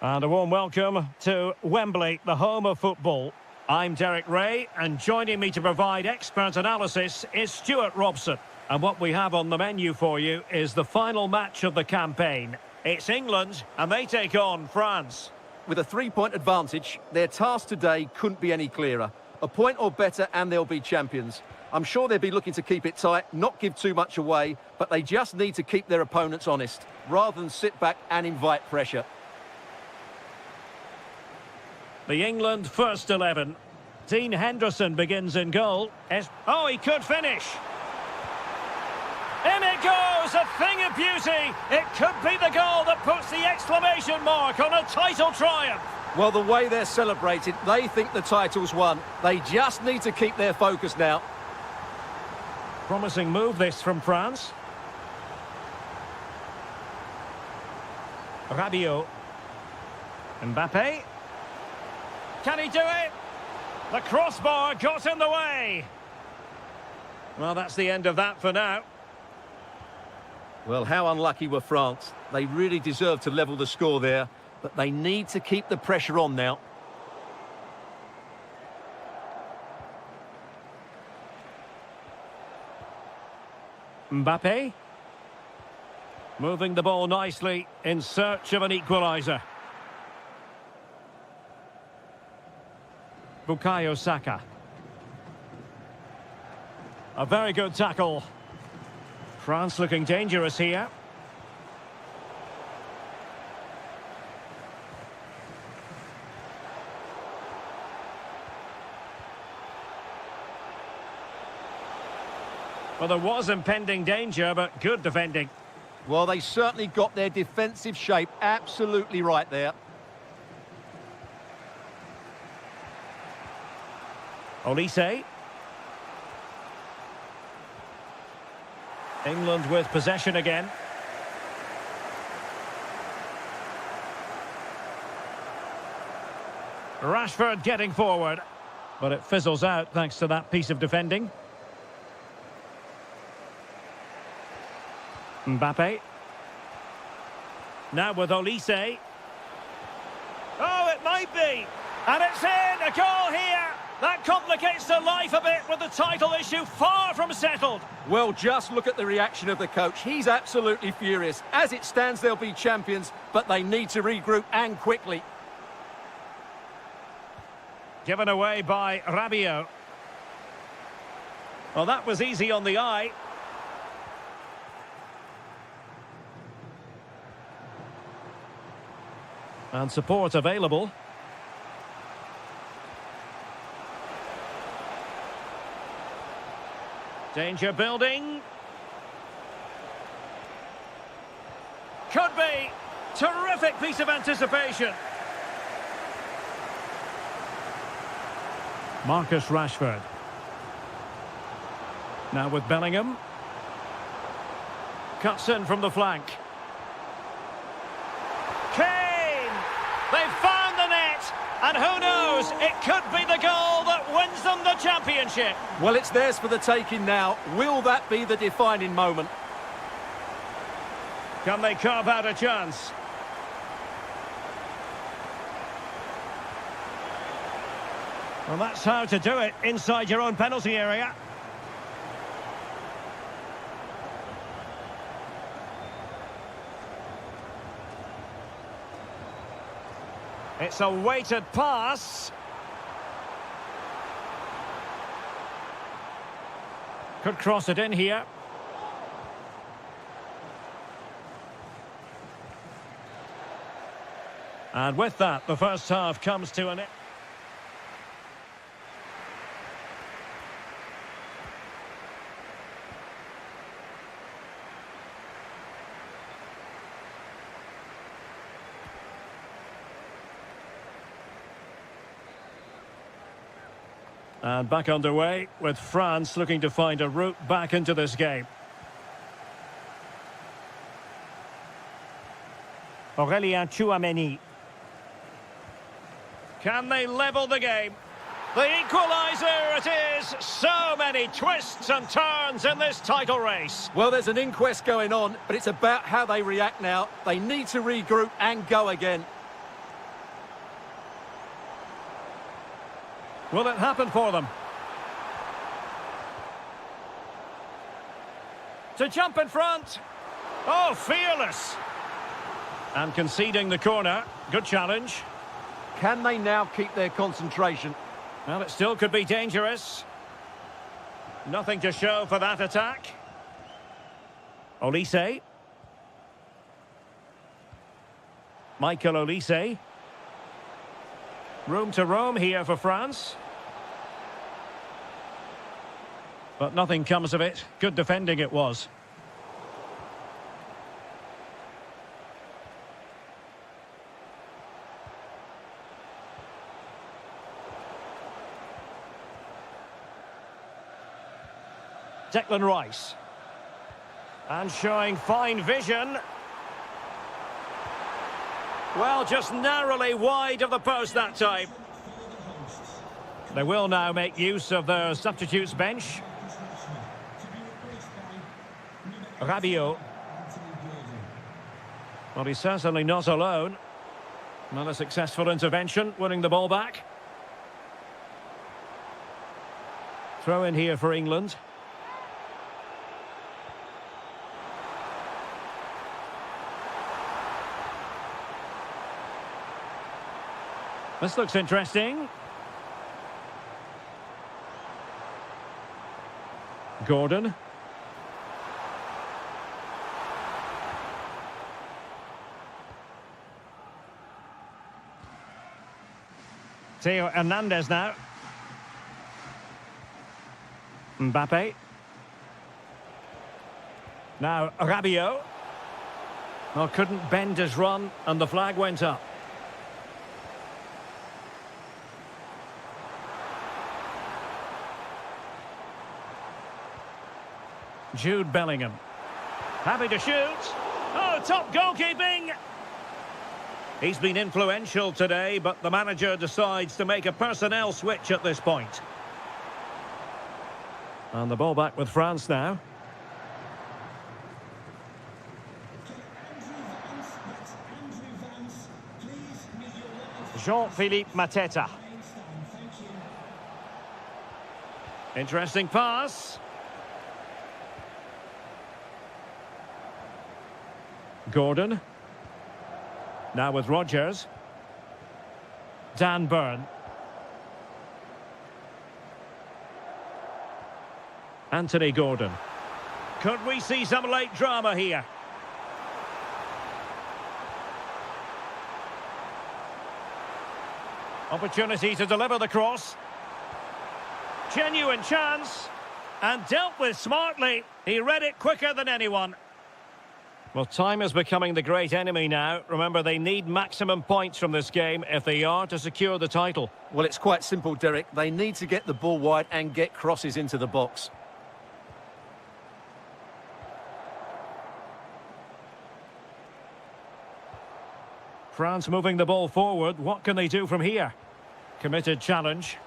And a warm welcome to Wembley, the home of football. I'm Derek Ray, and joining me to provide expert analysis is Stuart Robson. And what we have on the menu for you is the final match of the campaign. It's England, and they take on France. With a 3-point advantage, their task today couldn't be any clearer. A point or better and they'll be champions. I'm sure they'll be looking to keep it tight, not give too much away, but they just need to keep their opponents honest, rather than sit back and invite pressure. The England first 11. Dean Henderson begins in goal. Oh, he could finish. In it goes, a thing of beauty. It could be the goal that puts the exclamation mark on a title triumph. Well, the way they're celebrated, they think the title's won. They just need to keep their focus now. Promising move this from France. Rabiot. Mbappe. Can he do it? The crossbar got in the way. Well, that's the end of that for now. Well, how unlucky were France? They really deserve to level the score there, but they need to keep the pressure on now. Mbappe. Moving the ball nicely in search of an equaliser. Bukayo Saka. A very good tackle. France looking dangerous here. Well, there was impending danger, but good defending. Well, they certainly got their defensive shape absolutely right there. Olise. England with possession again. Rashford getting forward, but it fizzles out thanks to that piece of defending. Mbappe. Now with Olise. Oh, it might be. And it's in, a goal here. That complicates the life a bit with the title issue far from settled. Well, just look at the reaction of the coach. He's absolutely furious. As it stands, they'll be champions, but they need to regroup and quickly. Given away by Rabiot. Well, that was easy on the eye. And support available. Danger building. Could be. Terrific piece of anticipation. Marcus Rashford. Now with Bellingham. Cuts in from the flank. Kane! They've found the net. And who knows, it could be the goal that wins them the championship. Well, it's theirs for the taking now. Will that be the defining moment? Can they carve out a chance? Well, that's how to do it inside your own penalty area. It's a weighted pass. Could cross it in here. And with that, the first half comes to an end. And back underway with France looking to find a route back into this game. Aurélien Tchouaméni. Can they level the game? The equaliser it is! So many twists and turns in this title race. Well, there's an inquest going on, but it's about how they react now. They need to regroup and go again. Will it happen for them? To jump in front. Oh, fearless. And conceding the corner. Good challenge. Can they now keep their concentration? Well, it still could be dangerous. Nothing to show for that attack. Olise. Michael Olise. Room to roam here for France. But nothing comes of it. Good defending it was. Declan Rice. And showing fine vision. Well, just narrowly wide of the post that time. They will now make use of their substitutes bench. Rabiot. Well, he's certainly not alone. Another successful intervention, winning the ball back. Throw in here for England. This looks interesting. Gordon. Theo Hernandez now. Mbappe. Now Rabiot. Well, couldn't bend his run and the flag went up. Jude Bellingham. Happy to shoot. Oh, top goalkeeping! He's been influential today, but the manager decides to make a personnel switch at this point. And the ball back with France now. Jean-Philippe Mateta. Interesting pass. Gordon. Now with Rodgers. Dan Burn. Anthony Gordon. Could we see some late drama here? Opportunity to deliver the cross. Genuine chance. And dealt with smartly. He read it quicker than anyone. Well, time is becoming the great enemy now. Remember, they need maximum points from this game if they are to secure the title. Well, it's quite simple, Derek. They need to get the ball wide and get crosses into the box. France moving the ball forward. What can they do from here? Committed challenge.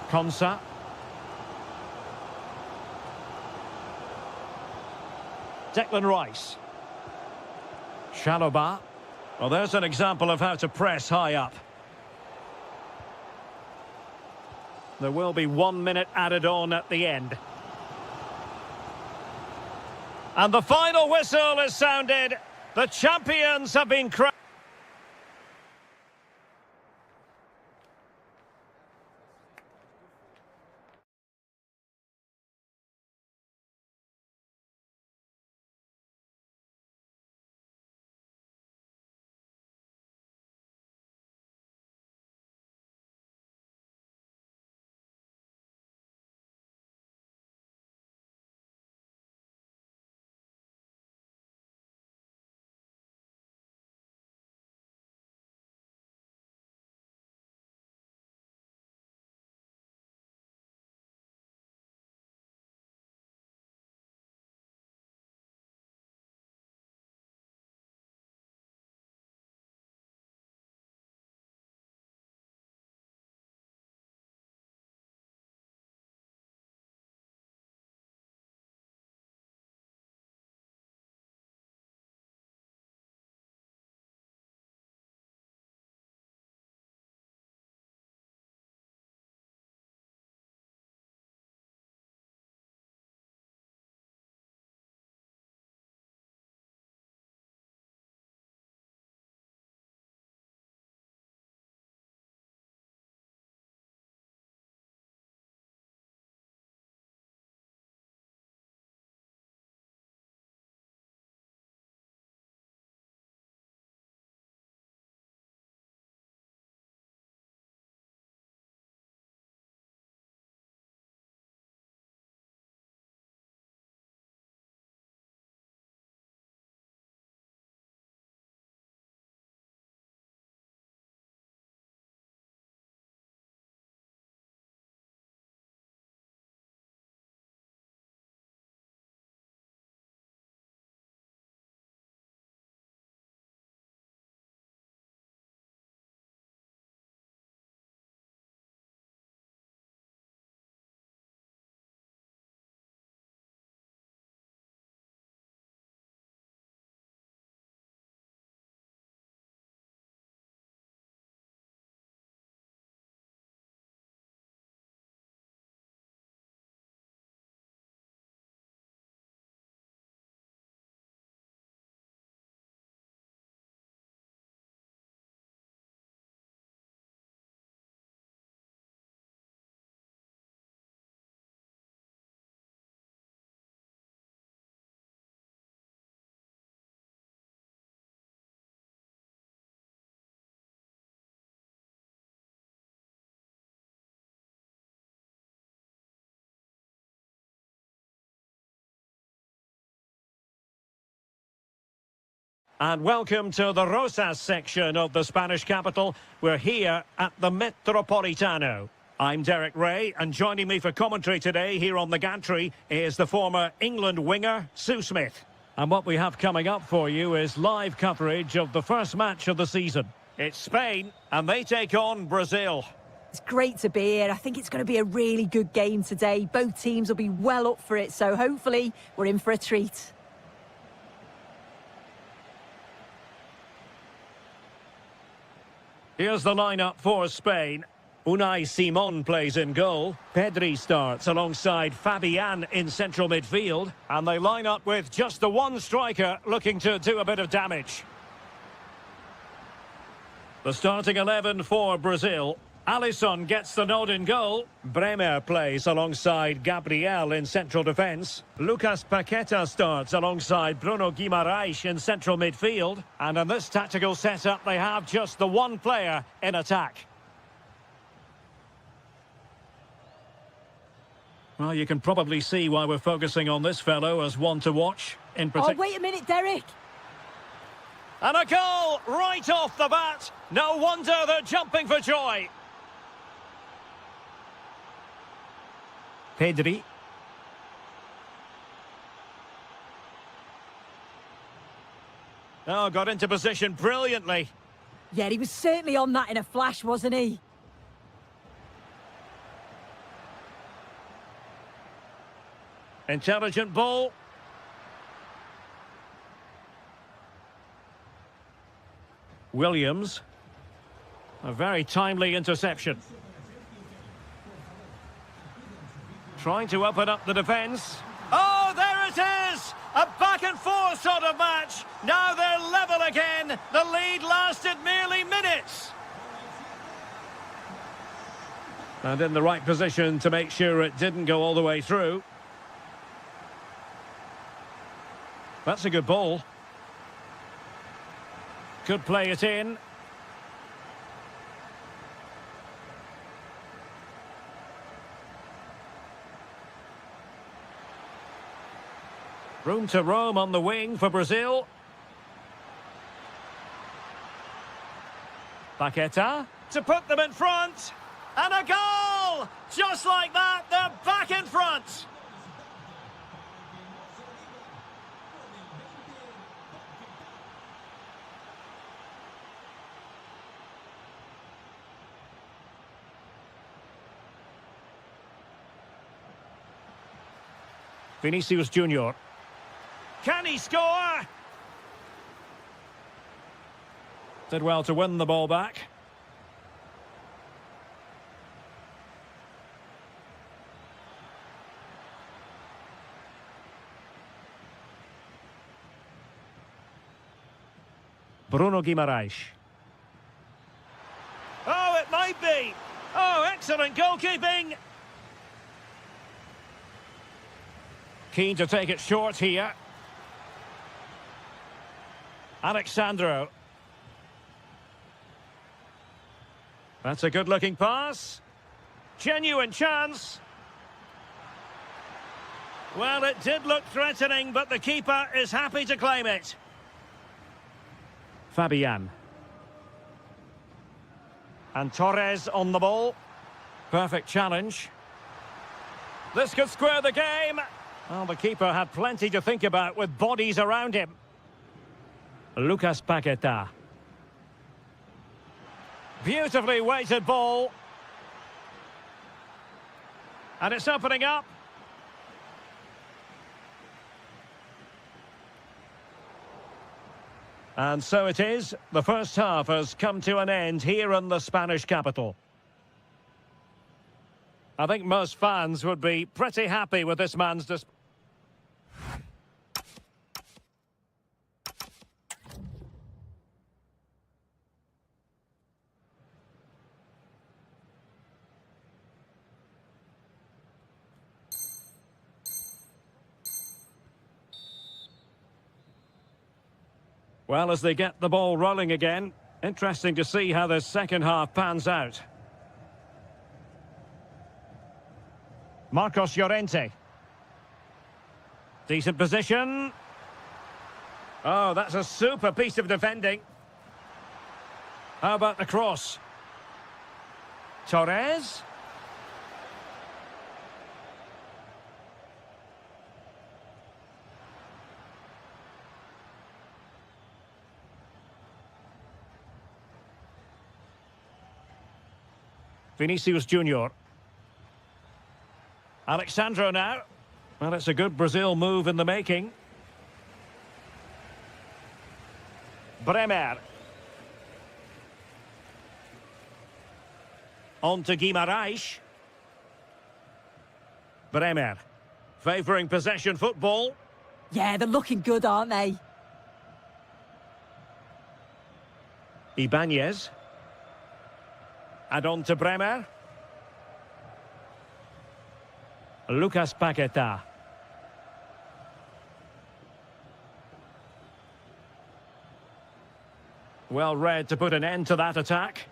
Konsa. Declan Rice. Chalobah. Well, there's an example of how to press high up. There will be 1 minute added on at the end. And the final whistle is sounded. The champions have been crowned. And welcome to the Rosas section of the Spanish capital. We're here at the Metropolitano. I'm Derek Ray, and joining me for commentary today here on the gantry is the former England winger, Sue Smith. And what we have coming up for you is live coverage of the first match of the season. It's Spain, and they take on Brazil. It's great to be here. I think it's going to be a really good game today. Both teams will be well up for it, so hopefully we're in for a treat. Here's the lineup for Spain. Unai Simon plays in goal. Pedri starts alongside Fabian in central midfield. And they line up with just the one striker looking to do a bit of damage. The starting 11 for Brazil. Alisson gets the nod in goal. Bremer plays alongside Gabriel in central defence. Lucas Paqueta starts alongside Bruno Guimaraes in central midfield. And in this tactical setup, they have just the one player in attack. Well, you can probably see why we're focusing on this fellow as one to watch. Oh, wait a minute, Derek. And a goal right off the bat. No wonder they're jumping for joy. Pedri. Oh, got into position brilliantly. Yeah, he was certainly on that in a flash, wasn't he? Intelligent ball. Williams. A very timely interception. Trying to open up the defence. Oh, there it is! A back and forth sort of match. Now they're level again. The lead lasted merely minutes. And in the right position to make sure it didn't go all the way through. That's a good ball. Could play it in. Room to roam on the wing for Brazil. Paqueta to put them in front. And a goal! Just like that, they're back in front. Vinicius Junior. Can he score? Did well to win the ball back. Bruno Guimaraes. Oh, it might be. Oh, excellent goalkeeping. Keen to take it short here. Alexandro. That's a good-looking pass. Genuine chance. Well, it did look threatening, but the keeper is happy to claim it. Fabian. And Torres on the ball. Perfect challenge. This could square the game. Well, the keeper had plenty to think about with bodies around him. Lucas Paqueta. Beautifully weighted ball. And it's opening up. And so it is. The first half has come to an end here in the Spanish capital. I think most fans would be pretty happy with this man's display. Well, as they get the ball rolling again, interesting to see how the second half pans out. Marcos Llorente. Decent position. Oh, that's a super piece of defending. How about the cross? Torres. Vinicius Junior. Alexandro now. Well, it's a good Brazil move in the making. Bremer. On to Guimarães. Bremer. Favouring possession football. Yeah, they're looking good, aren't they? Ibanez. Add on to Bremer. Lucas Paquetá. Well read to put an end to that attack.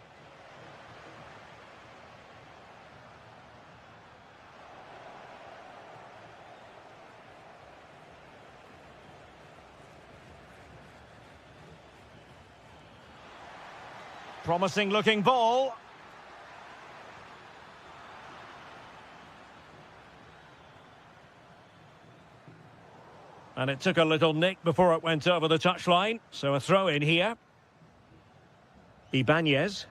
Promising looking ball. And it took a little nick before it went over the touchline, so a throw in here. Ibanez.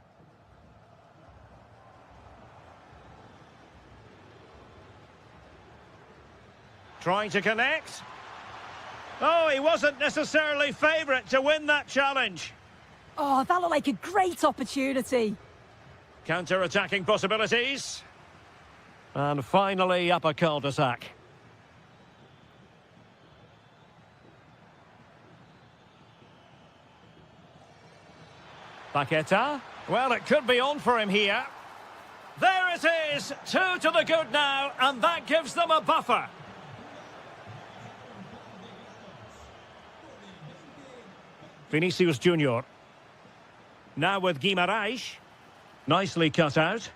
Trying to connect. Oh, he wasn't necessarily favourite to win that challenge. Oh, that looked like a great opportunity. Counter-attacking possibilities. And finally up a cul-de-sac. Paquetá. Well, it could be on for him here. There it is! 2 to the good now, and that gives them a buffer. Vinicius Junior. Now with Guimarães. Nicely cut out.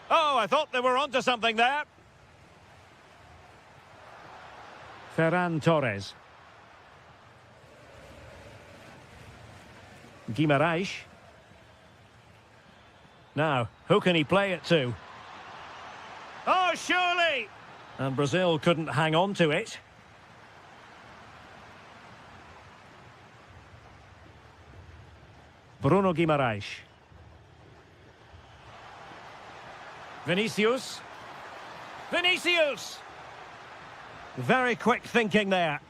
Oh, I thought they were onto something there. Ferran Torres. Guimarães. Now, who can he play it to? Oh, surely! And Brazil couldn't hang on to it. Bruno Guimarães. Vinicius. Vinicius! Very quick thinking there.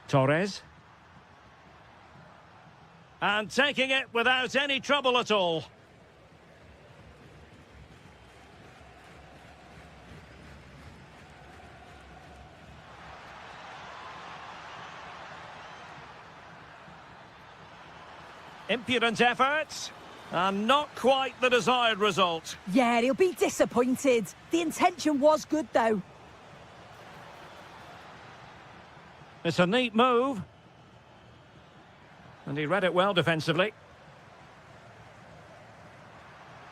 Torres. And taking it without any trouble at all. Impudent efforts. And not quite the desired result. Yeah, he'll be disappointed. The intention was good, though. It's a neat move. And he read it well defensively.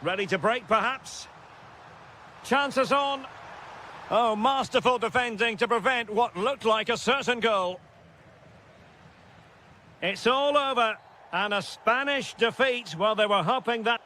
Ready to break, perhaps. Chances on. Oh, masterful defending to prevent what looked like a certain goal. It's all over. And a Spanish defeat. Well, they were hoping that...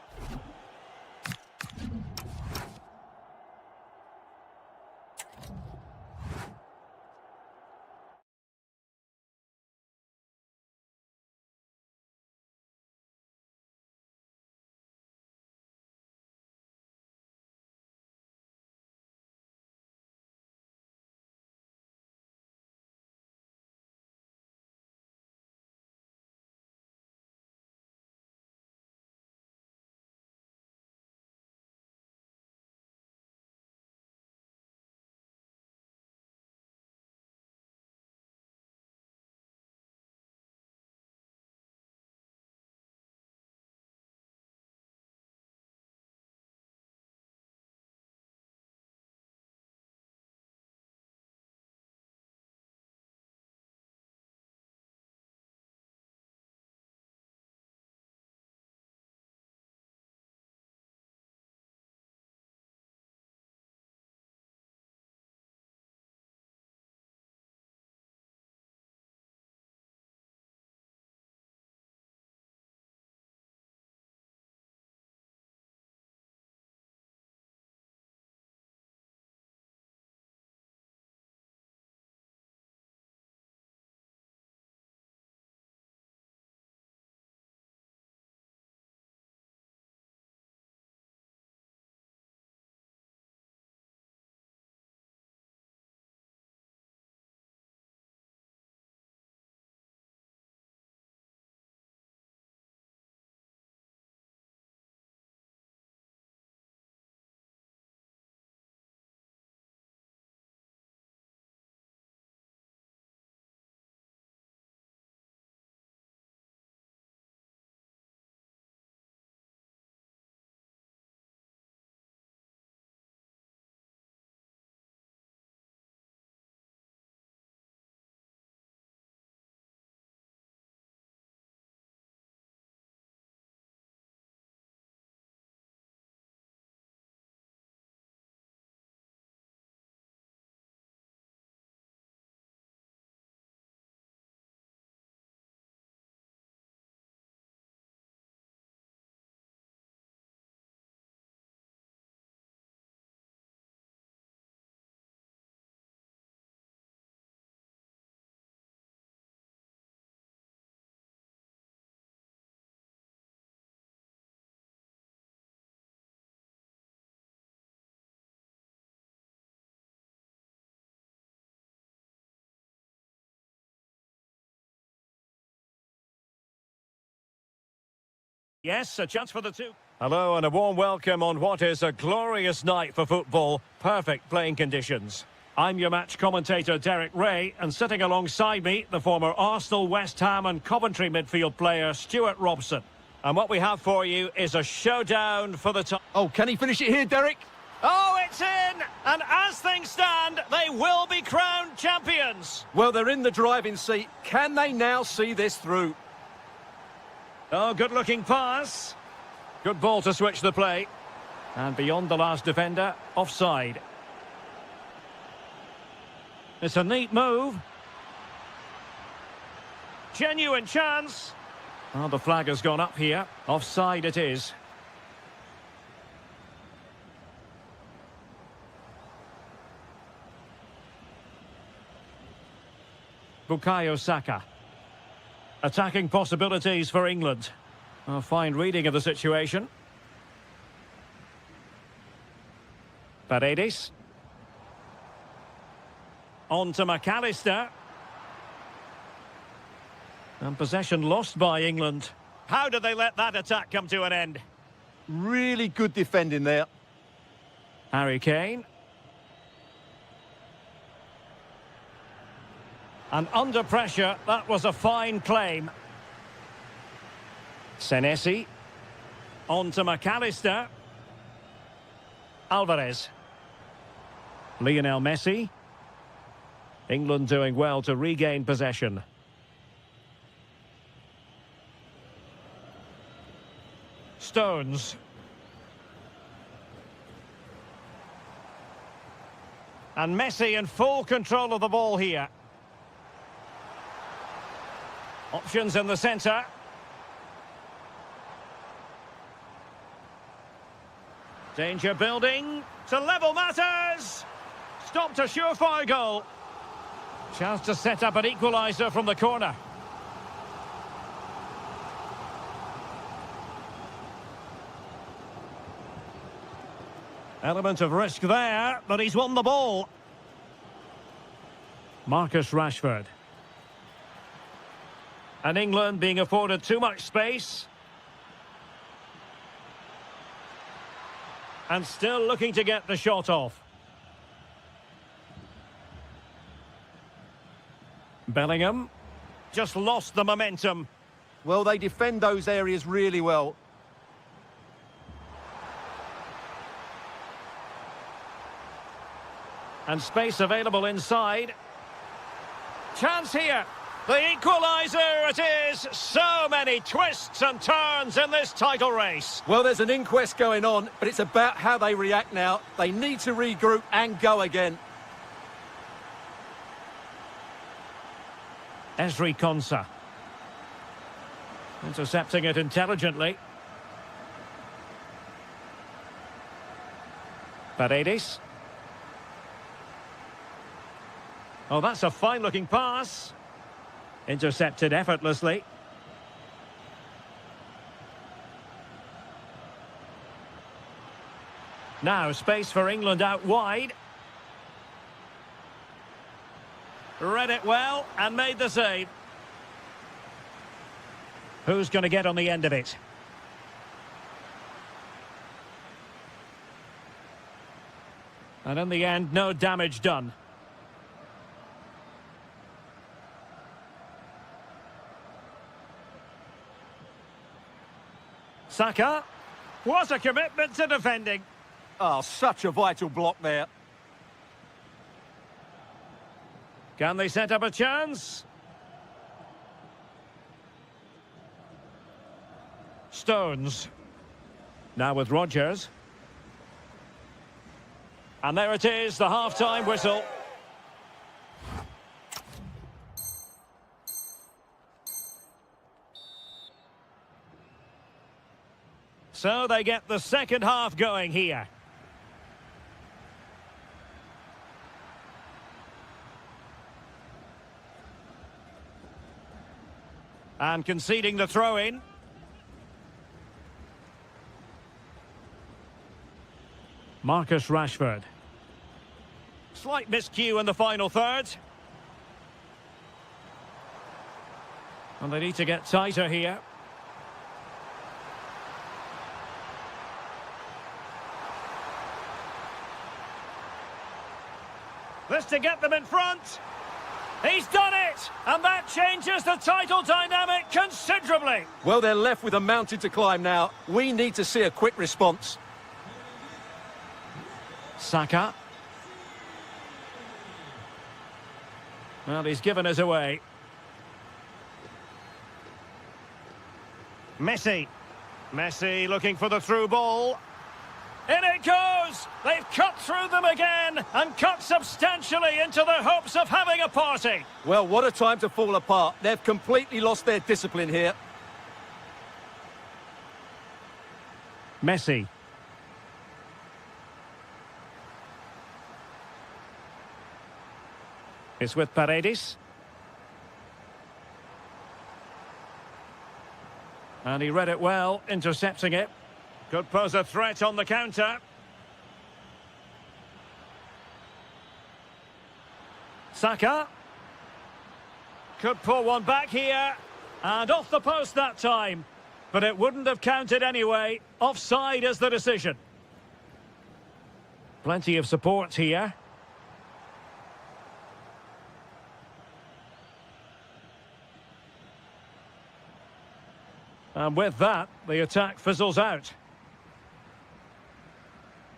Yes, a chance for the two. Hello and a warm welcome on what is a glorious night for football. Perfect playing conditions. I'm your match commentator Derek Ray, and sitting alongside me, the former Arsenal, West Ham and Coventry midfield player Stuart Robson. And what we have for you is a showdown for the top. Oh, can he finish it here, Derek? Oh, it's in! And as things stand, they will be crowned champions. Well, they're in the driving seat. Can they now see this through? Oh, good-looking pass. Good ball to switch the play. And beyond the last defender, offside. It's a neat move. Genuine chance. Oh, the flag has gone up here. Offside it is. Bukayo Saka. Attacking possibilities for England. A fine reading of the situation. Paredes. On to McAllister. And possession lost by England. How did they let that attack come to an end? Really good defending there. Harry Kane. And under pressure, that was a fine claim. Senesi. On to McAllister. Alvarez. Lionel Messi. England doing well to regain possession. Stones. And Messi in full control of the ball here. Options in the centre. Danger building to level matters. Stopped a surefire goal. Chance to set up an equaliser from the corner. Element of risk there, but he's won the ball. Marcus Rashford. And England being afforded too much space. And still looking to get the shot off. Bellingham just lost the momentum. Well, they defend those areas really well. And space available inside. Chance here. The equaliser it is. So many twists and turns in this title race. Well, there's an inquest going on, but it's about how they react now. They need to regroup and go again. Ezri Konsa. Intercepting it intelligently. Paredes. Oh, that's a fine-looking pass. Intercepted effortlessly. Now space for England out wide. Read it well and made the save. Who's going to get on the end of it? And in the end, no damage done. Saka. What a commitment to defending. Oh, such a vital block there. Can they set up a chance? Stones. Now with Rodgers. And there it is, the half-time whistle. So they get the second half going here. And conceding the throw-in. Marcus Rashford. Slight miscue in the final third. And they need to get tighter here. This to get them in front. He's done it! And that changes the title dynamic considerably. Well, they're left with a mountain to climb now. We need to see a quick response. Saka. Well, he's given us away. Messi. Messi looking for the through ball. In it goes! They've cut through them again and cut substantially into the hopes of having a party. Well, what a time to fall apart. They've completely lost their discipline here. Messi. It's with Paredes. And he read it well, intercepting it. Could pose a threat on the counter. Saka. Could pull one back here. And off the post that time. But it wouldn't have counted anyway. Offside is the decision. Plenty of support here. And with that, the attack fizzles out.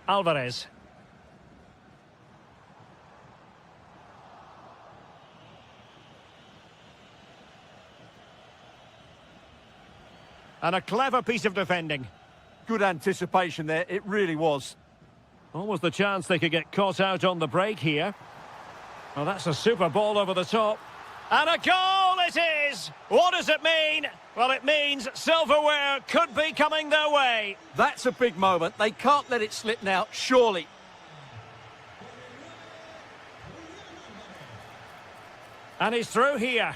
Alvarez. And a clever piece of defending. Good anticipation there, it really was. Almost the chance they could get caught out on the break here. Well, that's a super ball over the top. And a goal it is! What does it mean? Well, it means silverware could be coming their way. That's a big moment. They can't let it slip now, surely. And he's through here.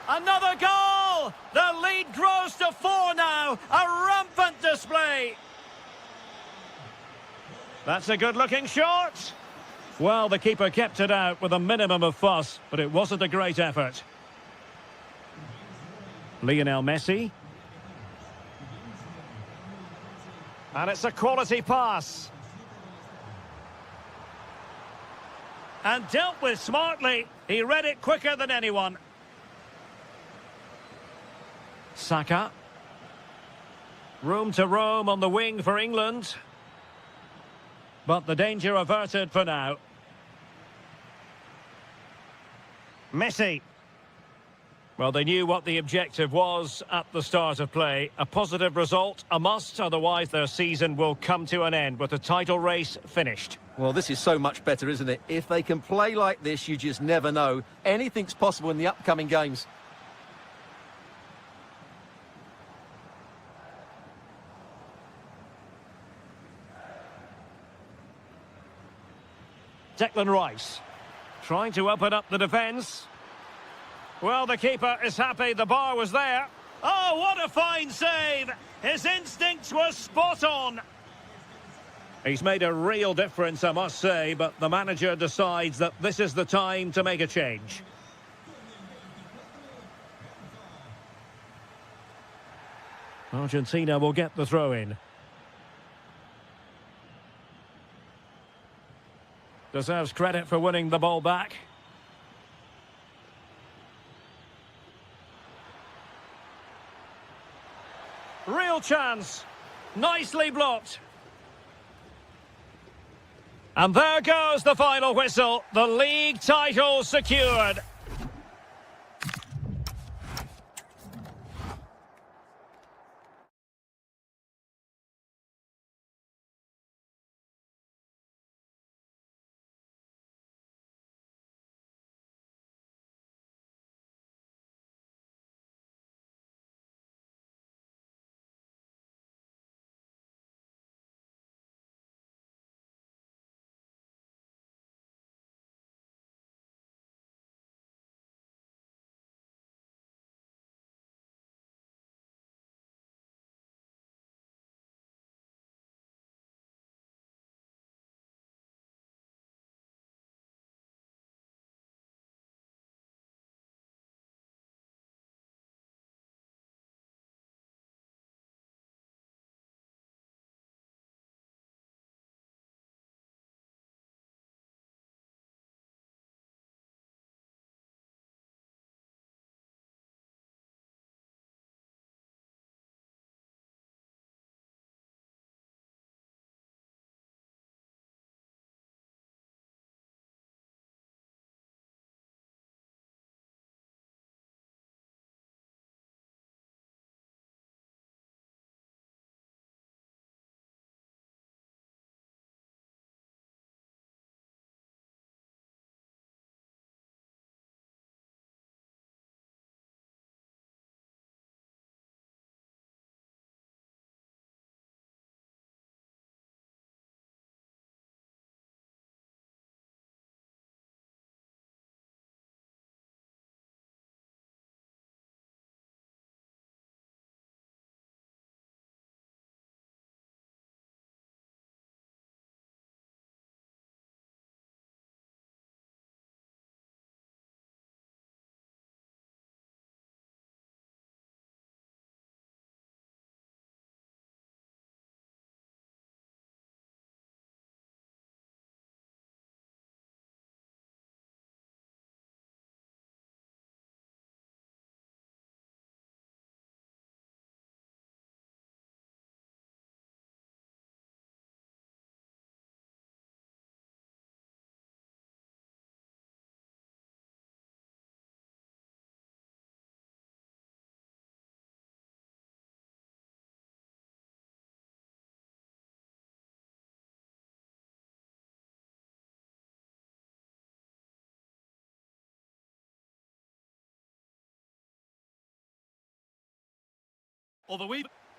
Another goal! The lead grows to 4 now. A rampant display. That's a good-looking shot. Well, the keeper kept it out with a minimum of fuss, but it wasn't a great effort. Lionel Messi. And it's a quality pass. And dealt with smartly. He read it quicker than anyone. Saka. Room to roam on the wing for England. But the danger averted for now. Messi. Well, they knew what the objective was at the start of play. A positive result, a must, otherwise their season will come to an end with the title race finished. Well, this is so much better, isn't it? If they can play like this, you just never know. Anything's possible in the upcoming games. Declan Rice. Trying to open up the defence. Well, the keeper is happy the bar was there. Oh, what a fine save! His instincts were spot on. He's made a real difference, I must say, but the manager decides that this is the time to make a change. Argentina will get the throw in. Deserves credit for winning the ball back. Real chance. Nicely blocked. And there goes the final whistle. The league title secured.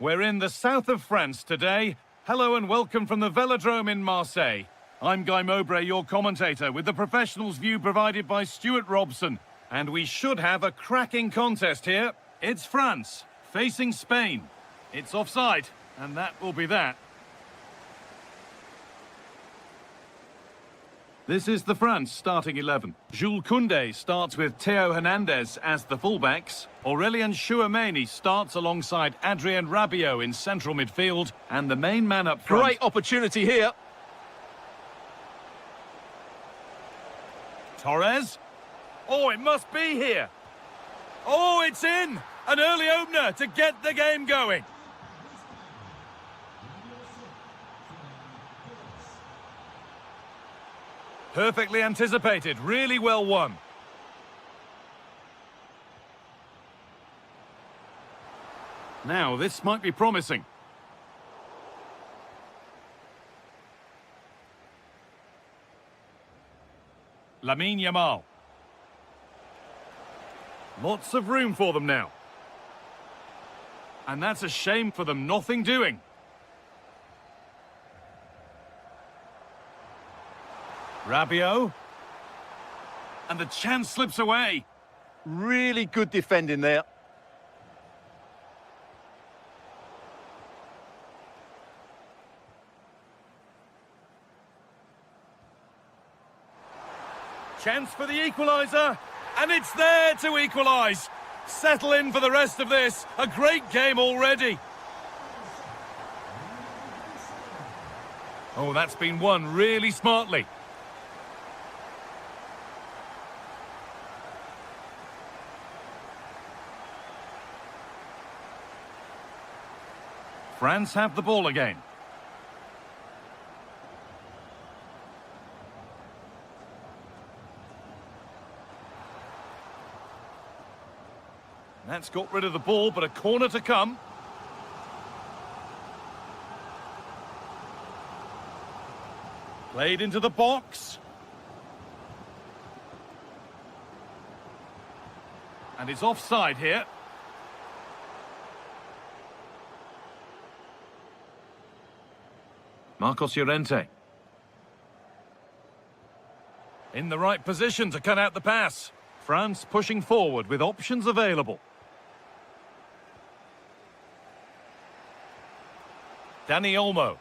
We're in the south of France today. Hello and welcome from the Velodrome in Marseille. I'm Guy Mowbray, your commentator, with the professionals' view provided by Stuart Robson. And we should have a cracking contest here. It's France facing Spain. It's offside, and that will be that. This is the France starting 11. Jules Koundé starts with Theo Hernandez as the fullbacks. Aurélien Chouameni starts alongside Adrien Rabiot in central midfield. And the main man up front. Great opportunity here. Torres. Oh, it must be here. Oh, it's in! An early opener to get the game going. Perfectly anticipated, really well won. Now, this might be promising. Lamine Yamal. Lots of room for them now. And that's a shame for them, nothing doing. Rabiot. And the chance slips away. Really good defending there. Chance for the equaliser. And it's there to equalise. Settle in for the rest of this. A great game already. Oh, that's been won really smartly. France have the ball again. That's got rid of the ball, but a corner to come. Played into the box. And it's offside here. Marcos Llorente. In the right position to cut out the pass. France pushing forward with options available. Dani Olmo.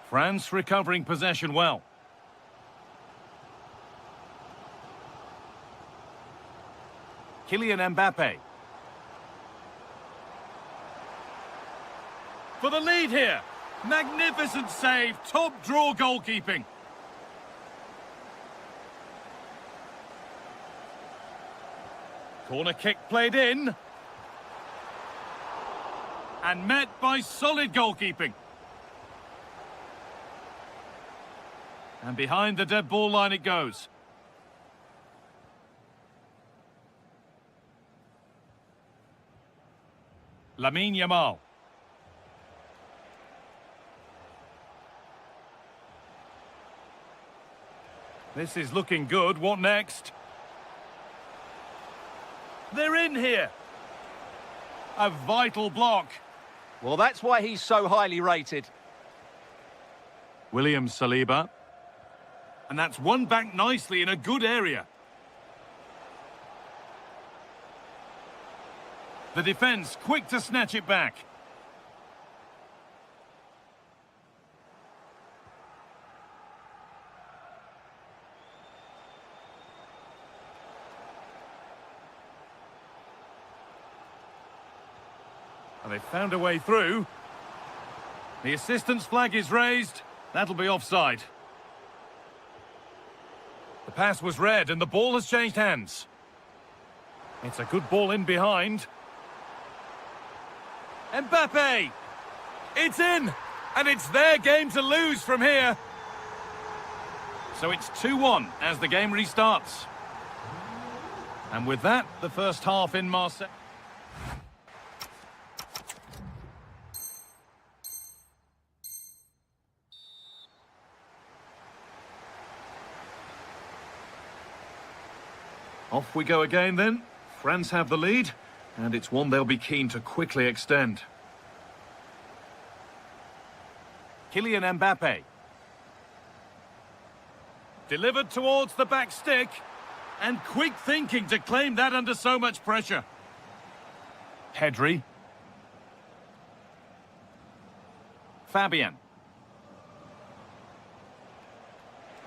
France recovering possession well. Kylian Mbappe. For the lead here. Magnificent save, top draw goalkeeping. Corner kick played in. And met by solid goalkeeping. And behind the dead ball line it goes. Lamine Yamal. This is looking good. What next? They're in here. A vital block. Well, that's why he's so highly rated. William Saliba. And that's won back nicely in a good area. The defence quick to snatch it back. And they've found a way through. The assistance flag is raised. That'll be offside. The pass was red and the ball has changed hands. It's a good ball in behind. Mbappe! It's in! And it's their game to lose from here. So it's 2-1 as the game restarts. And with that, the first half in Marseille. Off we go again then. France have the lead. And it's one they'll be keen to quickly extend. Kylian Mbappe. Delivered towards the back stick. And quick thinking to claim that under so much pressure. Pedri. Fabian.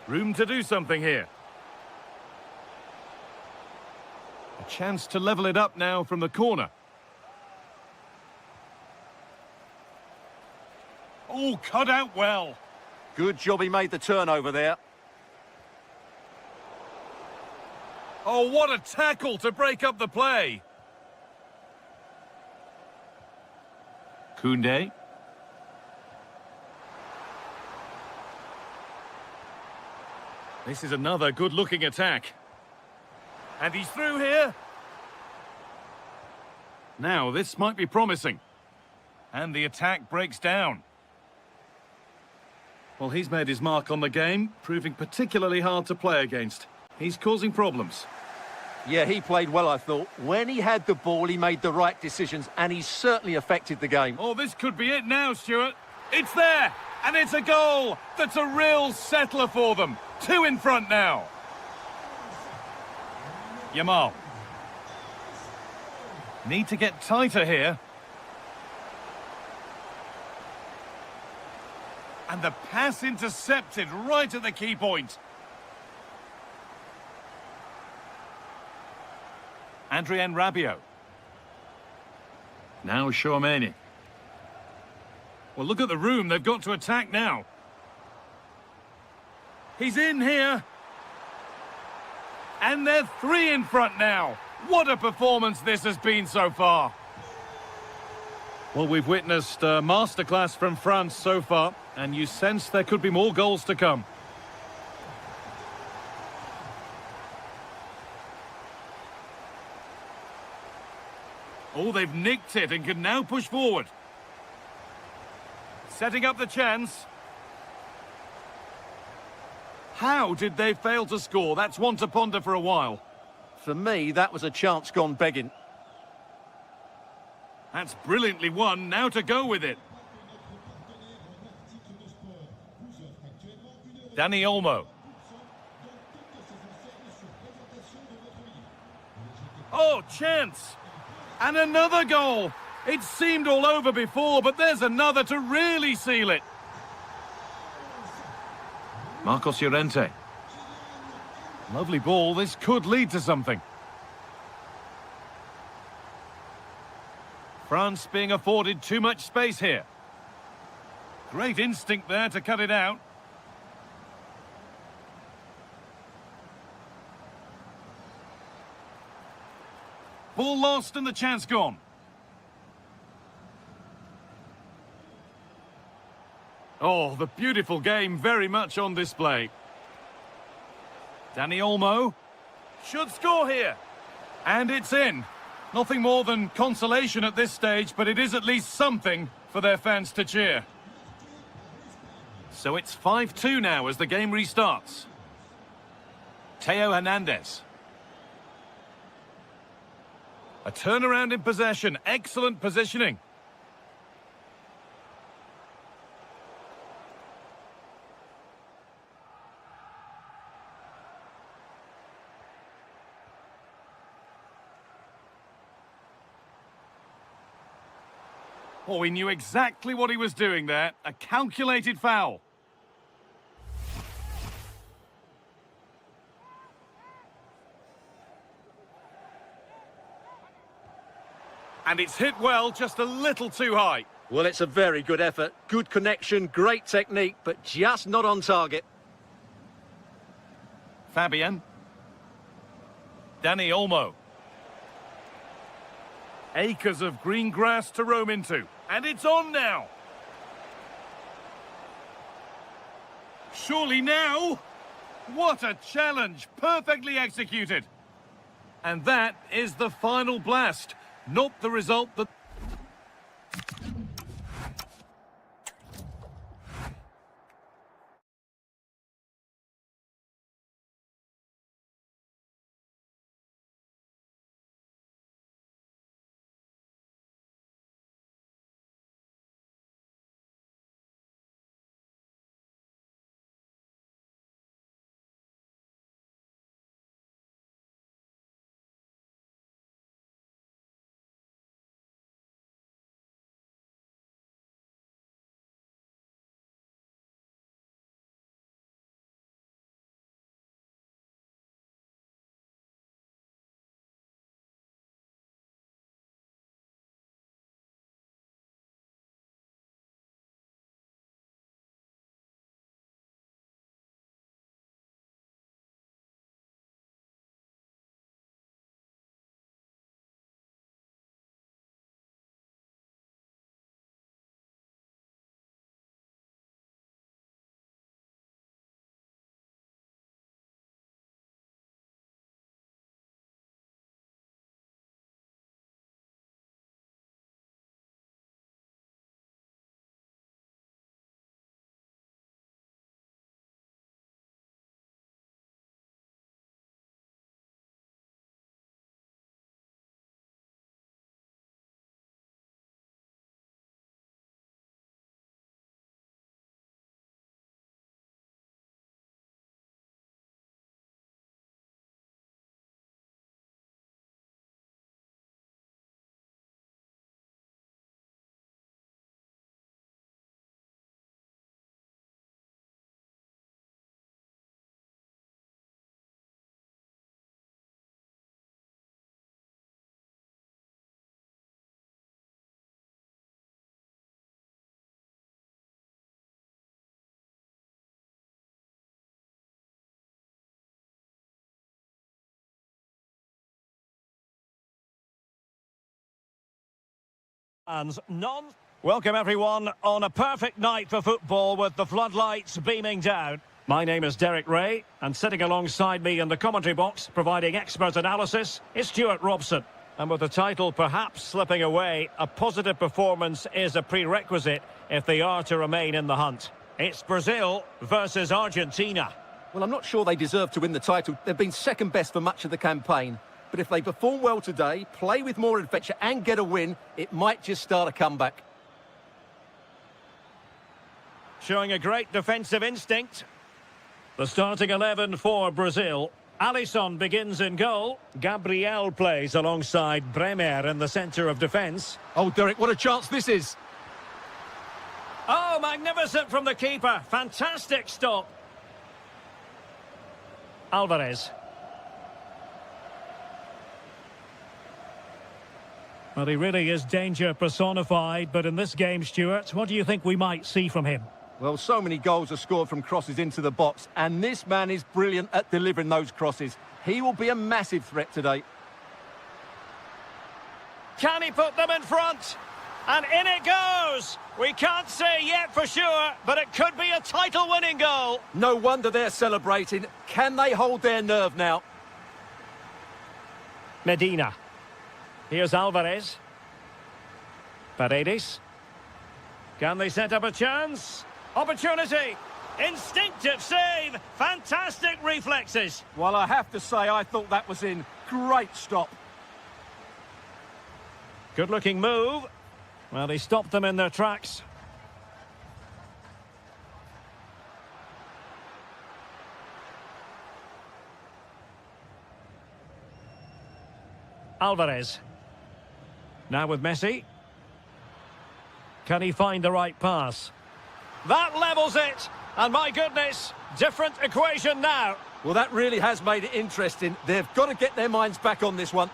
Room to do something here. A chance to level it up now from the corner. Oh, cut out well. Good job he made the turnover there. Oh, what a tackle to break up the play. Koundé. This is another good-looking attack. And he's through here. Now, this might be promising. And the attack breaks down. Well, he's made his mark on the game, proving particularly hard to play against. He's causing problems. Yeah, he played well, I thought. When he had the ball, he made the right decisions, and he certainly affected the game. Oh, this could be it now, Stuart. It's there, and it's a goal. That's a real settler for them. 2 in front now. Yamal. Need to get tighter here. And the pass intercepted right at the key point. Adrien Rabiot. Now Chouameni. Well, look at the room they've got to attack now. He's in here. And they're 3 in front now. What a performance this has been so far. Well, we've witnessed a masterclass from France so far, and you sense there could be more goals to come. Oh, they've nicked it and can now push forward. Setting up the chance. How did they fail to score? That's one to ponder for a while. For me, that was a chance gone begging. That's brilliantly won. Now to go with it. Dani Olmo. Oh, chance. And another goal. It seemed all over before, but there's another to really seal it. Marcos Llorente. Lovely ball. This could lead to something. France being afforded too much space here. Great instinct there to cut it out. Ball lost and the chance gone. Oh, the beautiful game very much on display. Dani Olmo should score here. And it's in. Nothing more than consolation at this stage, but it is at least something for their fans to cheer. So it's 5-2 now as the game restarts. Theo Hernandez. A turnaround in possession. Excellent positioning. Oh, he knew exactly what he was doing there. A calculated foul. And it's hit well, just a little too high. Well, it's a very good effort. Good connection, great technique, but just not on target. Fabian. Dani Olmo. Acres of green grass to roam into. And it's on now. Surely now. What a challenge. Perfectly executed. And that is the final blast. Not the result that... And none. Welcome everyone on a perfect night for football with the floodlights beaming down. My name is Derek Ray, and sitting alongside me in the commentary box, providing expert analysis, is Stuart Robson. And with the title perhaps slipping away, a positive performance is a prerequisite if they are to remain in the hunt. It's Brazil versus Argentina. Well, I'm not sure they deserve to win the title. They've been second best for much of the campaign. But if they perform well today, play with more adventure and get a win, it might just start a comeback. Showing a great defensive instinct. The starting 11 for Brazil. Alisson begins in goal. Gabriel plays alongside Bremer in the centre of defence. Oh, Derek, what a chance this is. Oh, magnificent from the keeper. Fantastic stop. Alvarez. Well, he really is danger personified, but in this game, Stuart, what do you think we might see from him? Well, so many goals are scored from crosses into the box, and this man is brilliant at delivering those crosses. He will be a massive threat today. Can he put them in front? And in it goes! We can't say yet for sure, but it could be a title-winning goal. No wonder they're celebrating. Can they hold their nerve now? Medina. Here's Alvarez. Paredes. Can they set up a chance? Opportunity. Instinctive save. Fantastic reflexes. Well, I have to say, I thought that was in. Great stop. Good-looking move. Well, he stopped them in their tracks. Alvarez. Now with Messi. Can he find the right pass? That levels it. And my goodness, different equation now. Well, that really has made it interesting. They've got to get their minds back on this one.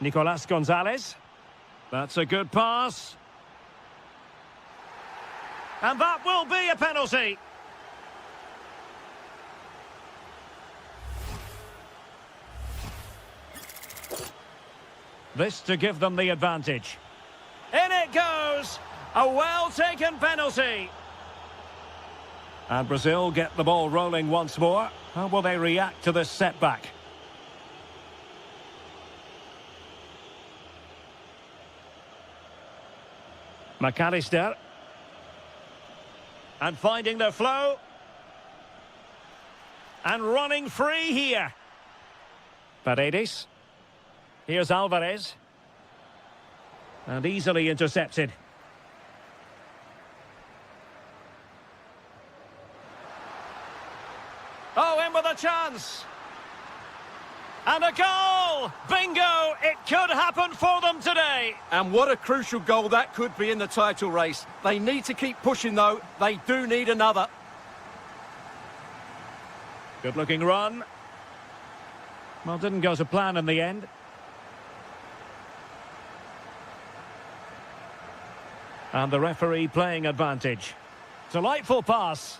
Nicolas Gonzalez. That's a good pass. And that will be a penalty. This to give them the advantage. In it goes! A well-taken penalty. And Brazil get the ball rolling once more. How will they react to this setback? McAllister. And finding their flow. And running free here. Paredes. Here's Alvarez. And easily intercepted. Oh, in with a chance. And a goal! Bingo! It could happen for them today. And what a crucial goal that could be in the title race. They need to keep pushing, though. They do need another. Good-looking run. Well, didn't go to plan in the end. And the referee playing advantage. Delightful pass.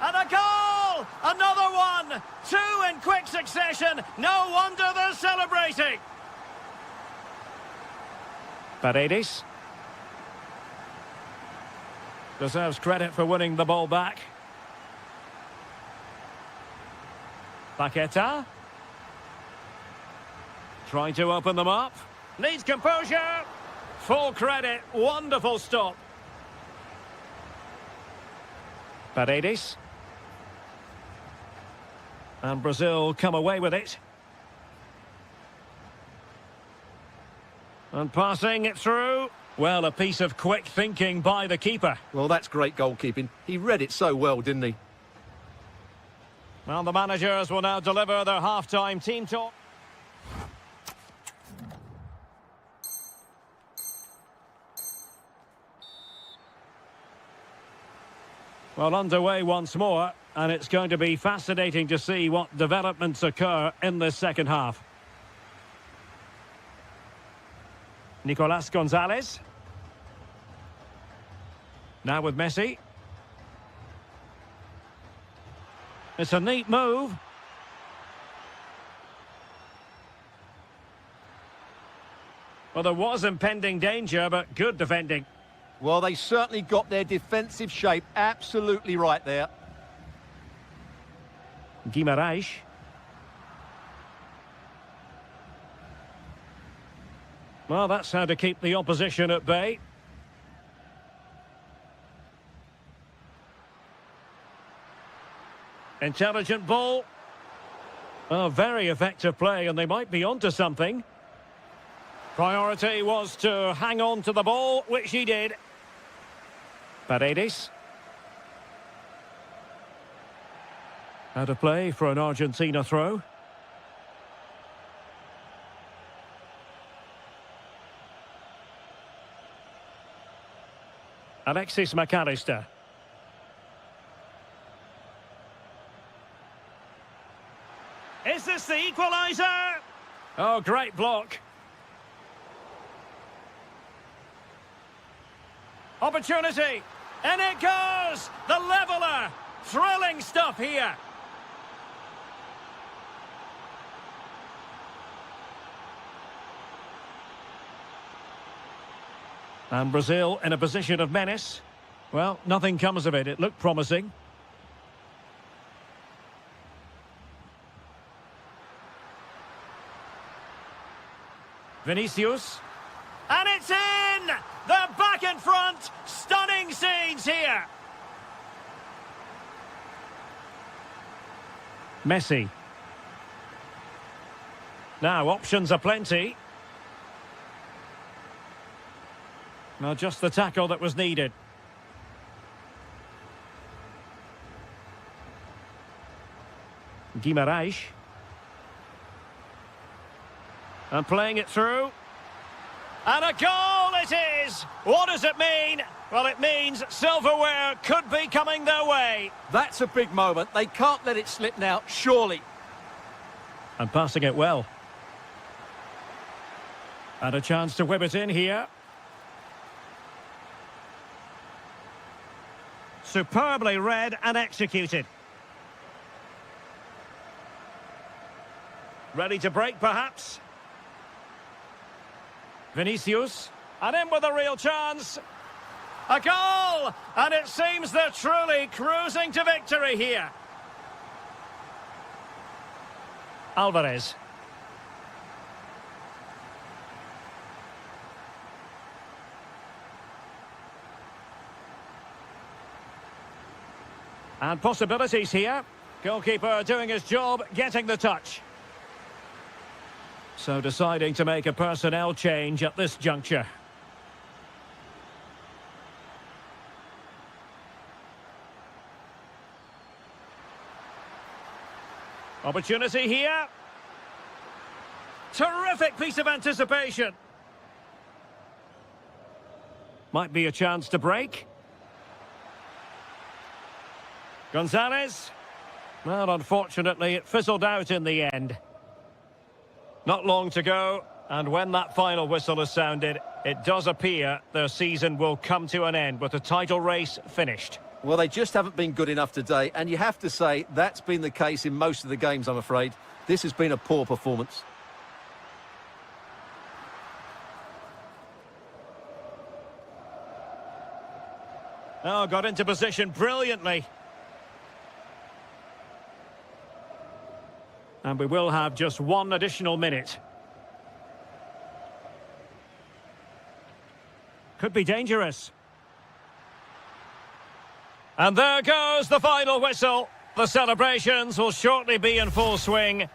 And a goal! Another one! Two in quick succession. No wonder they're celebrating. Paredes. Deserves credit for winning the ball back. Paqueta. Trying to open them up. Needs composure. Full credit. Wonderful stop. Paredes. And Brazil come away with it. And passing it through. Well, a piece of quick thinking by the keeper. Well, that's great goalkeeping. He read it so well, didn't he? Well, the managers will now deliver their half-time team talk. Well, underway once more, and it's going to be fascinating to see what developments occur in this second half. Nicolas Gonzalez. Now with Messi. It's a neat move. Well, there was impending danger, but good defending. Well, they certainly got their defensive shape absolutely right there. Guimarães. Well, that's how to keep the opposition at bay. Intelligent ball. Oh, very effective play, and they might be onto something. Priority was to hang on to the ball, which he did. Paredes. Out of play for an Argentina throw. Alexis McAllister. Is this the equaliser? Oh, great block. Opportunity. And it goes! The leveller! Thrilling stuff here. And Brazil in a position of menace. Well, nothing comes of it. It looked promising. Vinicius. And it's in! They're back in front! Stunning scenes here! Messi. Now, options are plenty. Now, just the tackle that was needed. Guimarães. And playing it through. And a goal it is! What does it mean? Well, it means silverware could be coming their way. That's a big moment. They can't let it slip now, surely. And passing it well. And a chance to whip it in here. Superbly read and executed. Ready to break, perhaps? Vinicius, and in with a real chance. A goal! And it seems they're truly cruising to victory here. Alvarez. And possibilities here. Goalkeeper doing his job, getting the touch. So deciding to make a personnel change at this juncture. Opportunity here. Terrific piece of anticipation. Might be a chance to break. Gonzalez. Well, unfortunately, it fizzled out in the end. Not long to go, and when that final whistle is sounded, it does appear their season will come to an end with the title race finished. Well, they just haven't been good enough today, and you have to say that's been the case in most of the games, I'm afraid. This has been a poor performance. Oh, got into position brilliantly. And we will have just one additional minute. Could be dangerous. And there goes the final whistle. The celebrations will shortly be in full swing.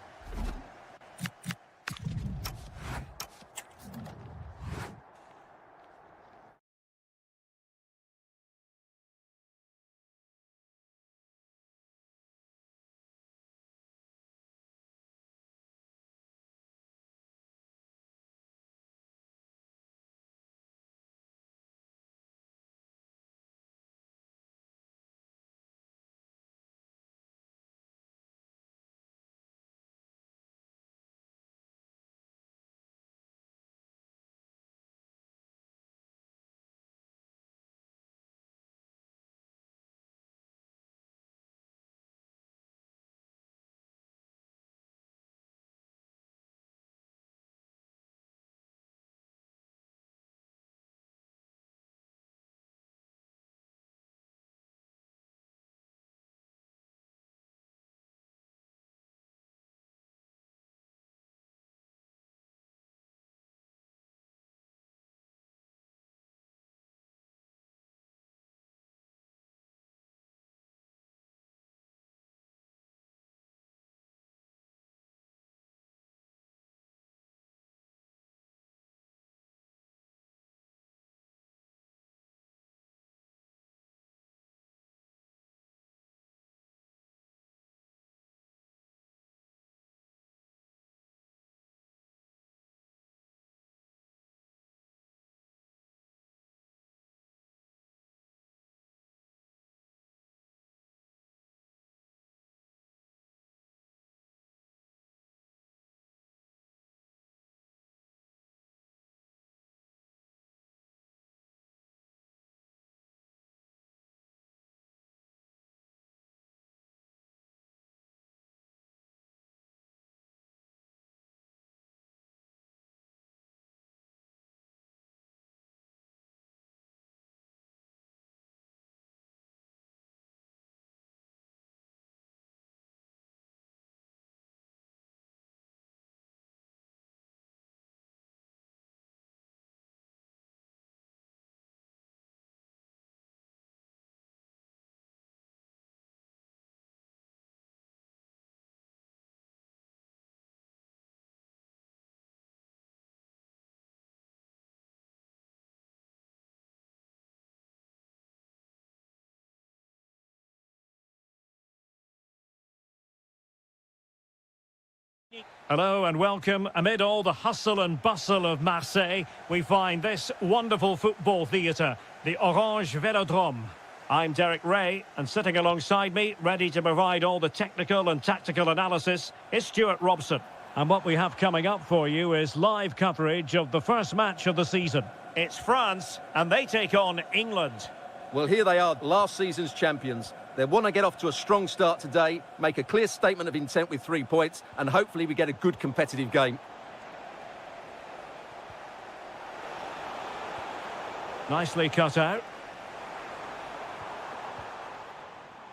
Hello and welcome. Amid all the hustle and bustle of Marseille, we find this wonderful football theatre, the Orange Velodrome. I'm Derek Ray, and sitting alongside me, ready to provide all the technical and tactical analysis, is Stuart Robson. And what we have coming up for you is live coverage of the first match of the season. It's France, and they take on England. Well, here they are, last season's champions. They want to get off to a strong start today, make a clear statement of intent with 3 points, and hopefully we get a good competitive game. Nicely cut out.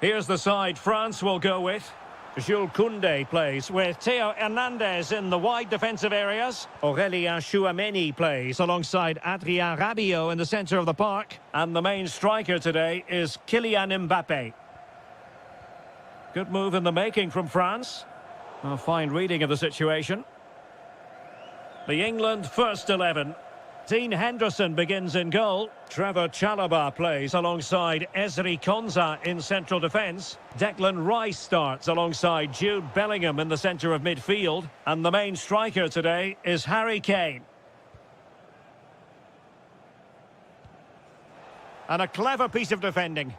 Here's the side France will go with. Jules Koundé plays with Theo Hernandez in the wide defensive areas. Aurélien Chouameni plays alongside Adrien Rabiot in the centre of the park. And the main striker today is Kylian Mbappé. Good move in the making from France. A fine reading of the situation. The England first 11. Dean Henderson begins in goal. Trevor Chalobah plays alongside Ezri Konsa in central defence. Declan Rice starts alongside Jude Bellingham in the centre of midfield. And the main striker today is Harry Kane. And a clever piece of defending.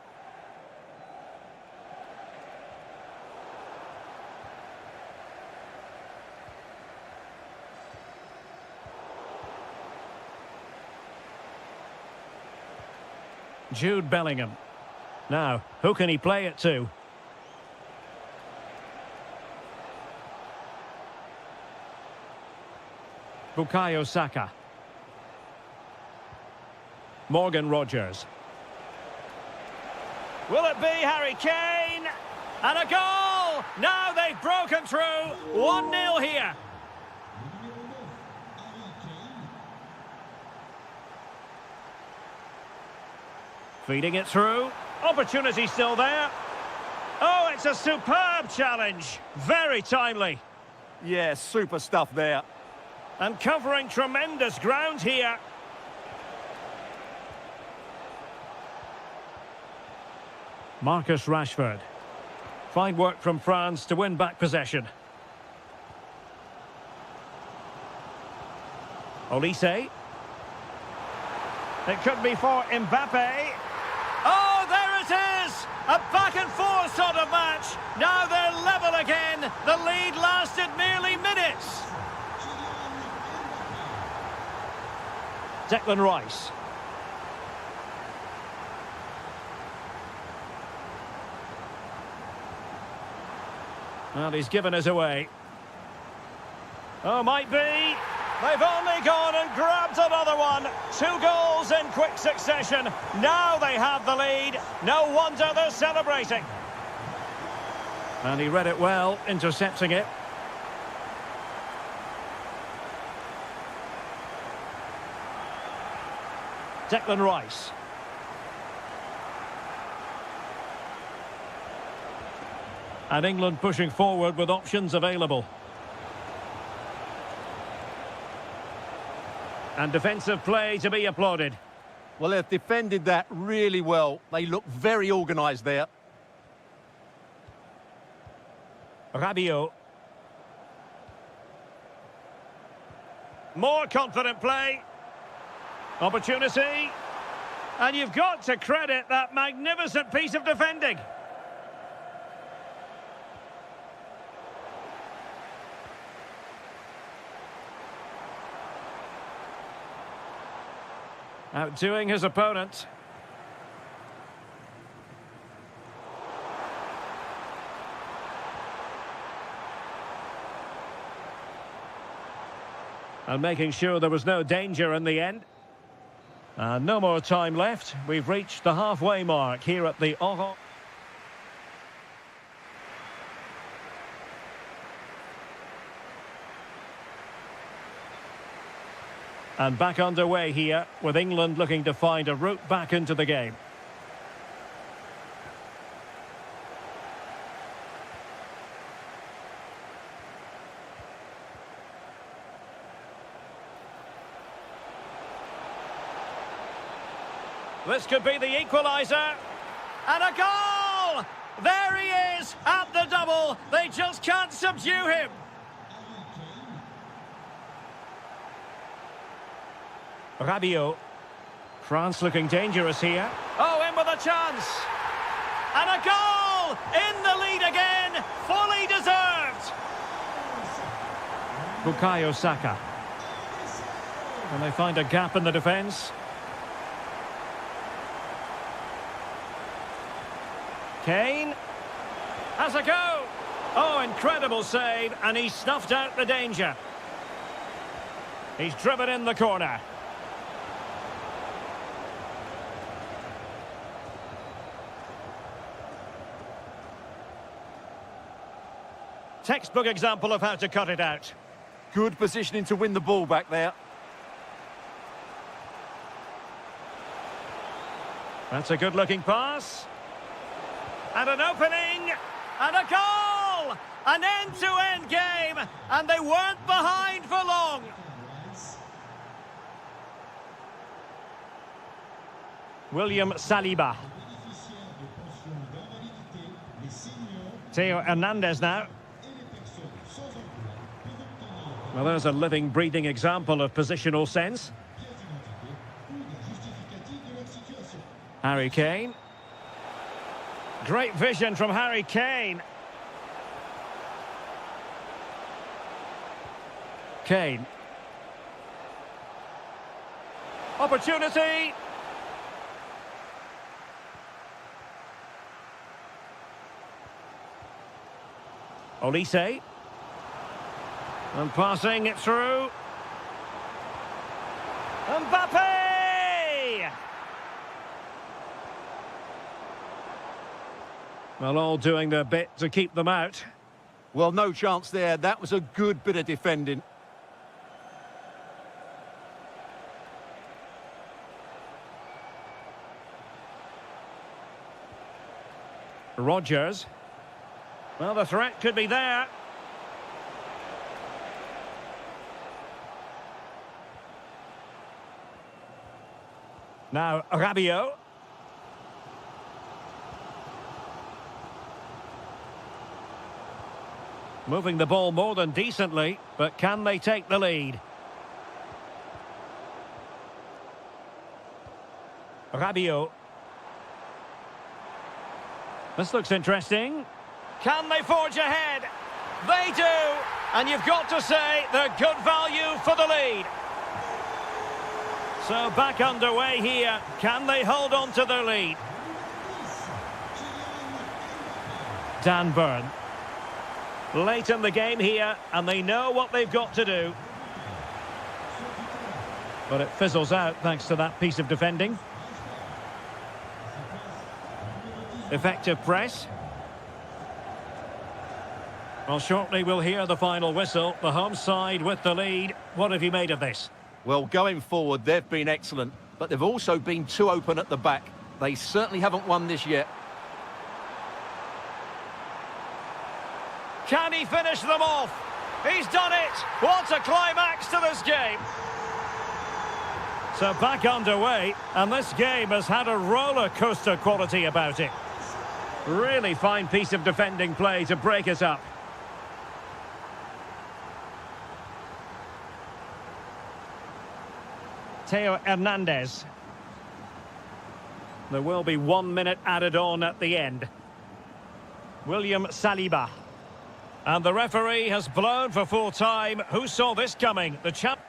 Jude Bellingham. Now, who can he play it to? Bukayo Saka. Morgan Rogers. Will it be Harry Kane? And a goal! Now they've broken through. 1-0 here. Feeding it through. Opportunity still there. Oh, it's a superb challenge. Very timely. Yeah, super stuff there. And covering tremendous ground here. Marcus Rashford. Fine work from France to win back possession. Olise. It could be for Mbappe. Oh, there it is! A back-and-forth sort of match. Now they're level again. The lead lasted merely minutes. Declan Rice. Well, he's given us away. Oh, might be. They've only gone and grabbed another one. 2 goals in quick succession. Now they have the lead. No wonder they're celebrating. And he read it well, intercepting it. Declan Rice. And England pushing forward with options available. And defensive play to be applauded. Well, they've defended that really well. They look very organised there. Rabiot. More confident play. Opportunity. And you've got to credit that magnificent piece of defending. Outdoing his opponent. And making sure there was no danger in the end. No more time left. We've reached the halfway mark here at the Orange. And back underway here, with England looking to find a route back into the game. This could be the equaliser. And a goal! There he is at the double. They just can't subdue him. Rabiot. France looking dangerous here. Oh, in with a chance. And a goal! In the lead again! Fully deserved! Bukayo Saka. And they find a gap in the defence. Kane has a go. Oh, incredible save, and he snuffed out the danger. He's driven in the corner. Textbook example of how to cut it out. Good positioning to win the ball back there. That's a good-looking pass. And an opening. And a goal! An end-to-end game. And they weren't behind for long. William Saliba. Theo Hernandez now. Well, there's a living, breathing example of positional sense. Harry Kane. Great vision from Harry Kane. Kane. Opportunity. Olise. And passing it through. Mbappe! Well, all doing their bit to keep them out. Well, no chance there. That was a good bit of defending. Rodgers. Well, the threat could be there. Now, Rabiot. Moving the ball more than decently, but can they take the lead? Rabiot. This looks interesting. Can they forge ahead? They do! And you've got to say they're good value for the lead. So back underway here. Can they hold on to their lead? Dan Burn. Late in the game here, and they know what they've got to do. But it fizzles out thanks to that piece of defending. Effective press. Well, shortly we'll hear the final whistle. The home side with the lead. What have you made of this? Well, going forward, they've been excellent, but they've also been too open at the back. They certainly haven't won this yet. Can he finish them off? He's done it! What a climax to this game! So back underway, and this game has had a roller coaster quality about it. Really fine piece of defending play to break us up. Theo Hernandez. There will be 1 minute added on at the end. William Saliba. And the referee has blown for full time. Who saw this coming? The champ.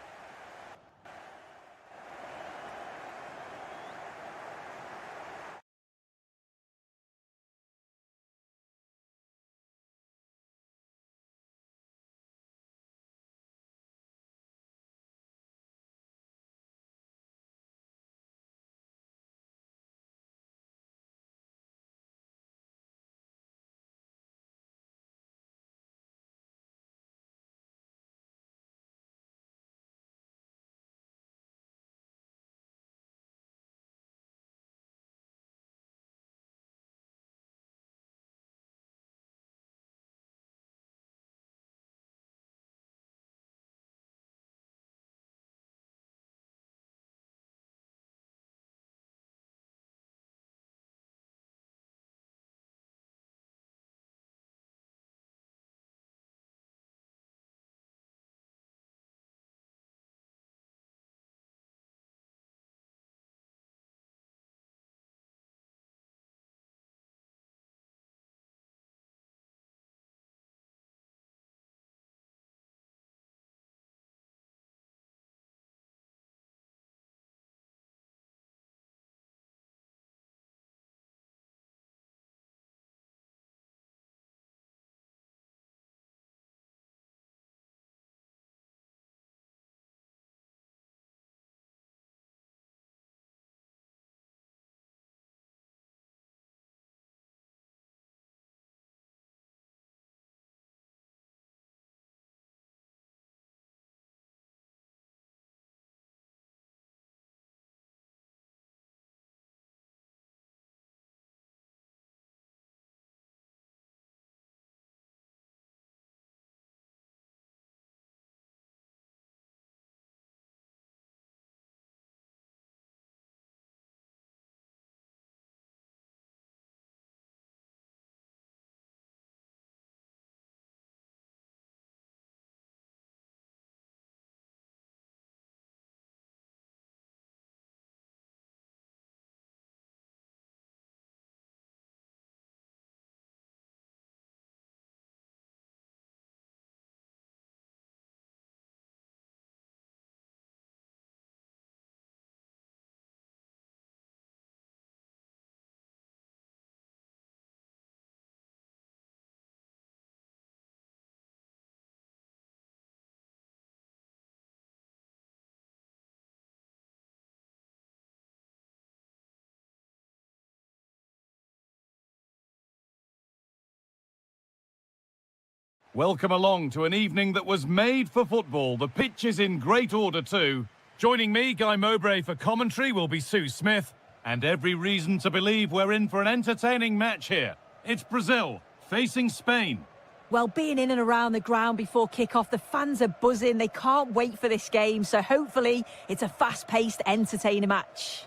Welcome along to an evening that was made for football. The pitch is in great order too. Joining me, Guy Mowbray, for commentary will be Sue Smith. And every reason to believe we're in for an entertaining match here. It's Brazil facing Spain. Well, being in and around the ground before kick-off, the fans are buzzing. They can't wait for this game, so hopefully it's a fast-paced, entertaining match.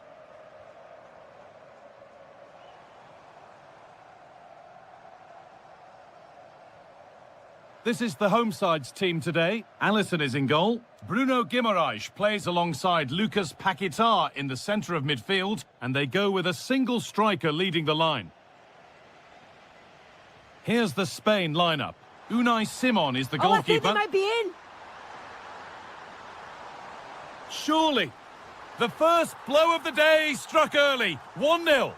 This is the home side's team today. Alisson is in goal. Bruno Guimaraes plays alongside Lucas Paquetá in the centre of midfield, and they go with a single striker leading the line. Here's the Spain lineup. Unai Simon is the goalkeeper. I think they might be in. Surely. The first blow of the day struck early. 1-0.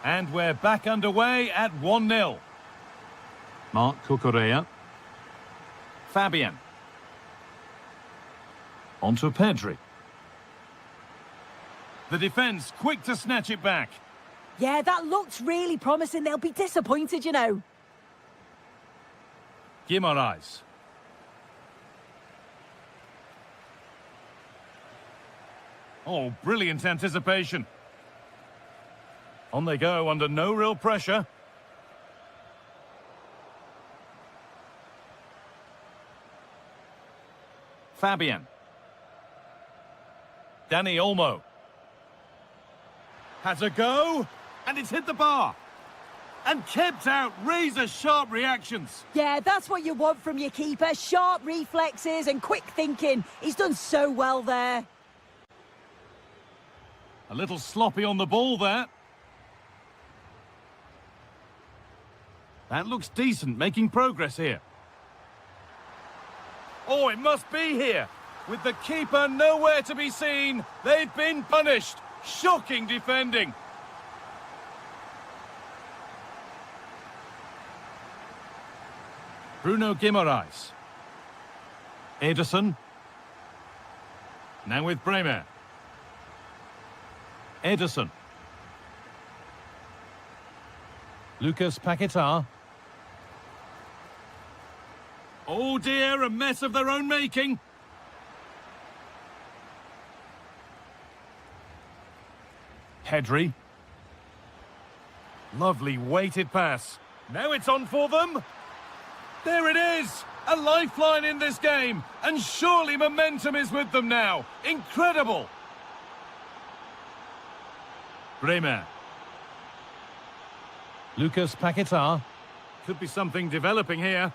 And we're back underway at 1-0. Marc Cucurella. Fabian. On to Pedri. The defence quick to snatch it back. Yeah, that looked really promising. They'll be disappointed, you know. Guimaraes. Oh, brilliant anticipation. On they go under no real pressure. Fabian. Dani Olmo. Has a go, and it's hit the bar. And kept out, razor-sharp reactions. Yeah, that's what you want from your keeper. Sharp reflexes and quick thinking. He's done so well there. A little sloppy on the ball there. That looks decent, making progress here. Oh, it must be here. With the keeper nowhere to be seen, they've been punished. Shocking defending. Bruno Guimaraes. Ederson. Now with Bremer. Ederson. Lucas Paquetá. Oh dear, a mess of their own making. Pedri. Lovely weighted pass. Now it's on for them. There it is! A lifeline in this game. And surely momentum is with them now. Incredible! Bremer. Lucas Paquetá. Could be something developing here.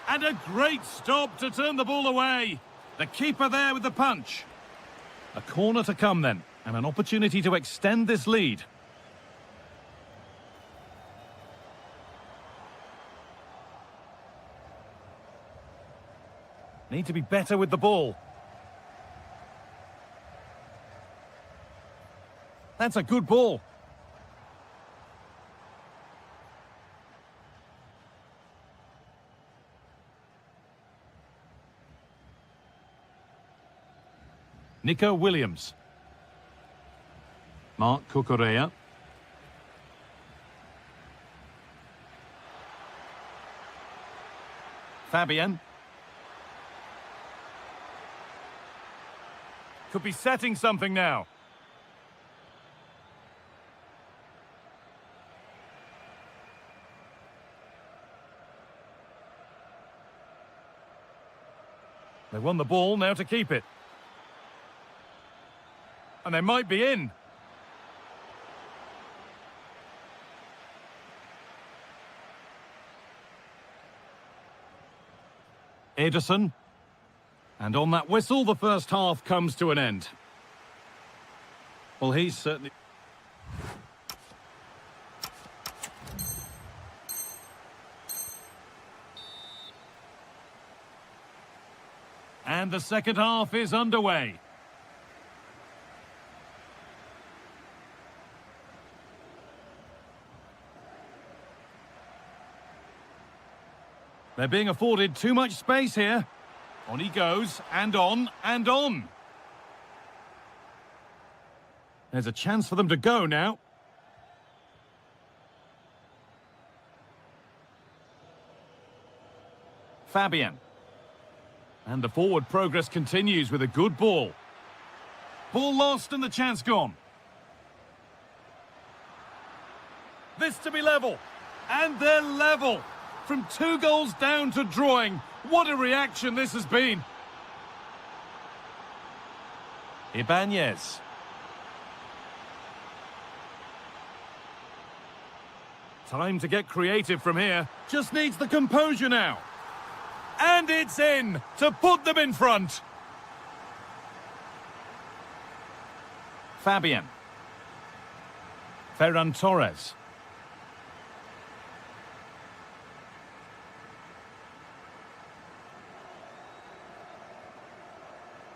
And a great stop to turn the ball away. The keeper there with the punch. A corner to come then. And an opportunity to extend this lead. Need to be better with the ball. That's a good ball. Nico Williams. Marc Cucurella. Fabian. Could be setting something now. They won the ball, now to keep it. And they might be in. Ederson. And on that whistle, the first half comes to an end. Well, he's certainly... And the second half is underway. They're being afforded too much space here. On he goes, and on, and on. There's a chance for them to go now. Fabian. And the forward progress continues with a good ball. Ball lost and the chance gone. This to be level. And they're level. From 2 goals down to drawing. What a reaction this has been. Ibanez. Time to get creative from here. Just needs the composure now. And it's in to put them in front. Fabian. Ferran Torres.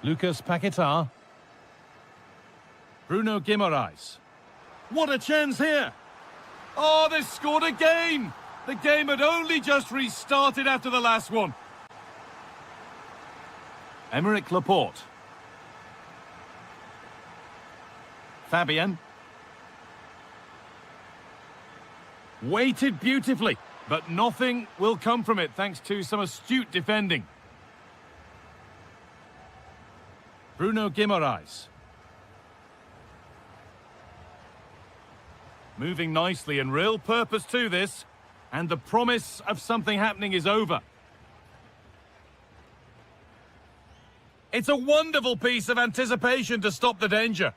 Lucas Paquetá. Bruno Guimaraes. What a chance here! Oh, they scored again! The game had only just restarted after the last one. Emerick Laporte. Fabian. Waited beautifully, but nothing will come from it thanks to some astute defending. Bruno Guimaraes. Moving nicely and real purpose to this. And the promise of something happening is over. It's a wonderful piece of anticipation to stop the danger.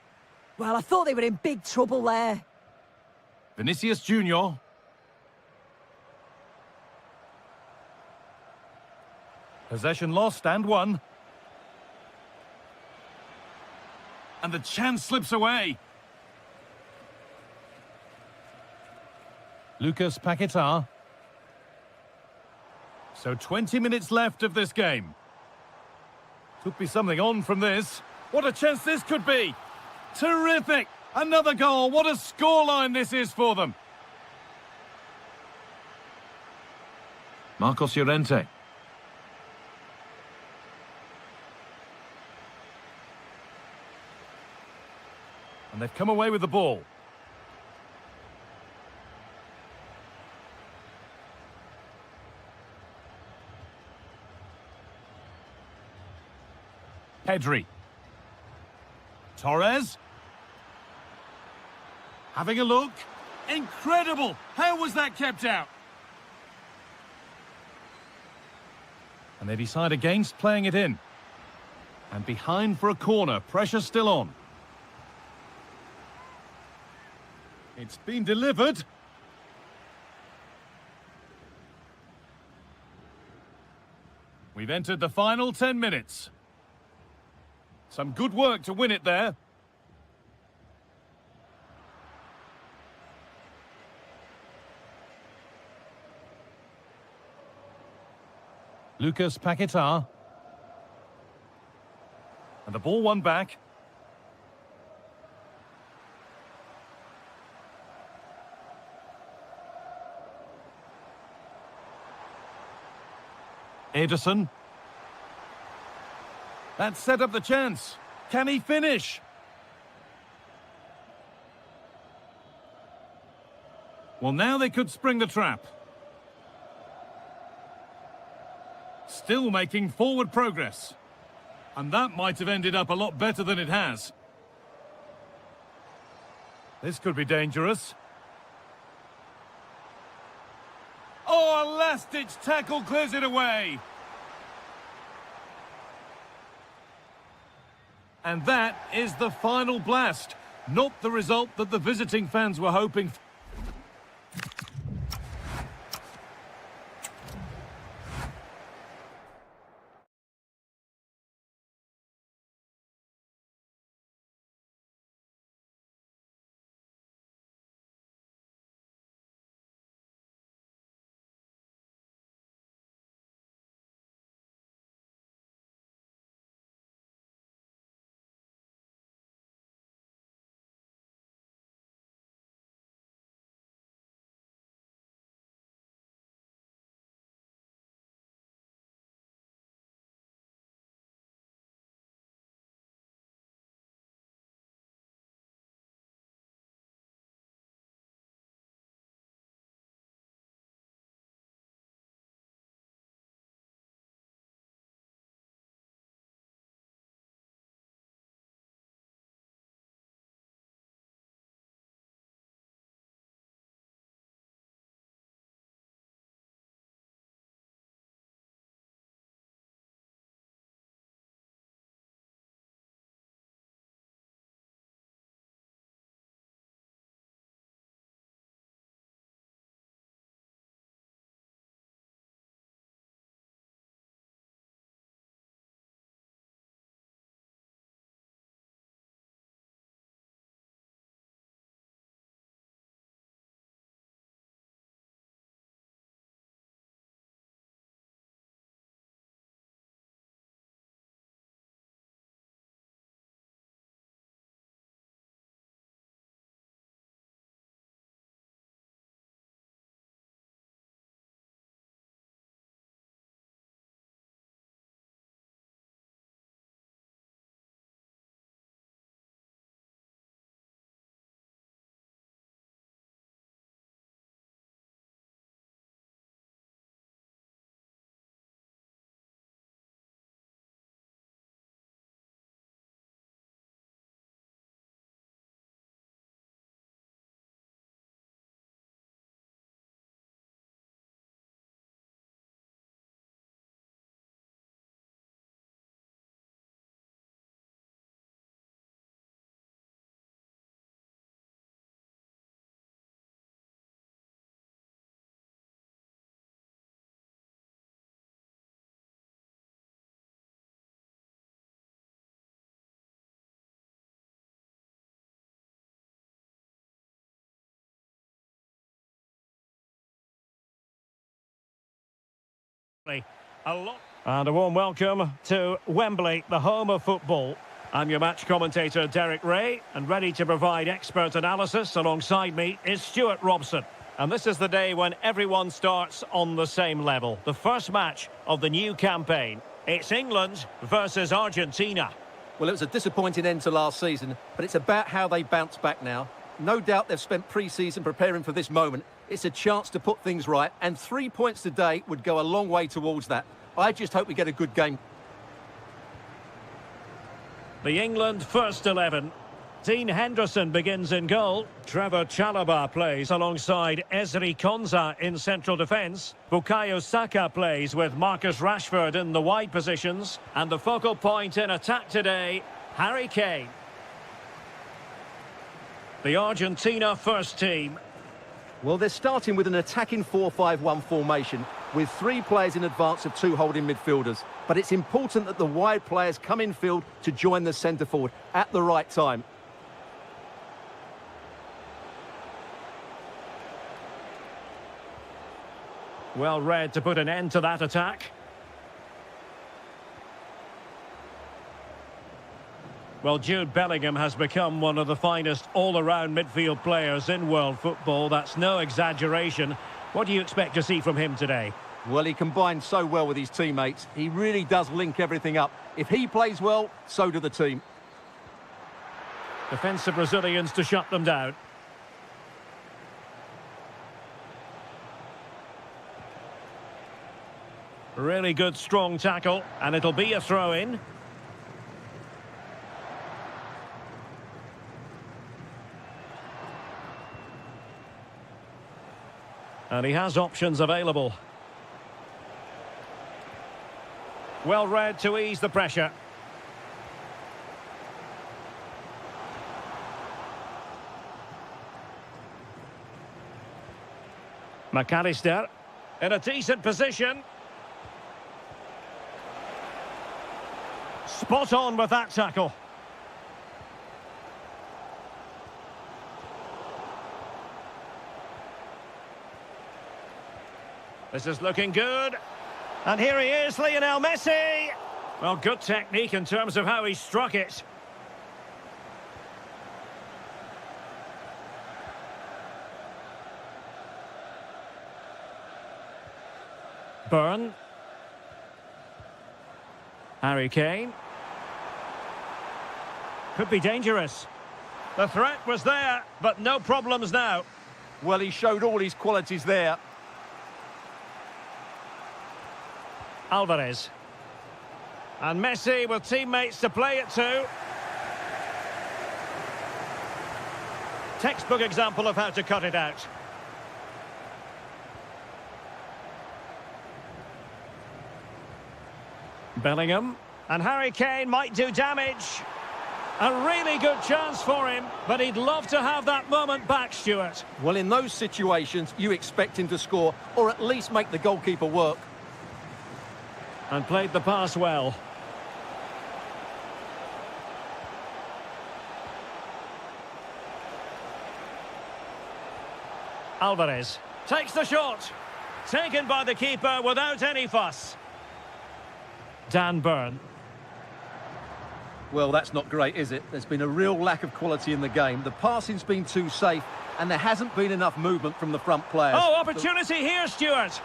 Well, I thought they were in big trouble there. Vinicius Junior. Possession lost and won. And the chance slips away. Lucas Paquetá. So 20 minutes left of this game. Could be something on from this. What a chance this could be. Terrific. Another goal. What a scoreline this is for them. Marcos Llorente. And they've come away with the ball. Pedri. Torres. Having a look. Incredible! How was that kept out? And they decide against playing it in. And behind for a corner. Pressure still on. It's been delivered. We've entered the final 10 minutes. Some good work to win it there. Lucas Paquetá. And the ball won back. Ederson. That set up the chance. Can he finish? Well, now they could spring the trap. Still making forward progress. And that might have ended up a lot better than it has. This could be dangerous. Oh, a last-ditch tackle clears it away. And that is the final blast. Not the result that the visiting fans were hoping for. And a warm welcome to Wembley, the home of football. I'm your match commentator, Derek Ray, and ready to provide expert analysis. Alongside me is Stuart Robson. And this is the day when everyone starts on the same level. The first match of the new campaign. It's England versus Argentina. Well, it was a disappointing end to last season, but it's about how they bounce back now. No doubt they've spent pre-season preparing for this moment. It's a chance to put things right, and 3 points today would go a long way towards that. I just hope we get a good game. The England first 11. Dean Henderson begins in goal. Trevor Chalobah plays alongside Ezri Konsa in central defence. Bukayo Saka plays with Marcus Rashford in the wide positions. And the focal point in attack today, Harry Kane. The Argentina first team. Well, they're starting with an attacking 4-5-1 formation with 3 players in advance of 2 holding midfielders. But it's important that the wide players come in field to join the centre forward at the right time. Well read to put an end to that attack. Well, Jude Bellingham has become one of the finest all-around midfield players in world football. That's no exaggeration. What do you expect to see from him today? Well, he combines so well with his teammates. He really does link everything up. If he plays well, so do the team. Defensive Brazilians to shut them down. Really good, strong tackle, and it'll be a throw-in. And he has options available. Well read to ease the pressure. McAllister in a decent position. Spot on with that tackle. This is looking good. And here he is, Lionel Messi. Well, good technique in terms of how he struck it. Burn. Harry Kane. Could be dangerous. The threat was there, but no problems now. Well, he showed all his qualities there. Alvarez. And Messi with teammates to play it to. Textbook example of how to cut it out. Bellingham. And Harry Kane might do damage. A really good chance for him, but he'd love to have that moment back, Stuart. Well, in those situations, you expect him to score, or at least make the goalkeeper work. And played the pass well. Alvarez takes the shot. Taken by the keeper without any fuss. Dan Burn. Well, that's not great, is it? There's been a real lack of quality in the game. The passing's been too safe, and there hasn't been enough movement from the front players. Oh, opportunity here, Stuart.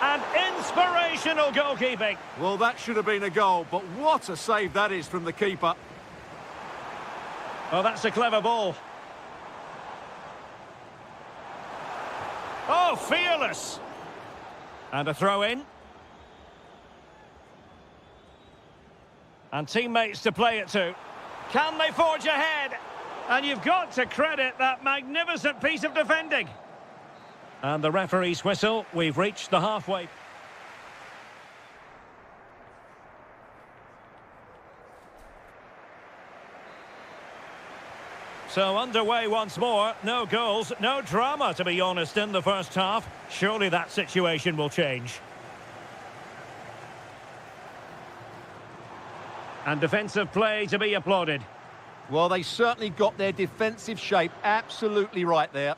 And inspirational goalkeeping. Well, that should have been a goal, but what a save that is from the keeper. Oh, that's a clever ball. Oh, fearless. And a throw-in. And teammates to play it to. Can they forge ahead? And you've got to credit that magnificent piece of defending. And the referee's whistle. We've reached the halfway. So underway once more. No goals, no drama, to be honest, in the first half. Surely that situation will change. And defensive play to be applauded. Well, they certainly got their defensive shape absolutely right there.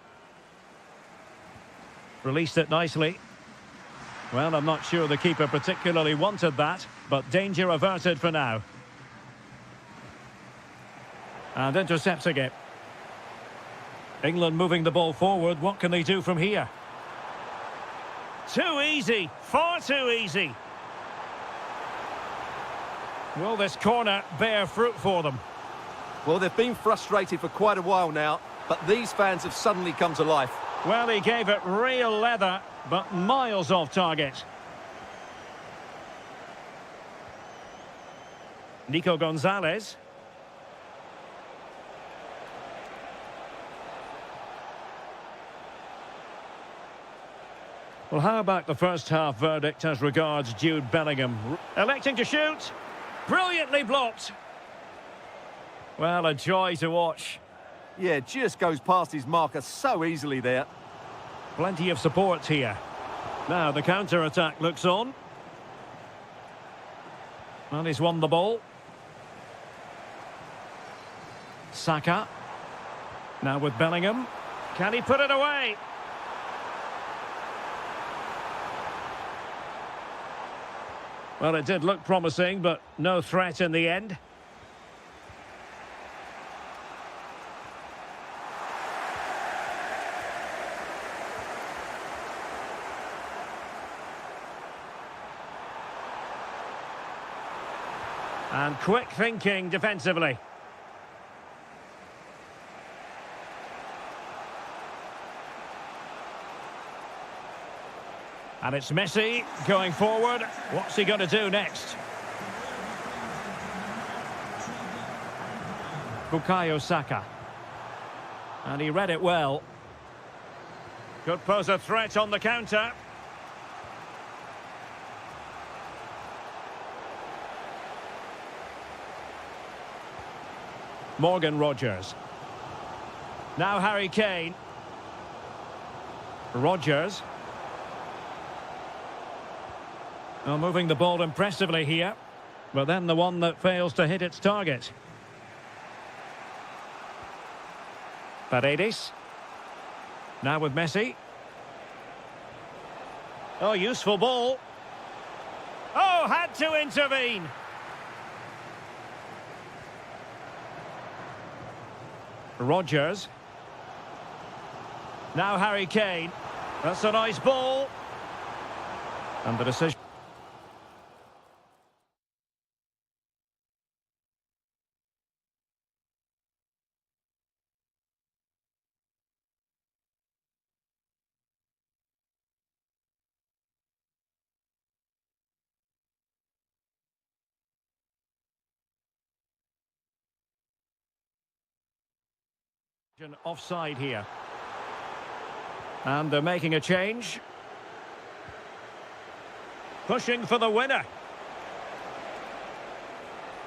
Released it nicely. Well, I'm not sure the keeper particularly wanted that, but danger averted for now. And intercepting it. England moving the ball forward. What can they do from here? Too easy. Far too easy. Will this corner bear fruit for them? Well, they've been frustrated for quite a while now, but these fans have suddenly come to life. Well, he gave it real leather, but miles off target. Nico Gonzalez. Well, how about the first half verdict as regards Jude Bellingham? Electing to shoot. Brilliantly blocked. Well, a joy to watch. Yeah, just goes past his marker so easily there. Plenty of support here. Now the counter-attack looks on. And he's won the ball. Saka. Now with Bellingham. Can he put it away? Well, it did look promising, but no threat in the end. And quick thinking defensively. And it's Messi going forward. What's he going to do next? Bukayo Saka. And he read it well. Could pose a threat on the counter. Morgan Rogers. Now Harry Kane. Rogers. Well, moving the ball impressively here, but then the one that fails to hit its target. Paredes. Now with Messi. Oh, useful ball. Oh, had to intervene. Rogers. Now Harry Kane. That's a nice ball. And the decision. Offside here. And they're making a change. Pushing for the winner.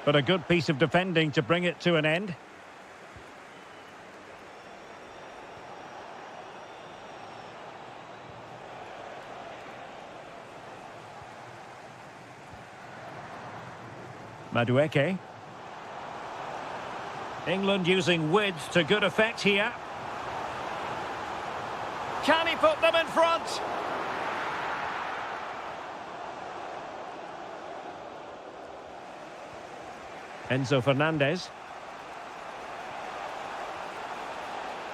But a good piece of defending to bring it to an end. Madueke. England using width to good effect here. Can he put them in front? Enzo Fernandez.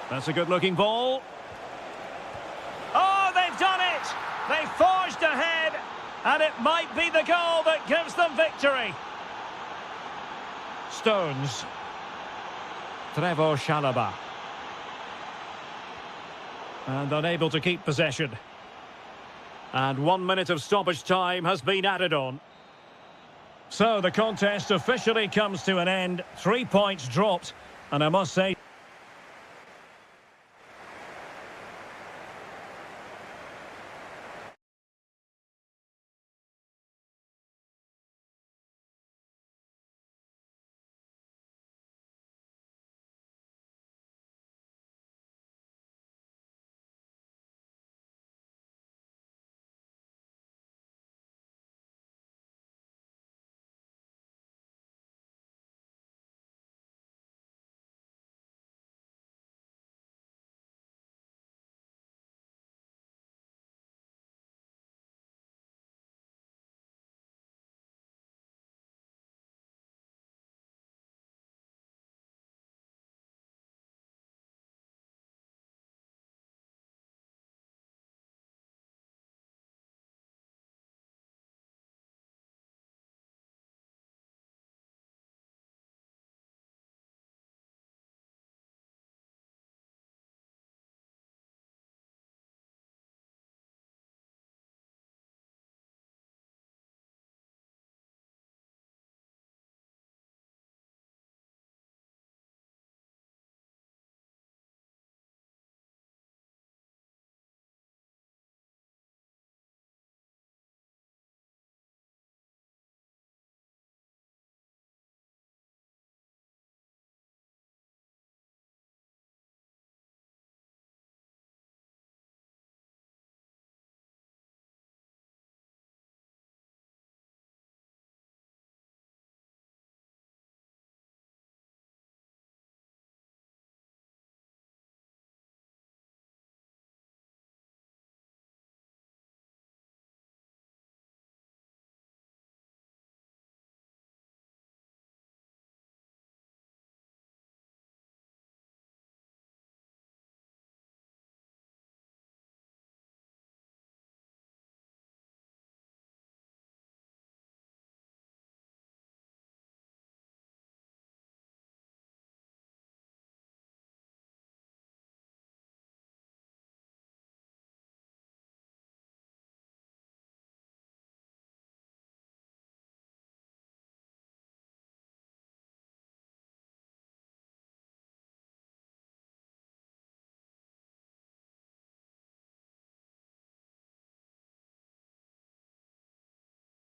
That's a good-looking ball. Oh, they've done it! They forged ahead, and it might be the goal that gives them victory. Stones. Trevor Chalobah. And unable to keep possession. And 1 minute of stoppage time has been added on. So the contest officially comes to an end. 3 points dropped. And I must say...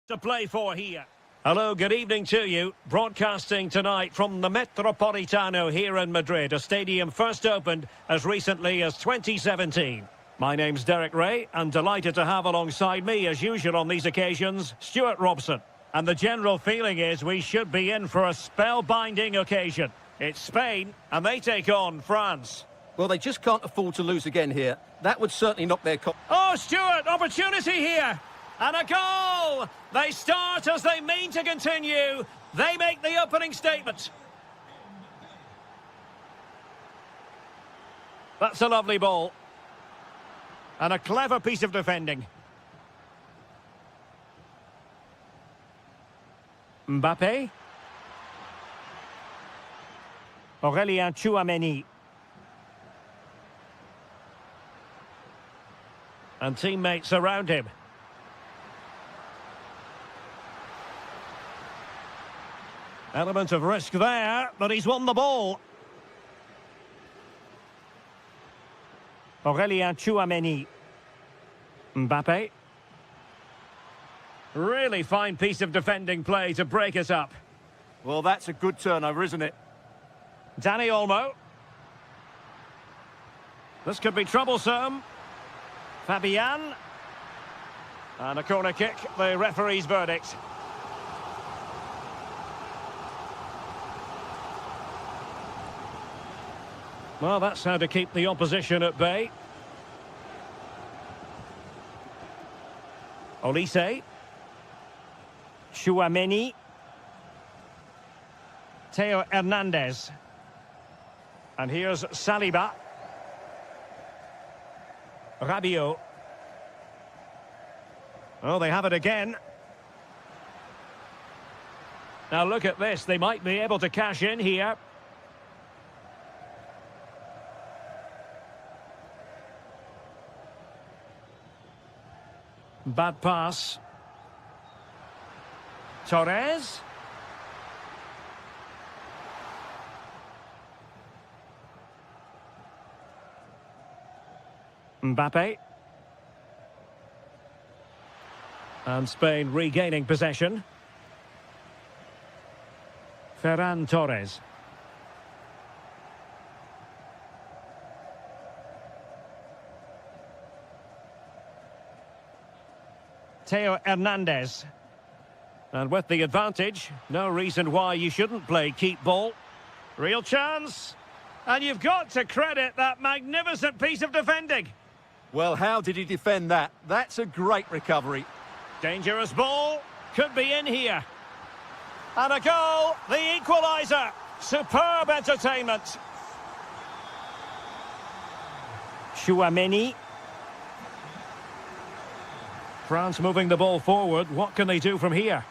To play for here. Hello, good evening to you. Broadcasting tonight from the Metropolitano here in Madrid, a stadium first opened as recently as 2017. My name's Derek Ray, and delighted to have alongside me, as usual on these occasions, Stuart Robson. And the general feeling is we should be in for a spellbinding occasion. It's Spain, and they take on France. Well, they just can't afford to lose again here. That would certainly knock their... Oh, Stuart, opportunity here. And a goal! They start as they mean to continue. They make the opening statement. That's a lovely ball. And a clever piece of defending. Mbappe. Aurélien Tchouameni. And teammates around him. Element of risk there, but he's won the ball. Aurélien Tchouameni. Mbappe. Really fine piece of defending play to break us up. Well, that's a good turnover, isn't it? Dani Olmo. This could be troublesome. Fabian. And a corner kick, the referee's verdict. Well, that's how to keep the opposition at bay. Olise. Tchouameni. Theo Hernandez. And here's Saliba. Rabiot. Oh, they have it again. Now look at this. They might be able to cash in here. Bad pass. Torres. Mbappe. And Spain regaining possession. Ferran Torres. Theo Hernandez. And with the advantage, no reason why you shouldn't play keep ball. Real chance. And you've got to credit that magnificent piece of defending. Well, how did he defend that? That's a great recovery. Dangerous ball. Could be in here. And a goal. The equaliser. Superb entertainment. Tchouameni. France moving the ball forward. What can they do from here?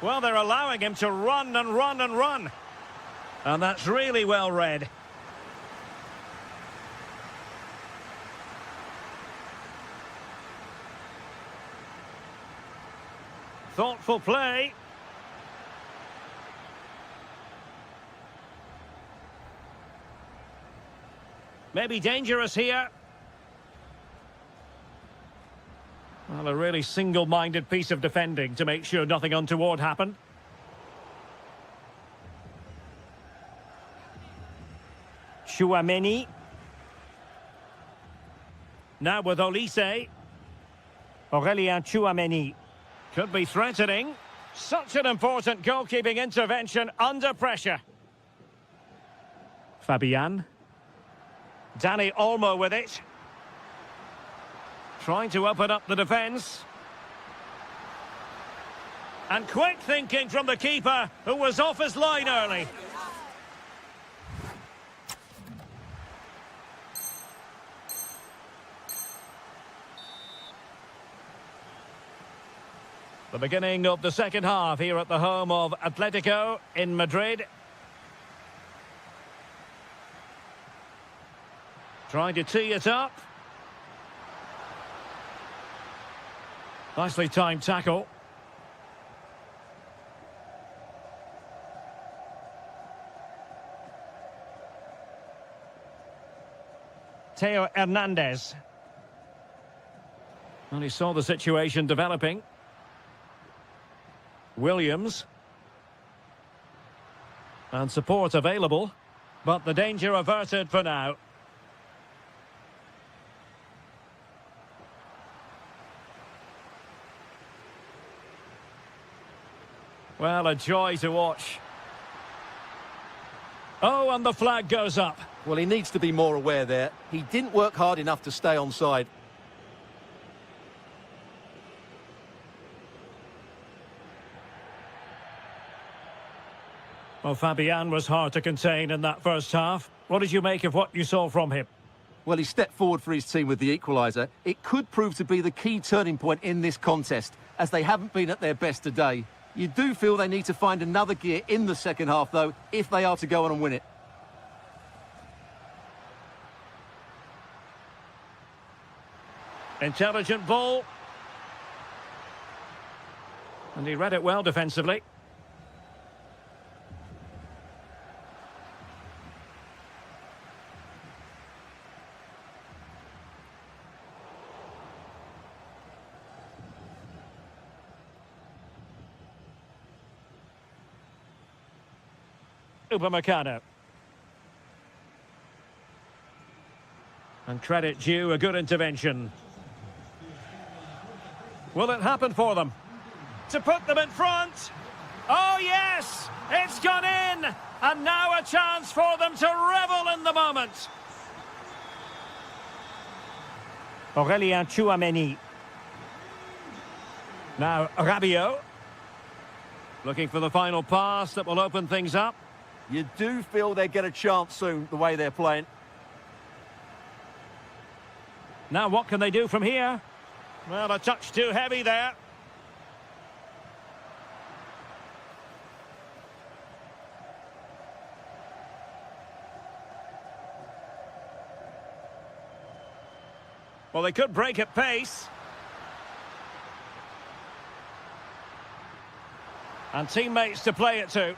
Well, they're allowing him to run and run and run. And that's really well read. Thoughtful play. Maybe dangerous here. Well, a really single-minded piece of defending to make sure nothing untoward happened. Tchouameni. Now with Olise. Aurélien Tchouameni. Could be threatening. Such an important goalkeeping intervention under pressure. Fabian. Dani Olmo with it. Trying to open up the defence. And quick thinking from the keeper, who was off his line early. The beginning of the second half here at the home of Atletico in Madrid. Trying to tee it up. Nicely timed tackle. Theo Hernandez. And he saw the situation developing. Williams. And support available, but the danger averted for now. Well, a joy to watch. Oh, and the flag goes up. Well, he needs to be more aware there. He didn't work hard enough to stay onside. Well, Fabian was hard to contain in that first half. What did you make of what you saw from him? Well, he stepped forward for his team with the equaliser. It could prove to be the key turning point in this contest, as they haven't been at their best today. You do feel they need to find another gear in the second half, though, if they are to go on and win it. Intelligent ball. And he read it well defensively. Upamecano. And credit due, a good intervention. Will it happen for them? To put them in front. Oh, yes! It's gone in! And now a chance for them to revel in the moment. Aurélien Tchouameni. Now Rabiot. Looking for the final pass that will open things up. You do feel they get a chance soon, the way they're playing. Now what can they do from here? Well, a touch too heavy there. Well, they could break at pace. And teammates to play it to.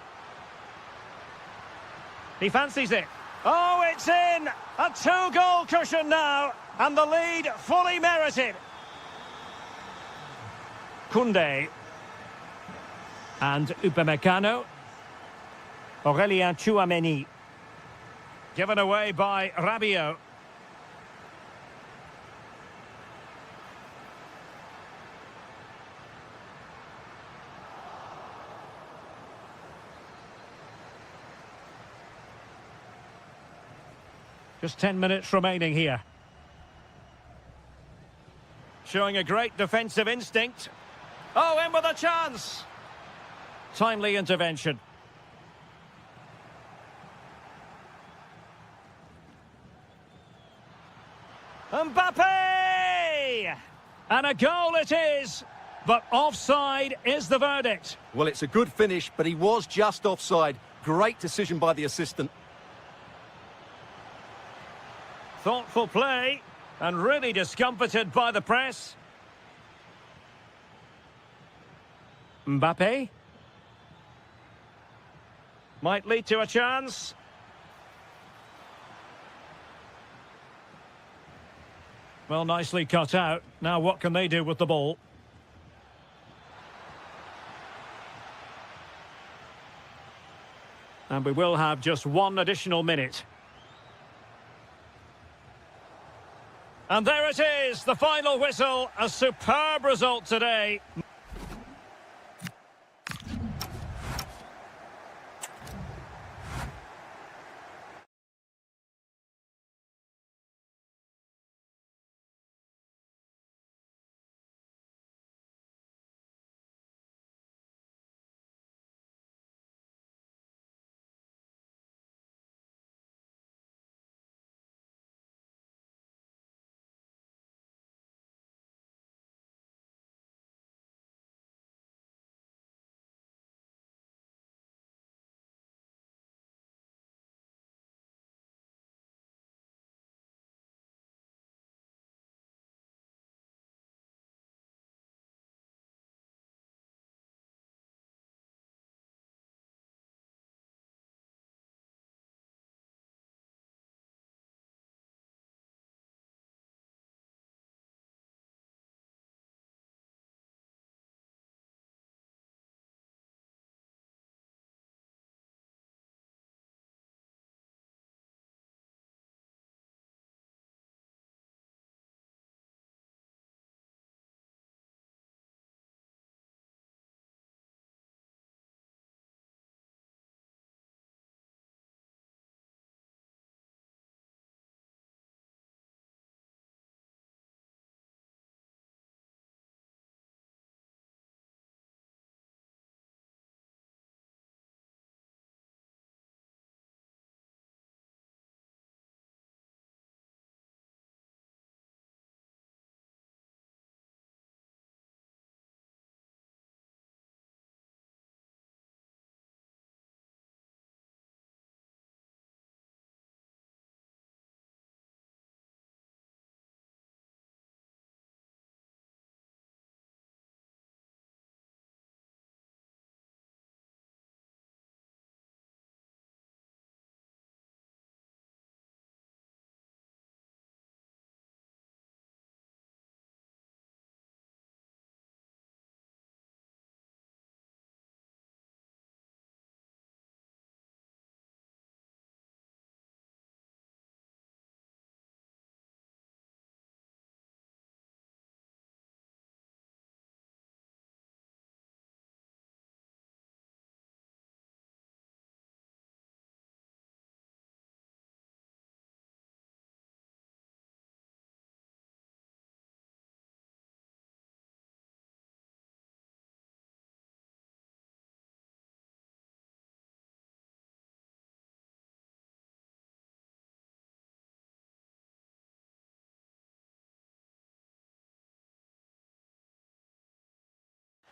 He fancies it. Oh, it's in! A two-goal cushion now, and the lead fully merited. Koundé. And Upamecano. Aurélien Tchouameni. Given away by Rabiot. Just 10 minutes remaining here. Showing a great defensive instinct. Oh, in with a chance. Timely intervention. Mbappe! And a goal it is. But offside is the verdict. Well, it's a good finish, but he was just offside. Great decision by the assistant. Thoughtful play, and really discomfited by the press. Mbappe. Might lead to a chance. Well, nicely cut out. Now what can they do with the ball? And we will have just one additional minute. And there it is, the final whistle. A superb result today.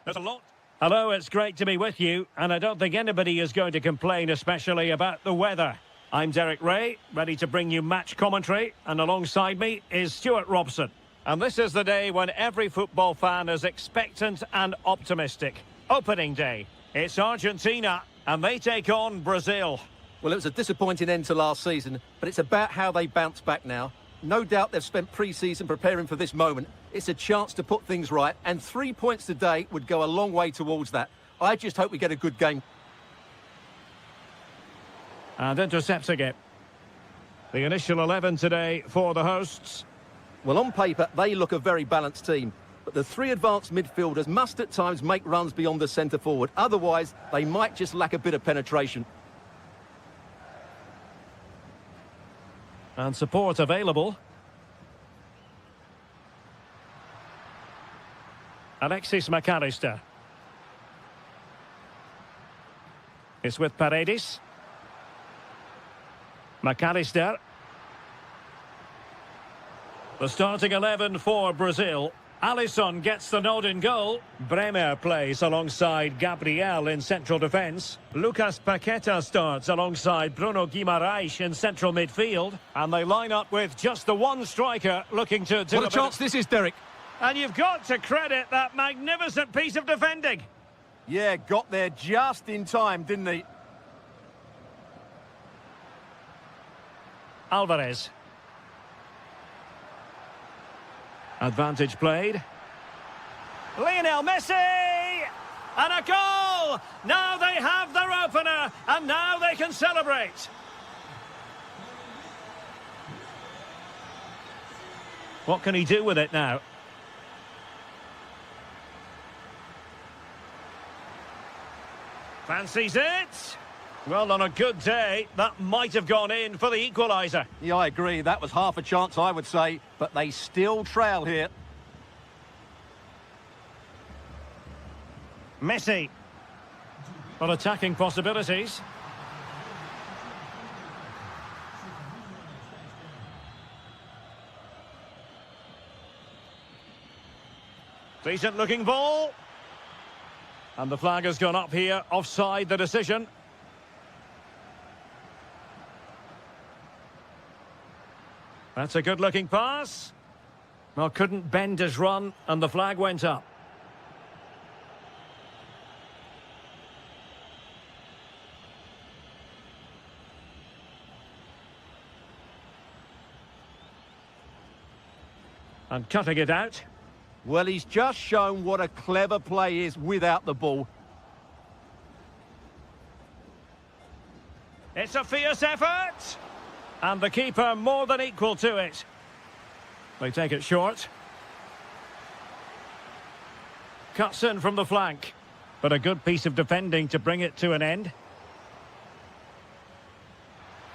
There's a lot. Hello, it's great to be with you, and I don't think anybody is going to complain, especially about the weather. I'm Derek Ray, ready to bring you match commentary, and alongside me is Stuart Robson. And this is the day when every football fan is expectant and optimistic. Opening day. It's Argentina, and they take on Brazil. Well, it was a disappointing end to last season, but it's about how they bounce back now. No doubt they've spent pre-season preparing for this moment. It's a chance to put things right, and 3 points today would go a long way towards that. I just hope we get a good game. And intercepting it. The initial 11 today for the hosts. Well, on paper, they look a very balanced team, but the three advanced midfielders must at times make runs beyond the centre forward. Otherwise, they might just lack a bit of penetration. And support available. Alexis McAllister. It's with Paredes. McAllister. The starting 11 for Brazil. Alisson gets the nod in goal. Bremer plays alongside Gabriel in central defence. Lucas Paqueta starts alongside Bruno Guimaraes in central midfield. And they line up with just the one striker looking to do What a chance this is, Derek. And you've got to credit that magnificent piece of defending. Yeah, got there just in time, didn't he? Alvarez. Advantage played. Lionel Messi! And a goal! Now they have their opener, and now they can celebrate. What can he do with it now? Fancies it? Well, on a good day, that might have gone in for the equaliser. Yeah, I agree. That was half a chance, I would say, but they still trail here. Messi. Well, attacking possibilities. Decent looking ball. And the flag has gone up here, offside the decision. That's a good looking pass. Well, couldn't bend his run, and the flag went up. And cutting it out. Well, he's just shown what a clever play is without the ball. It's a fierce effort. And the keeper more than equal to it. They take it short. Cuts in from the flank. But a good piece of defending to bring it to an end.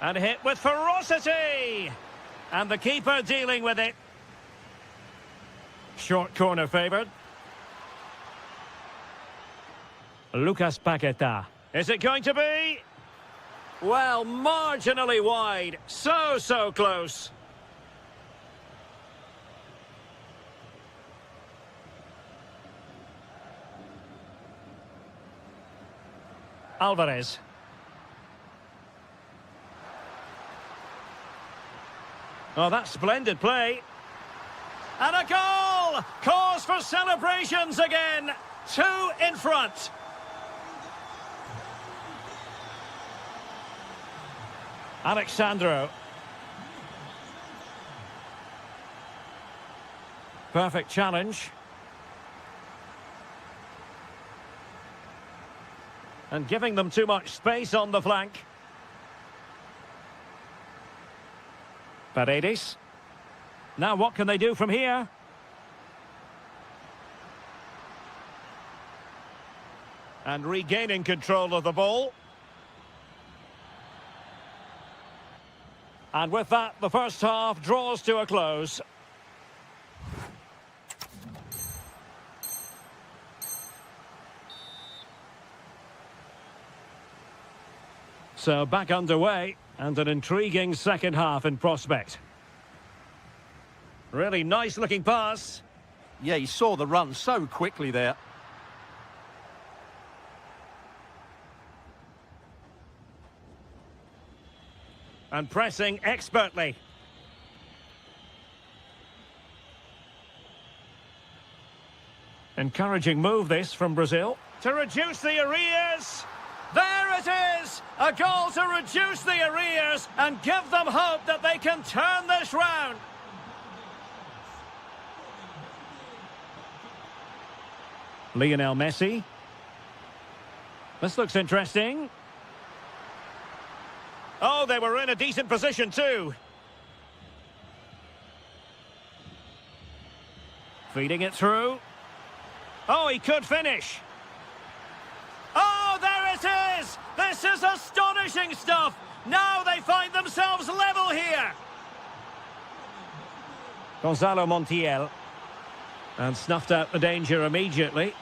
And hit with ferocity. And the keeper dealing with it. Short corner favoured. Lucas Paqueta. Is it going to be? Well, marginally wide. So close. Alvarez. Oh, that's splendid play. And a goal! Cause for celebrations again. 2 in front. Alexandro. Perfect challenge. And giving them too much space on the flank. Paredes. Now what can they do from here? And regaining control of the ball. And with that, the first half draws to a close. So back underway, and an intriguing second half in prospect. Really nice looking pass. Yeah, he saw the run so quickly there. and pressing expertly. Encouraging move this from Brazil. To reduce the arrears. There it is! A goal to reduce the arrears and give them hope that they can turn this round. Lionel Messi. This looks interesting. Oh, they were in a decent position too. Feeding it through. Oh, he could finish. Oh, there it is! This is astonishing stuff! Now they find themselves level here. Gonzalo Montiel. And snuffed out the danger immediately.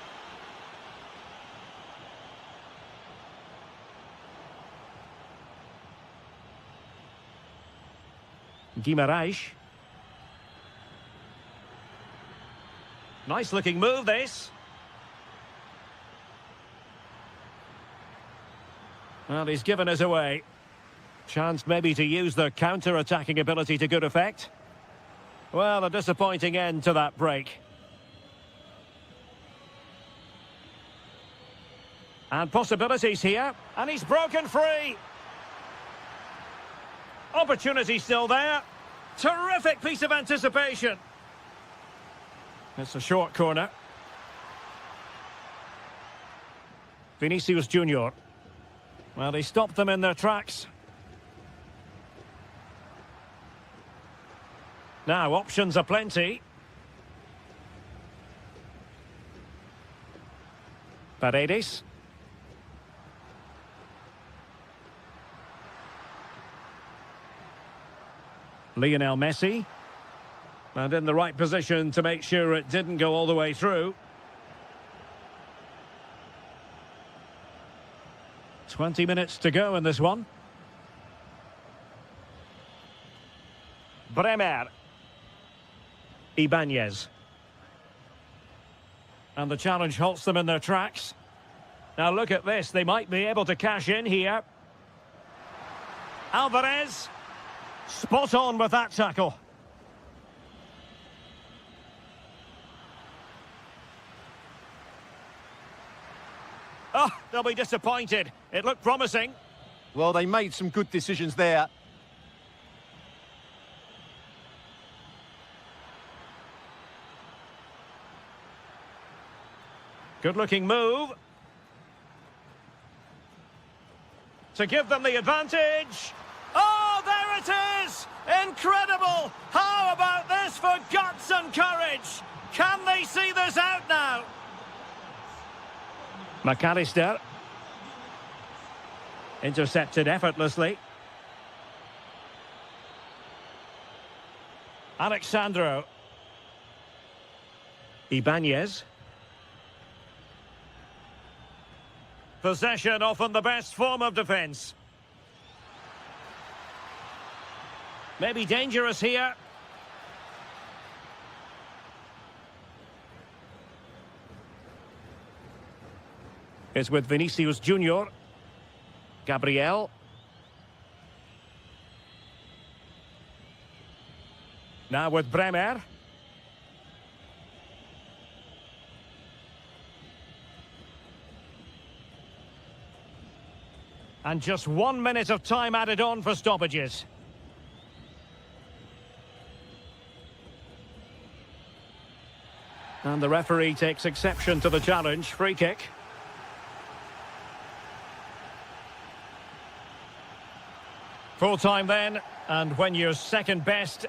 Guimarães. Nice looking move this. Well, he's given us away. Chance maybe to use the counter-attacking ability to good effect. Well, a disappointing end to that break. And possibilities here. And he's broken free. Opportunity still there. Terrific piece of anticipation. It's a short corner. Vinicius Junior. Well, he stopped them in their tracks. Now, options are plenty. Paredes. Lionel Messi. And in the right position to make sure it didn't go all the way through. 20 minutes to go in this one. Bremer. Ibanez. And the challenge halts them in their tracks. Now look at this, they might be able to cash in here. Alvarez. Spot on with that tackle. Oh, they'll be disappointed. It looked promising. Well, they made some good decisions there. Good-looking move. To give them the advantage. Oh, there it is! Incredible! How about this for guts and courage? Can they see this out now? McAllister. Intercepted effortlessly. Alexandro. Ibanez. Possession often the best form of defence. Maybe dangerous here. It's with Vinicius Junior. Gabriel. Now with Bremer. And just 1 minute of time added on for stoppages. And the referee takes exception to the challenge. Free kick. Full time then, and when you're second best...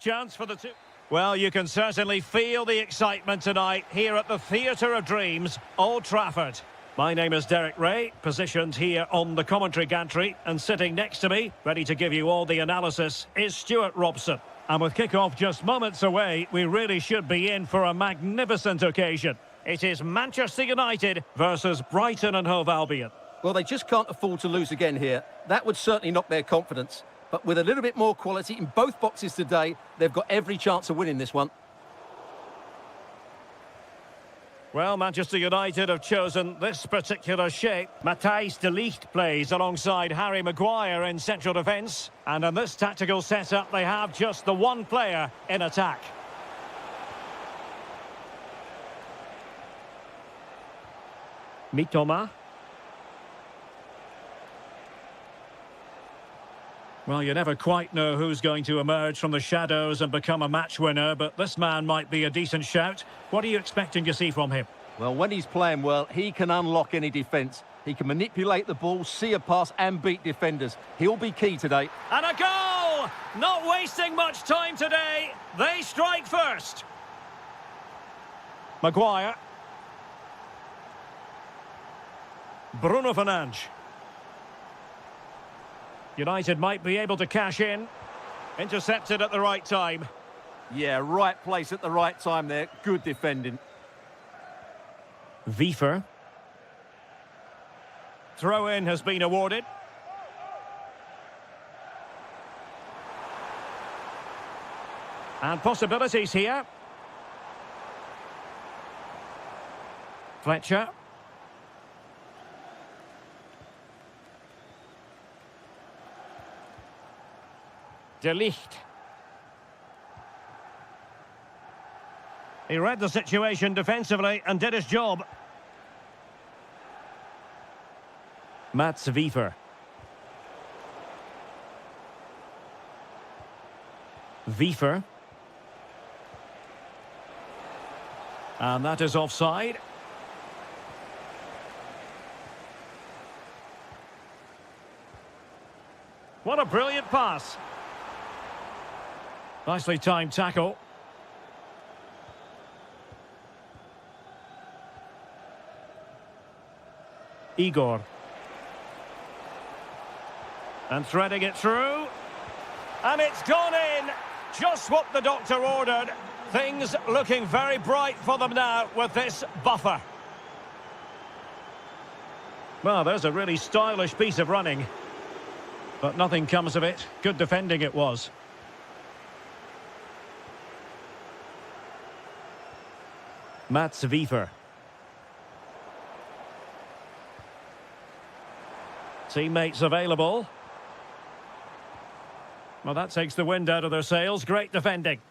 Chance for the two. Well, you can certainly feel the excitement tonight here at the Theatre of Dreams, Old Trafford. My name is Derek Ray, positioned here on the commentary gantry, and sitting next to me, ready to give you all the analysis, is Stuart Robson. And with kick-off just moments away, we really should be in for a magnificent occasion. It is Manchester United versus Brighton and Hove Albion. Well, they just can't afford to lose again here. That would certainly knock their confidence. But with a little bit more quality in both boxes today, they've got every chance of winning this one. Well, Manchester United have chosen this particular shape. Matthijs de Ligt plays alongside Harry Maguire in central defence. And in this tactical setup, they have just the one player in attack. Mitoma. Well, you never quite know who's going to emerge from the shadows and become a match winner, but this man might be a decent shout. What are you expecting to see from him? Well, when he's playing well, he can unlock any defence. He can manipulate the ball, see a pass and beat defenders. He'll be key today. And a goal! Not wasting much time today. They strike first. Maguire. Bruno Fernandes. United might be able to cash in. Intercepted at the right time. Yeah, right place at the right time there. Good defending. Wiefer. Throw-in has been awarded. And possibilities here. Fletcher. De Ligt. He read the situation defensively and did his job. Mats Wiefer. Wiefer. And that is offside. What a brilliant pass. Nicely timed tackle. Igor. And threading it through. And it's gone in. Just what the doctor ordered. Things looking very bright for them now with this buffer. Well, there's a really stylish piece of running. But nothing comes of it. Good defending it was. Mats Wiefer. Teammates available. Well, that takes the wind out of their sails. Great defending.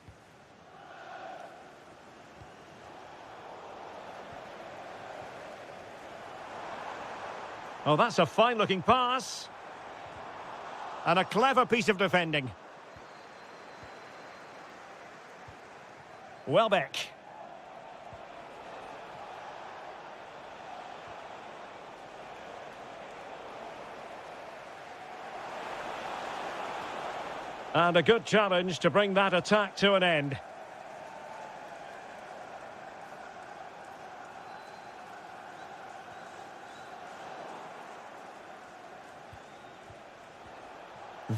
Oh, that's a fine-looking pass. And a clever piece of defending. Welbeck. And a good challenge to bring that attack to an end.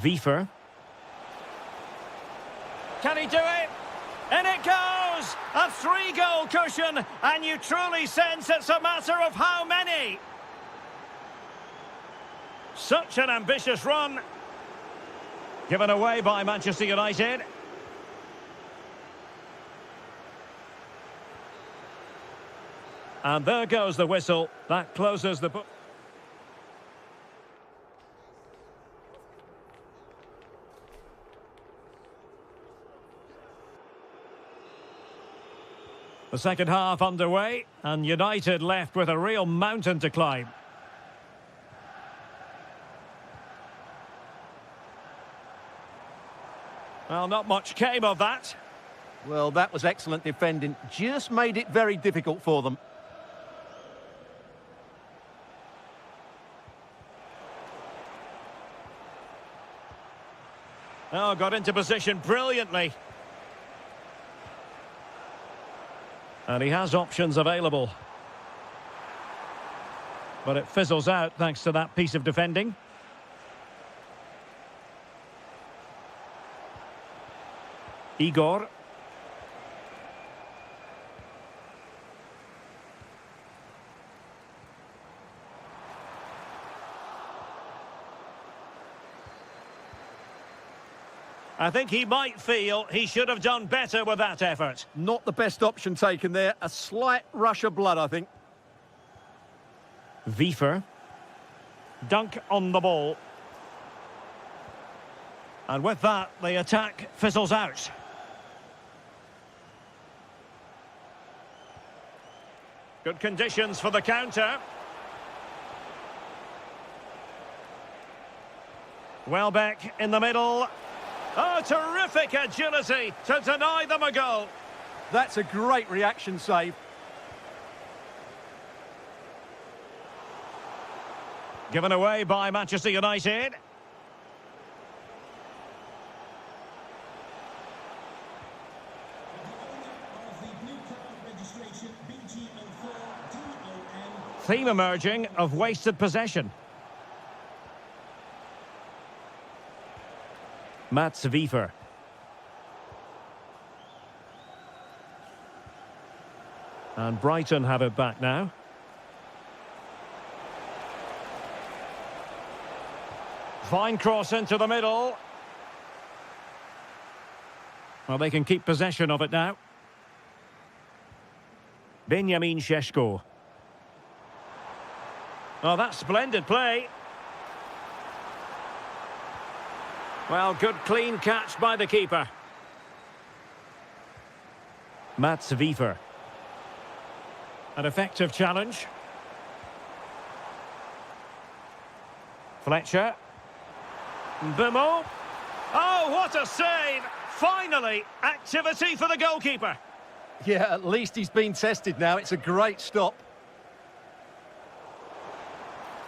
Wiefer. Can he do it? And it goes! A 3-goal cushion, and you truly sense it's a matter of how many. Such an ambitious run. Given away by Manchester United. And there goes the whistle. That closes the book. The second half underway, and United left with a real mountain to climb. Well, not much came of that. Well, that was excellent defending. Just made it very difficult for them. Oh, got into position brilliantly. And he has options available. But it fizzles out thanks to that piece of defending. Igor. I think he might feel he should have done better with that effort. Not the best option taken there. A slight rush of blood, I think. Wiefer. Dunk on the ball. And with that, the attack fizzles out. Good conditions for the counter. Welbeck in the middle. Oh, terrific agility to deny them a goal. That's a great reaction save. Given away by Manchester United. Theme emerging of wasted possession. Mats Wiefer. And Brighton have it back now. Fine cross into the middle. Well, they can keep possession of it now. Benjamin Šeško. Oh, that's splendid play. Well, good clean catch by the keeper. Mats Wiefer. An effective challenge. Fletcher. Bimo. Oh, what a save! Finally, activity for the goalkeeper. Yeah, at least he's been tested now. It's a great stop.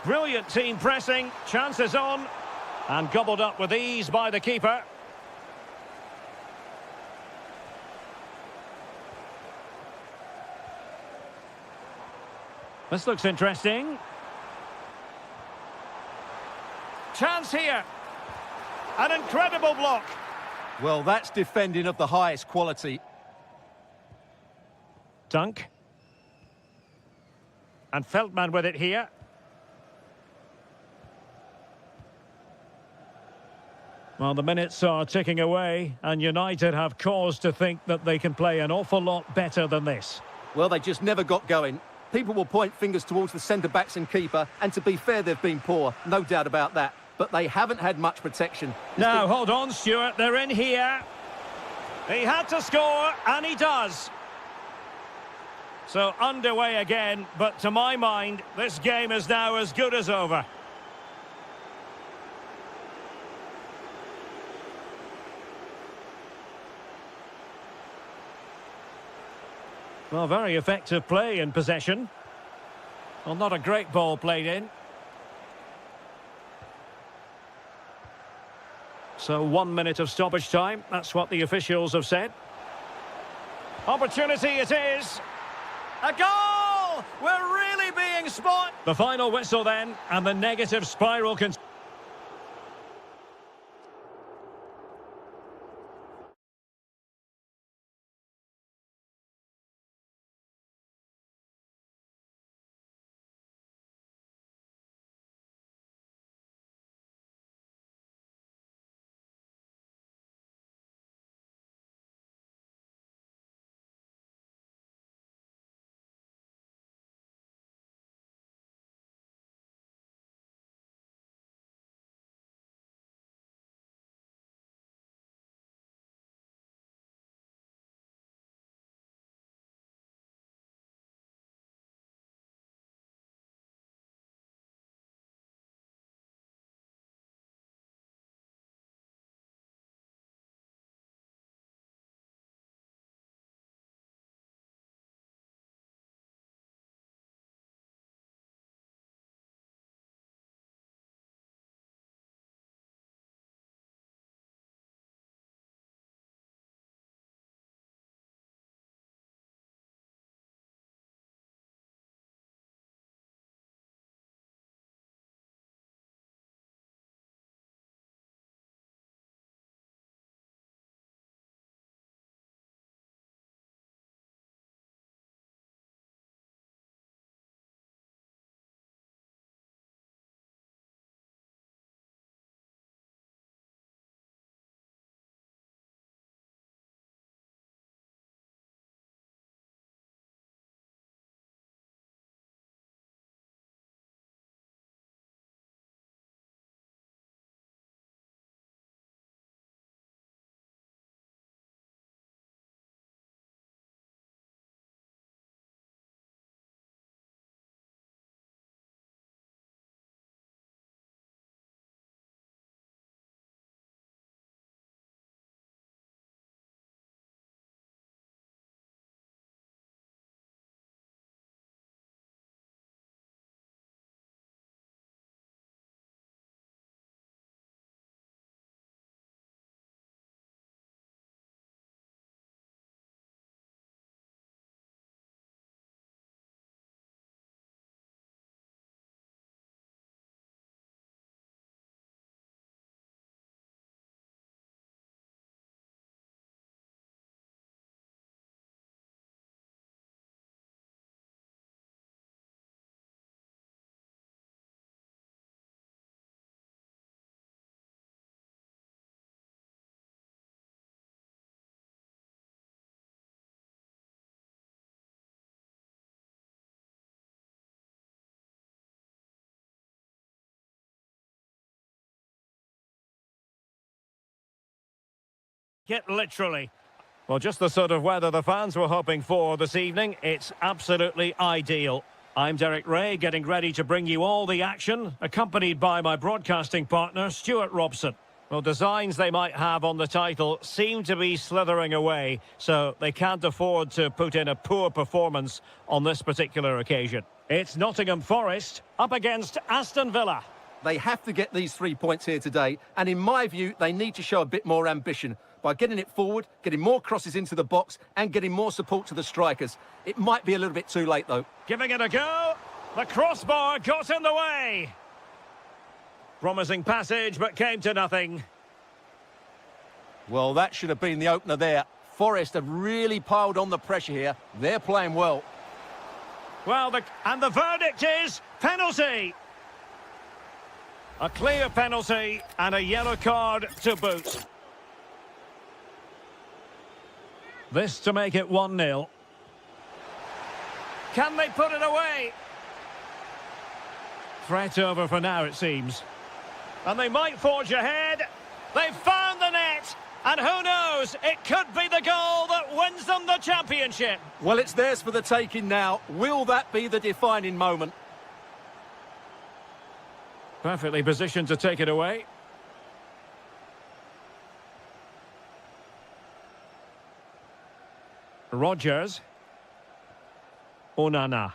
Brilliant team pressing, chances on, and gobbled up with ease by the keeper. This looks interesting. Chance here. An incredible block. Well, that's defending of the highest quality. Dunk. And Feldman with it here. Well, the minutes are ticking away, and United have cause to think that they can play an awful lot better than this. Well, they just never got going. People will point fingers towards the centre-backs and keeper, and to be fair, they've been poor, no doubt about that. But they haven't had much protection. Now, hold on, Stuart, they're in here. He had to score, and he does. So, underway again, but to my mind, this game is now as good as over. Well, very effective play in possession. Well, not a great ball played in. So 1 minute of stoppage time. That's what the officials have said. Opportunity it is. A goal! We're really being spot. The final whistle then, and the negative spiral continues. It literally. Well, just the sort of weather the fans were hoping for this evening. It's absolutely ideal. I'm Derek Ray, getting ready to bring you all the action, accompanied by my broadcasting partner, Stuart Robson. Well, designs they might have on the title seem to be slithering away, so they can't afford to put in a poor performance on this particular occasion. It's Nottingham Forest up against Aston Villa. They have to get these 3 points here today, and in my view, they need to show a bit more ambition by getting it forward, getting more crosses into the box, and getting more support to the strikers. It might be a little bit too late, though. Giving it a go. The crossbar got in the way. Promising passage, but came to nothing. Well, that should have been the opener there. Forest have really piled on the pressure here. They're playing well. Well, the verdict is penalty. A clear penalty and a yellow card to boot. This to make it 1-0. Can they put it away? Threat over for now, it seems. And they might forge ahead. They've found the net. And who knows, it could be the goal that wins them the championship. Well, it's theirs for the taking now. Will that be the defining moment? Perfectly positioned to take it away. Rodgers. Onana.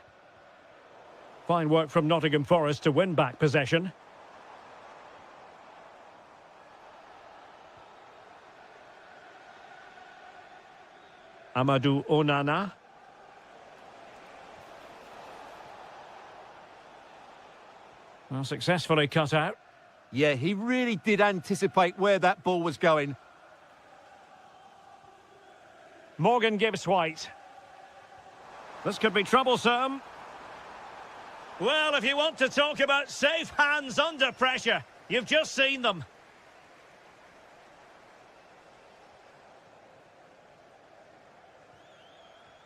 Fine work from Nottingham Forest to win back possession. Amadou Onana. Well, successfully cut out. Yeah, he really did anticipate where that ball was going. Morgan Gibbs-White. This could be troublesome. Well, if you want to talk about safe hands under pressure, you've just seen them.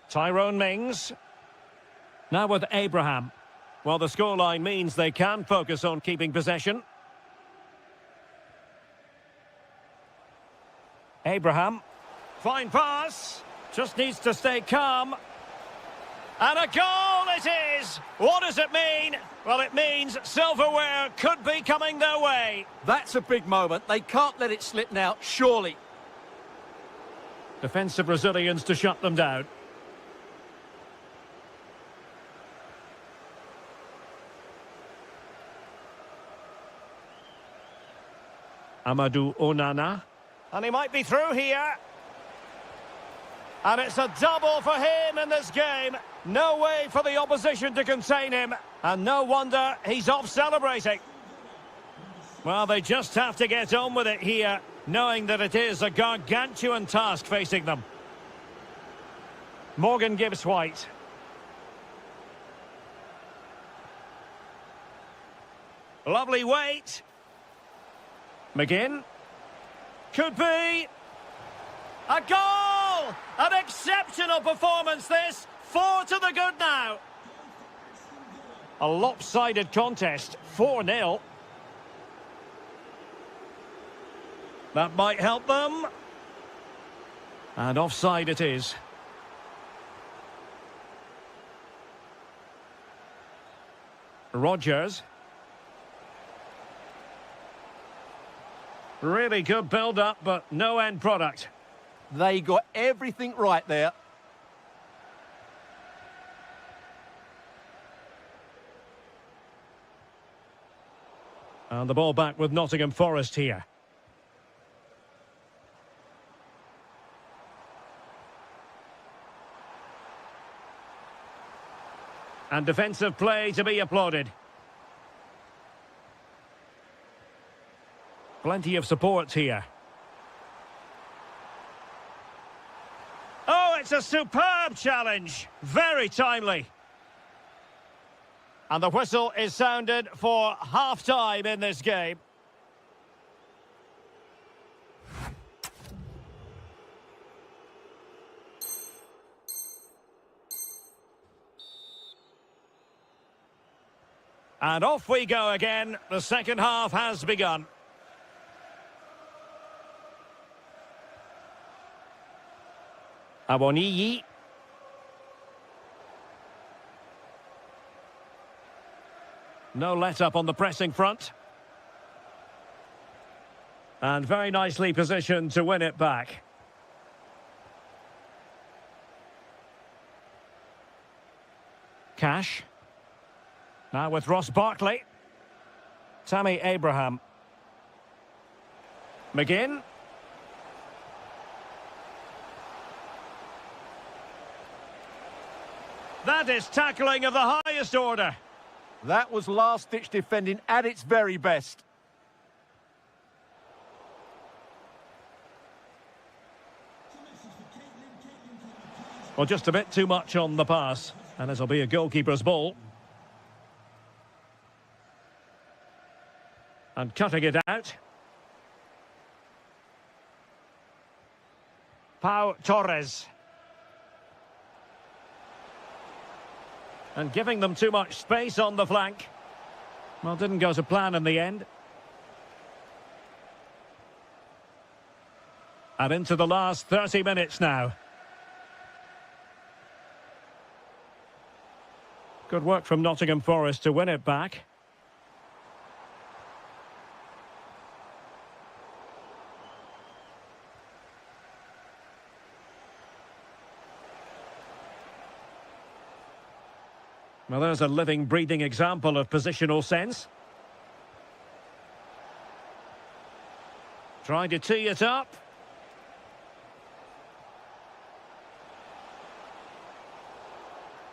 Tyrone Mings. Now with Abraham. Well, the scoreline means they can focus on keeping possession. Abraham. Fine pass. Just needs to stay calm. And a goal it is! What does it mean? Well, it means silverware could be coming their way. That's a big moment. They can't let it slip now, surely. Defensive Brazilians to shut them down. Amadou Onana. And he might be through here. And it's a double for him in this game. No way for the opposition to contain him. And no wonder he's off celebrating. Well, they just have to get on with it here, knowing that it is a gargantuan task facing them. Morgan Gibbs-White. Lovely weight. McGinn. Could be. A goal! An exceptional performance, this. 4 to the good now. A lopsided contest. 4-0. That might help them. And offside it is. Rodgers. Really good build-up, but no end product. They got everything right there. And the ball back with Nottingham Forest here. And defensive play to be applauded. Plenty of support here. Oh, it's a superb challenge. Very timely. And the whistle is sounded for half-time in this game. And off we go again. The second half has begun. Awoniyi. No let-up on the pressing front. And very nicely positioned to win it back. Cash. Now with Ross Barkley. Tammy Abraham. McGinn. That is tackling of the highest order. That was last-ditch defending at its very best. Well, just a bit too much on the pass. And this will be a goalkeeper's ball. And cutting it out. Pau Torres. And giving them too much space on the flank. Well, didn't go to plan in the end. And into the last 30 minutes now. Good work from Nottingham Forest to win it back. Well, there's a living, breathing example of positional sense. Trying to tee it up.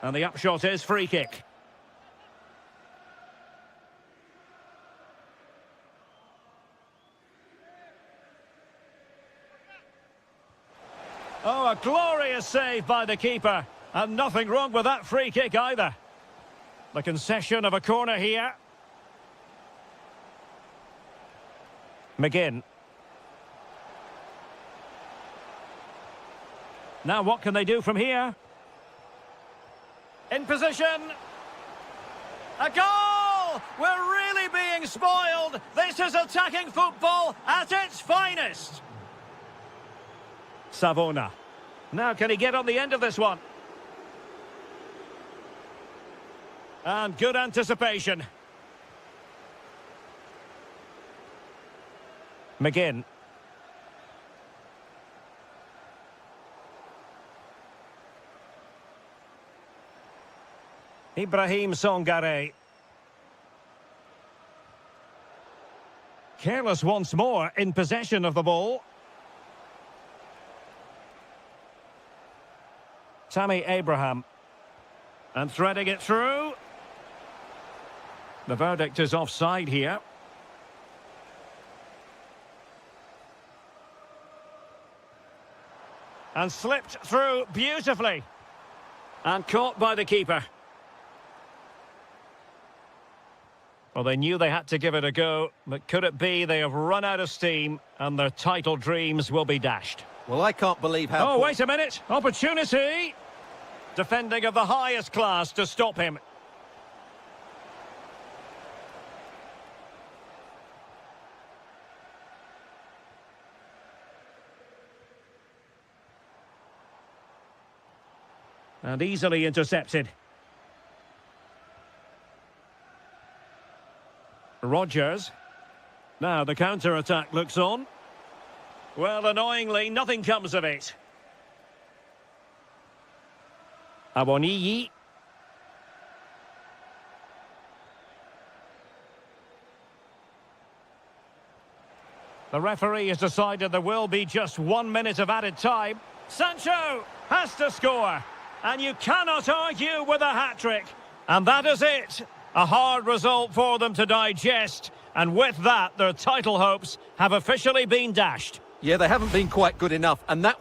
And the upshot is free kick. Oh, a glorious save by the keeper. And nothing wrong with that free kick either. The concession of a corner here. McGinn. Now what can they do from here? In position. A goal! We're really being spoiled. This is attacking football at its finest. Savona. Now can he get on the end of this one? And good anticipation. McGinn. Ibrahim Songare. Careless once more in possession of the ball. Tammy Abraham. And threading it through. The verdict is offside here. And slipped through beautifully. And caught by the keeper. Well, they knew they had to give it a go, but could it be they have run out of steam and their title dreams will be dashed? Well, I can't believe how... Oh, wait a minute. Opportunity. Defending of the highest class to stop him. And easily intercepted. Rodgers. Now the counter-attack looks on. Well, annoyingly, nothing comes of it. Awoniyi. The referee has decided there will be just 1 minute of added time. Sancho has to score. And you cannot argue with a hat-trick. And that is it. A hard result for them to digest. And with that, their title hopes have officially been dashed. Yeah, they haven't been quite good enough. And that...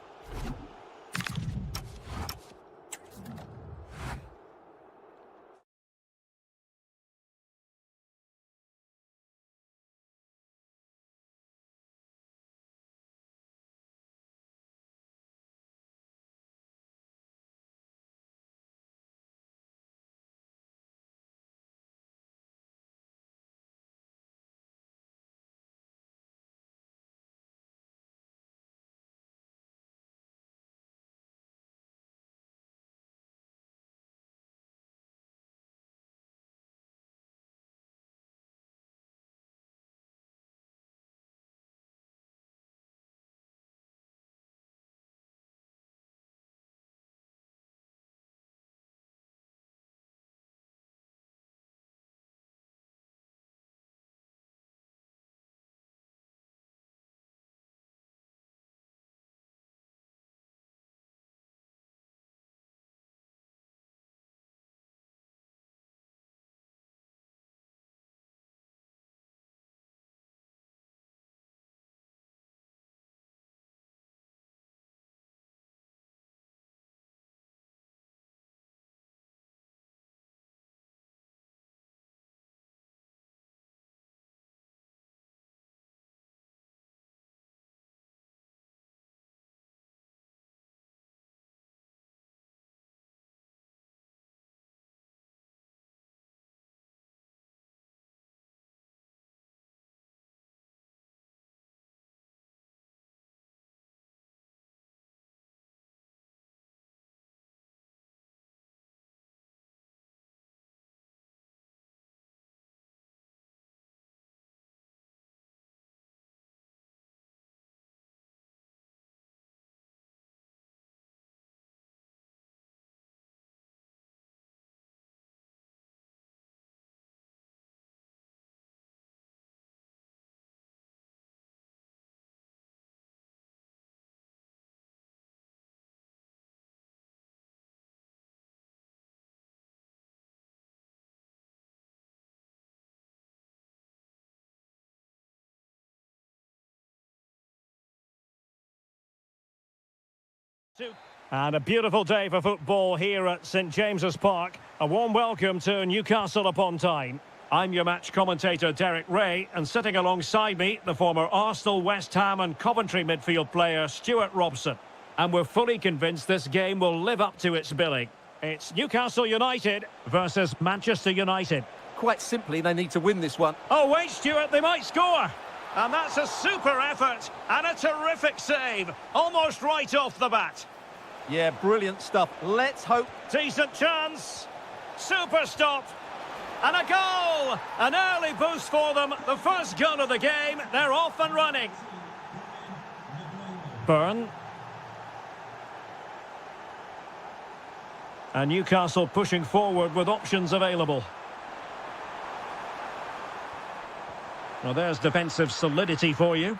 And a beautiful day for football here at St James's Park. A warm welcome to Newcastle upon Tyne. I'm your match commentator Derek Ray, and sitting alongside me, the former Arsenal, West Ham and Coventry midfield player Stuart Robson. And we're fully convinced this game will live up to its billing. It's Newcastle United versus Manchester United. Quite simply, they need to win this one. Oh, wait, Stuart, they might score. And that's a super effort and a terrific save, almost right off the bat. Yeah, brilliant stuff. Let's hope. Decent chance. Super stop. And a goal! An early boost for them. The first goal of the game. They're off and running. Byrne. And Newcastle pushing forward with options available. Well, there's defensive solidity for you.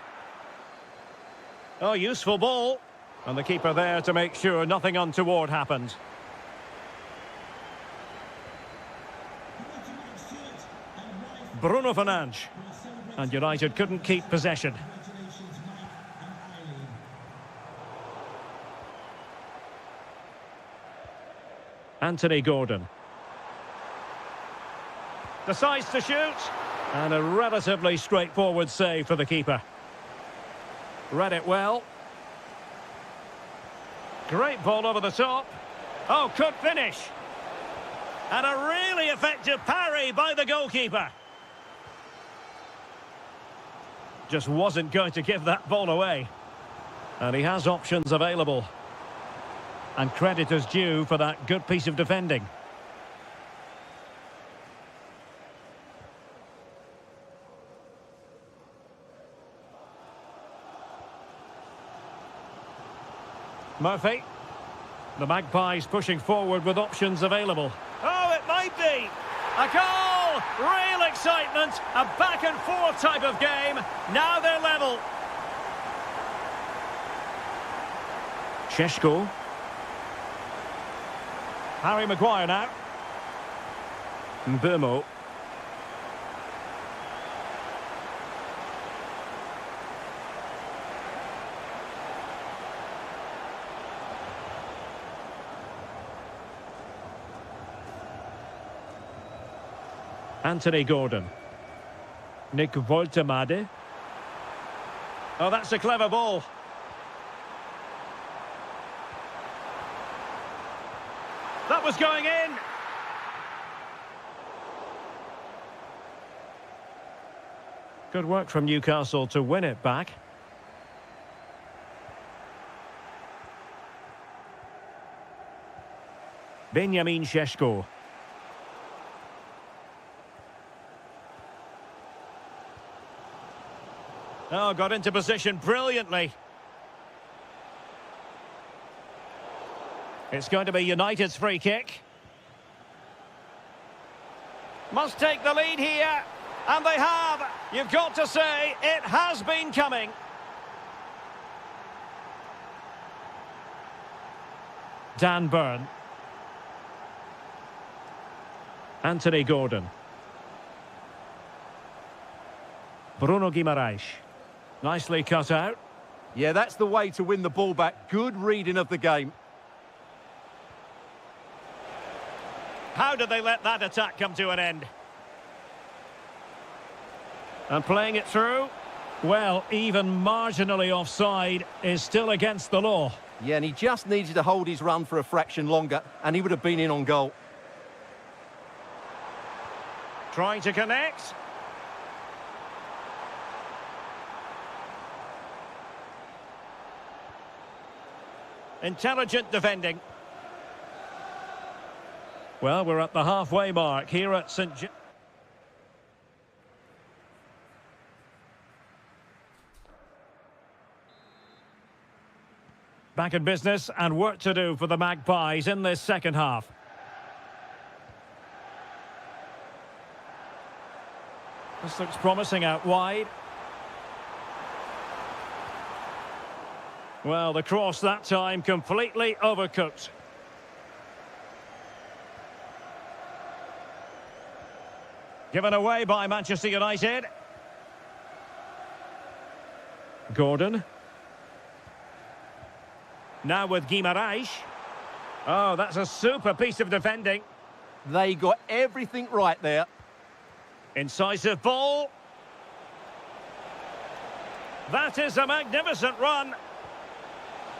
Oh, useful ball. And the keeper there to make sure nothing untoward happened. Bruno Fernandes. And United couldn't keep possession. Anthony Gordon. Decides to shoot. And a relatively straightforward save for the keeper. Read it well. Great ball over the top. Oh, could finish. And a really effective parry by the goalkeeper. Just wasn't going to give that ball away. And he has options available. And credit is due for that good piece of defending. Murphy. The Magpies pushing forward with options available. Oh, it might be! A goal! Real excitement! A back and forth type of game. Now they're level. Šeško. Harry Maguire now. Mbeumo. Anthony Gordon. Nick Woltemade. Oh, that's a clever ball. That was going in. Good work from Newcastle to win it back. Benjamin Šeško. Oh, got into position brilliantly. It's going to be United's free kick. Must take the lead here. And they have. You've got to say, it has been coming. Dan Byrne. Anthony Gordon. Bruno Guimaraes. Nicely cut out. Yeah, that's the way to win the ball back. Good reading of the game. How did they let that attack come to an end? And playing it through. Well, even marginally offside is still against the law. Yeah, and he just needed to hold his run for a fraction longer, and he would have been in on goal. Trying to connect. Intelligent defending. Well, we're at the halfway mark here at St. Back in business and work to do for the Magpies in this second half. This looks promising out wide. Well, the cross that time completely overcooked. Given away by Manchester United. Gordon. Now with Guimaraes. Oh, that's a super piece of defending. They got everything right there. Incisive ball. That is a magnificent run.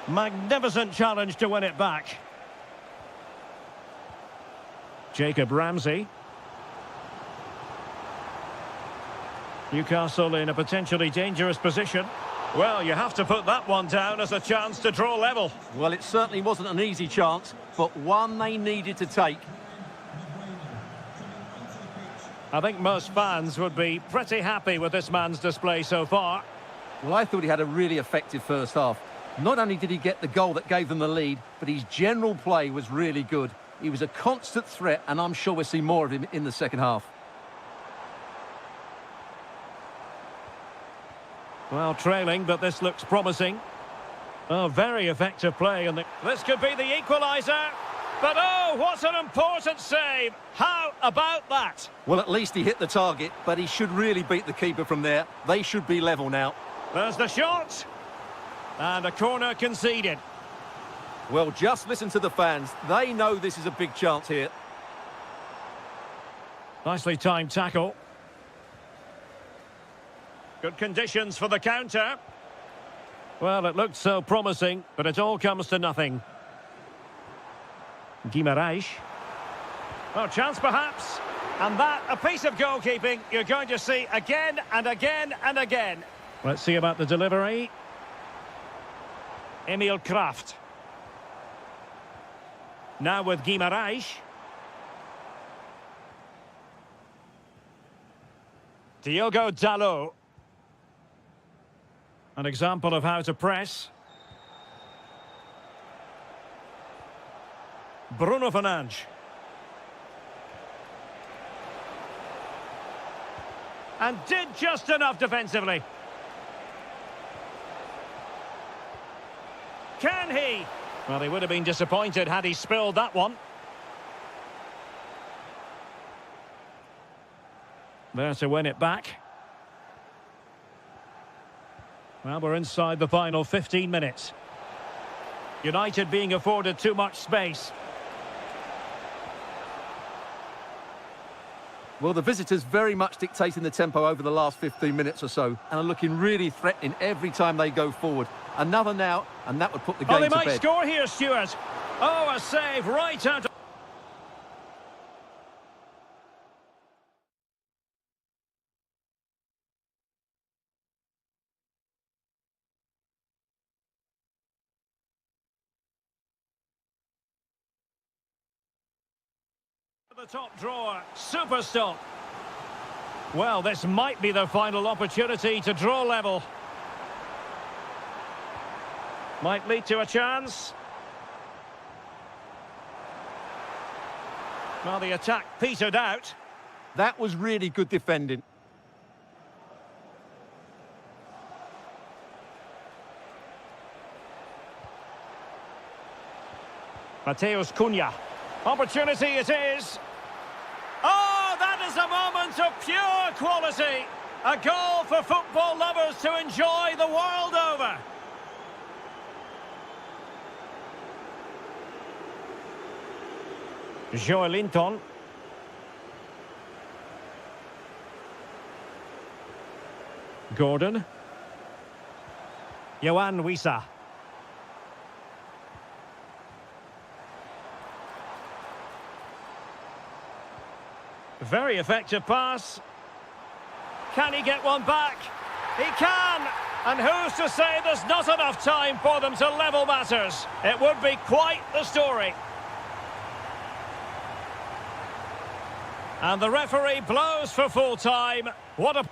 Magnificent challenge to win it back. Jacob Ramsey. Newcastle in a potentially dangerous position. Well, you have to put that one down as a chance to draw level. Well, it certainly wasn't an easy chance, but one they needed to take. I think most fans would be pretty happy with this man's display so far. Well, I thought he had a really effective first half. Not only did he get the goal that gave them the lead, but his general play was really good. He was a constant threat, and I'm sure we'll see more of him in the second half. Well, trailing, but this looks promising. Oh, very effective play. And this could be the equaliser. But oh, what an important save. How about that? Well, at least he hit the target, but he should really beat the keeper from there. They should be level now. There's the shot. And a corner conceded. Well, just listen to the fans. They know this is a big chance here. Nicely timed tackle. Good conditions for the counter. Well, it looked so promising, but it all comes to nothing. Guimaraes. Oh, chance perhaps. And that, a piece of goalkeeping you're going to see again and again and again. Let's see about the delivery. Emil Kraft. Now with Guimaraes. Diogo Dalot. An example of how to press. Bruno Fernandes. And did just enough defensively. Can he? Well, he would have been disappointed had he spilled that one. There to win it back. Well, we're inside the final 15 minutes. United being afforded too much space. Well, the visitors very much dictating the tempo over the last 15 minutes or so and are looking really threatening every time they go forward. Another now, and that would put the game Oh, they to might bed. score here, Stuart. Oh, a save right out of... The top drawer, super stop. Well, this might be their final opportunity to draw level. Might lead to a chance. Well, the attack petered out. That was really good defending. Mateus Cunha. Opportunity it is. Oh, that is a moment of pure quality. A goal for football lovers to enjoy the world over. Joelinton. Gordon. Yohan Wissa. Very effective pass. Can he get one back? He can! And who's to say there's not enough time for them to level matters? It would be quite the story. And the referee blows for full time. What a...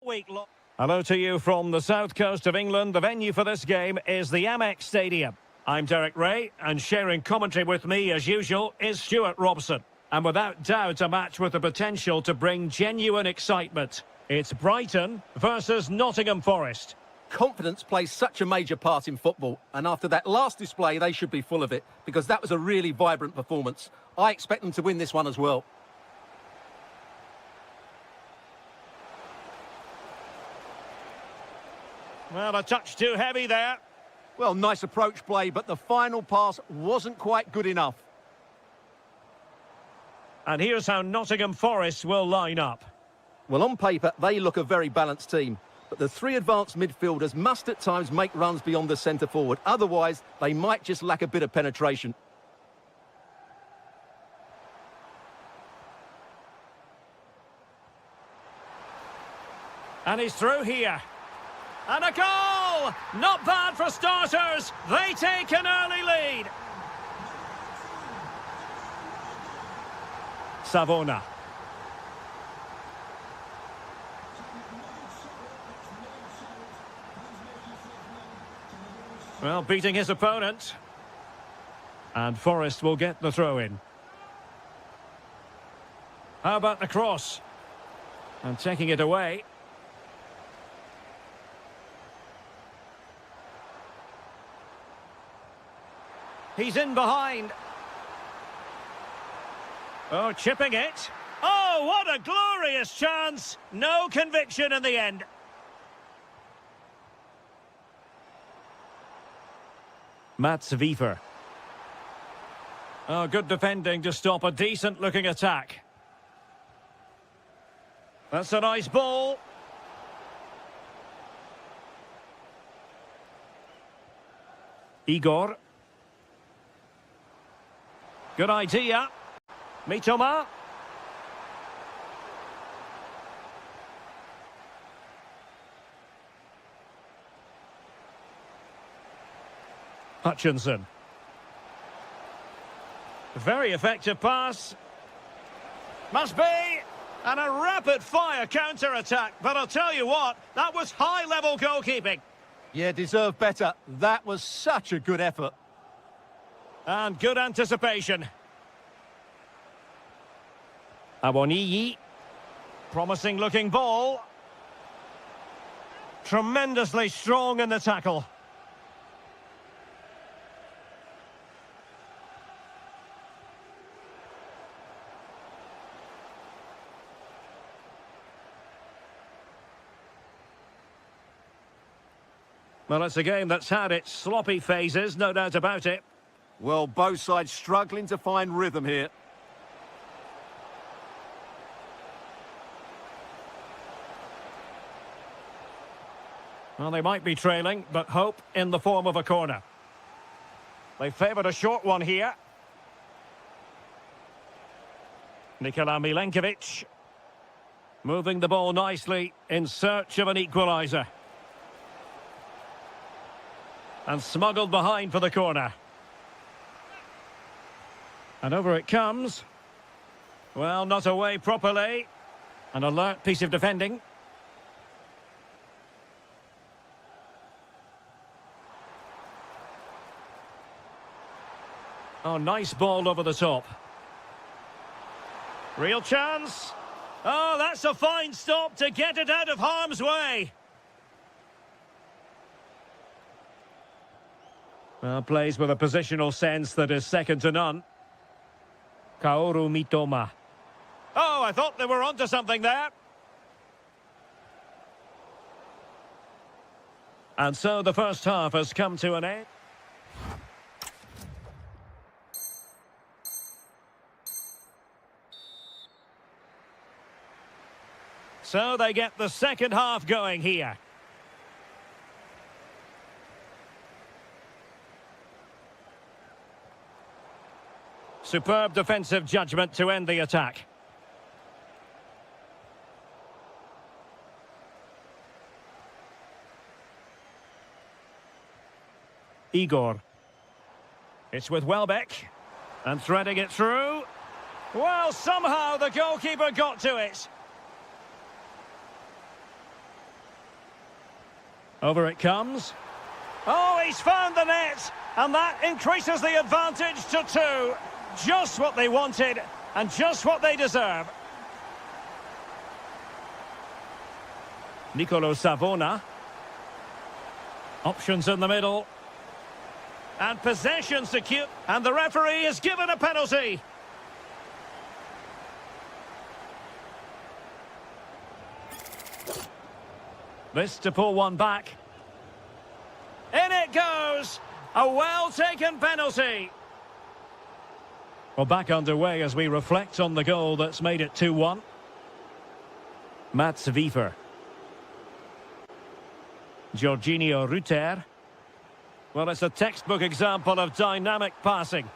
week. Hello to you from the south coast of England. The venue for this game is the Amex Stadium. I'm Derek Ray, and sharing commentary with me, as usual, is Stuart Robson. And without doubt, a match with the potential to bring genuine excitement. It's Brighton versus Nottingham Forest. Confidence plays such a major part in football, and after that last display, they should be full of it, because that was a really vibrant performance. I expect them to win this one as well. Well, a touch too heavy there. Well, nice approach play, but the final pass wasn't quite good enough. And here's how Nottingham Forest will line up. Well, on paper, they look a very balanced team, but the three advanced midfielders must at times make runs beyond the centre-forward. Otherwise, they might just lack a bit of penetration. And he's through here. And a goal! Not bad for starters. They take an early lead. Savona. Well, beating his opponent. And Forest will get the throw in. How about the cross? And taking it away. He's in behind. Oh, chipping it. Oh, what a glorious chance. No conviction in the end. Mats Wiefer. Oh, good defending to stop a decent-looking attack. That's a nice ball. Igor. Good idea. Mitoma. Hutchinson. Very effective pass. Must be. And a rapid-fire counter-attack. But I'll tell you what, that was high-level goalkeeping. Yeah, deserved better. That was such a good effort. And good anticipation. Awoniyi. Promising looking ball. Tremendously strong in the tackle. Well, it's a game that's had its sloppy phases, no doubt about it. Well, both sides struggling to find rhythm here. Well, they might be trailing, but hope in the form of a corner. They favoured a short one here. Nikola Milenkovic. Moving the ball nicely in search of an equaliser. And smuggled behind for the corner. And over it comes. Well, not away properly. An alert piece of defending. Oh, nice ball over the top. Real chance. Oh, that's a fine stop to get it out of harm's way. Well, plays with a positional sense that is second to none. Kaoru Mitoma. Oh, I thought they were onto something there. And so the first half has come to an end. So they get the second half going here. Superb defensive judgment to end the attack. Igor. It's with Welbeck. And threading it through. Well, somehow the goalkeeper got to it. Over it comes. Oh, he's found the net! And that increases the advantage to 2. Just what they wanted, and just what they deserve. Nicolo Savona. Options in the middle. And possession secure. And the referee has given a penalty. This to pull one back. In it goes! A well-taken penalty. Well, back underway as we reflect on the goal that's made it 2-1. Mats Wiefer. Jorginho Ruter. Well, it's a textbook example of dynamic passing.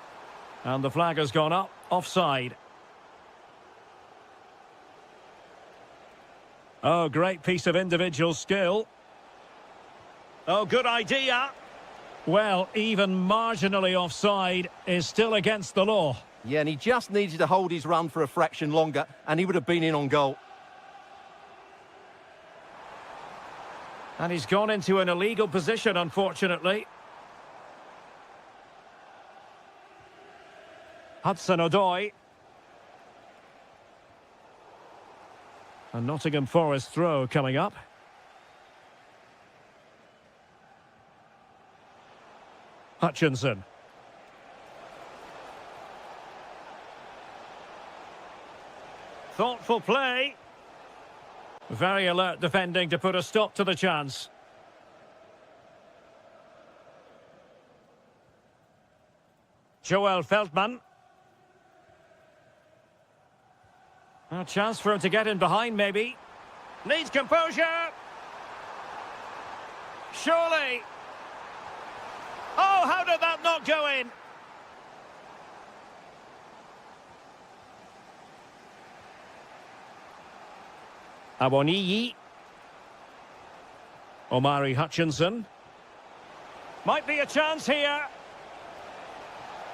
And the flag has gone up, offside. Oh, great piece of individual skill. Oh, good idea. Well, even marginally offside is still against the law. Yeah, and he just needed to hold his run for a fraction longer, and he would have been in on goal. And he's gone into an illegal position, unfortunately. Hudson-Odoi. A Nottingham Forest throw coming up. Hutchinson. Thoughtful play. Very alert defending to put a stop to the chance. Joel Feldman. A chance for him to get in behind, maybe. Needs composure. Surely. Oh, how did that not go in? Awoniyi. Omari Hutchinson. Might be a chance here.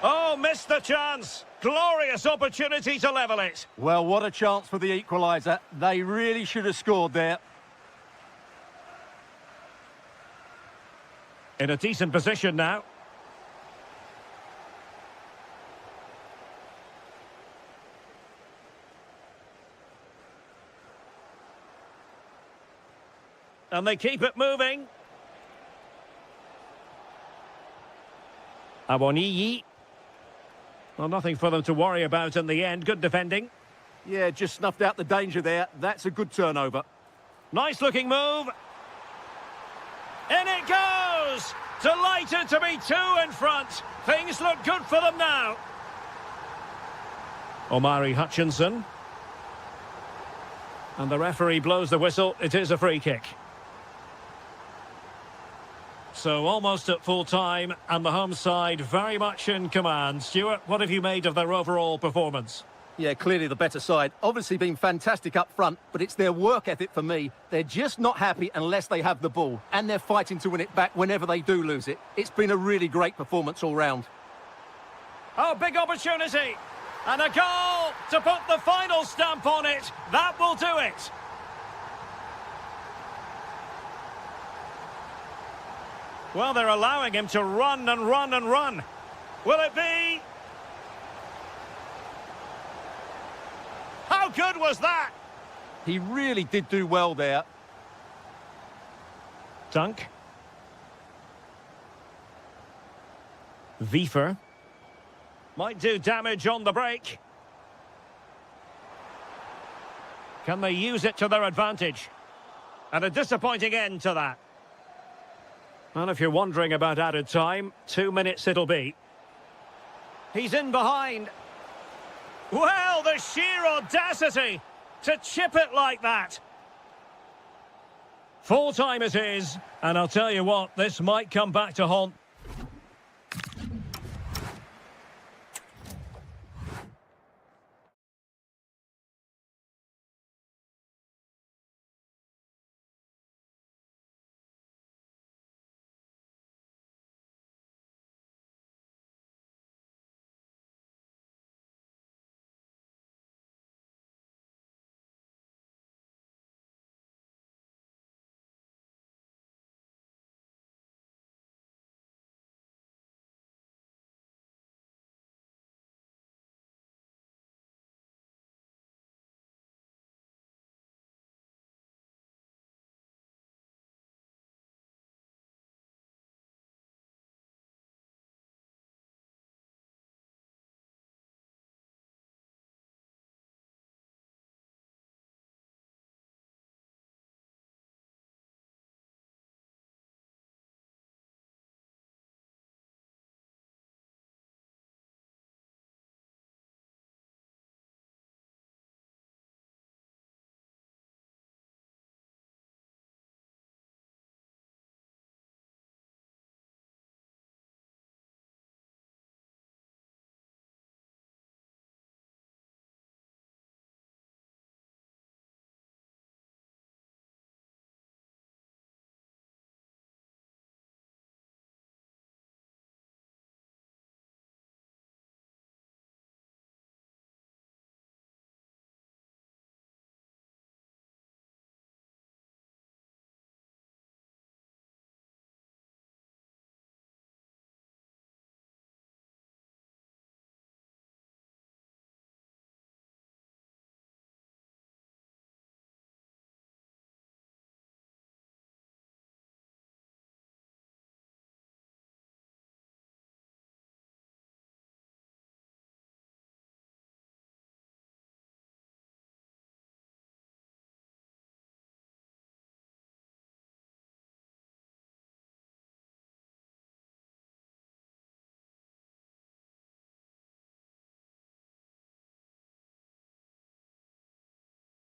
Oh, missed the chance. Glorious opportunity to level it. Well, what a chance for the equaliser. They really should have scored there. In a decent position now. And they keep it moving. Awoniyi. Well, nothing for them to worry about in the end. Good defending. Yeah, just snuffed out the danger there. That's a good turnover. Nice looking move. In it goes! Delighted to be 2 in front. Things look good for them now. Omari Hutchinson. And the referee blows the whistle. It is a free kick. So almost at full time, and the home side very much in command. Stuart, what have you made of their overall performance? Yeah, clearly the better side. Obviously been fantastic up front, but it's their work ethic for me. They're just not happy unless they have the ball, and they're fighting to win it back whenever they do lose it. It's been a really great performance all round. Oh, big opportunity! And a goal to put the final stamp on it. That will do it. Well, they're allowing him to run and run and run. Will it be? How good was that? He really did do well there. Dunk. Wiefer. Might do damage on the break. Can they use it to their advantage? And a disappointing end to that. And if you're wondering about added time, 2 minutes it'll be. He's in behind. Well, the sheer audacity to chip it like that. Full time it is, and I'll tell you what, this might come back to haunt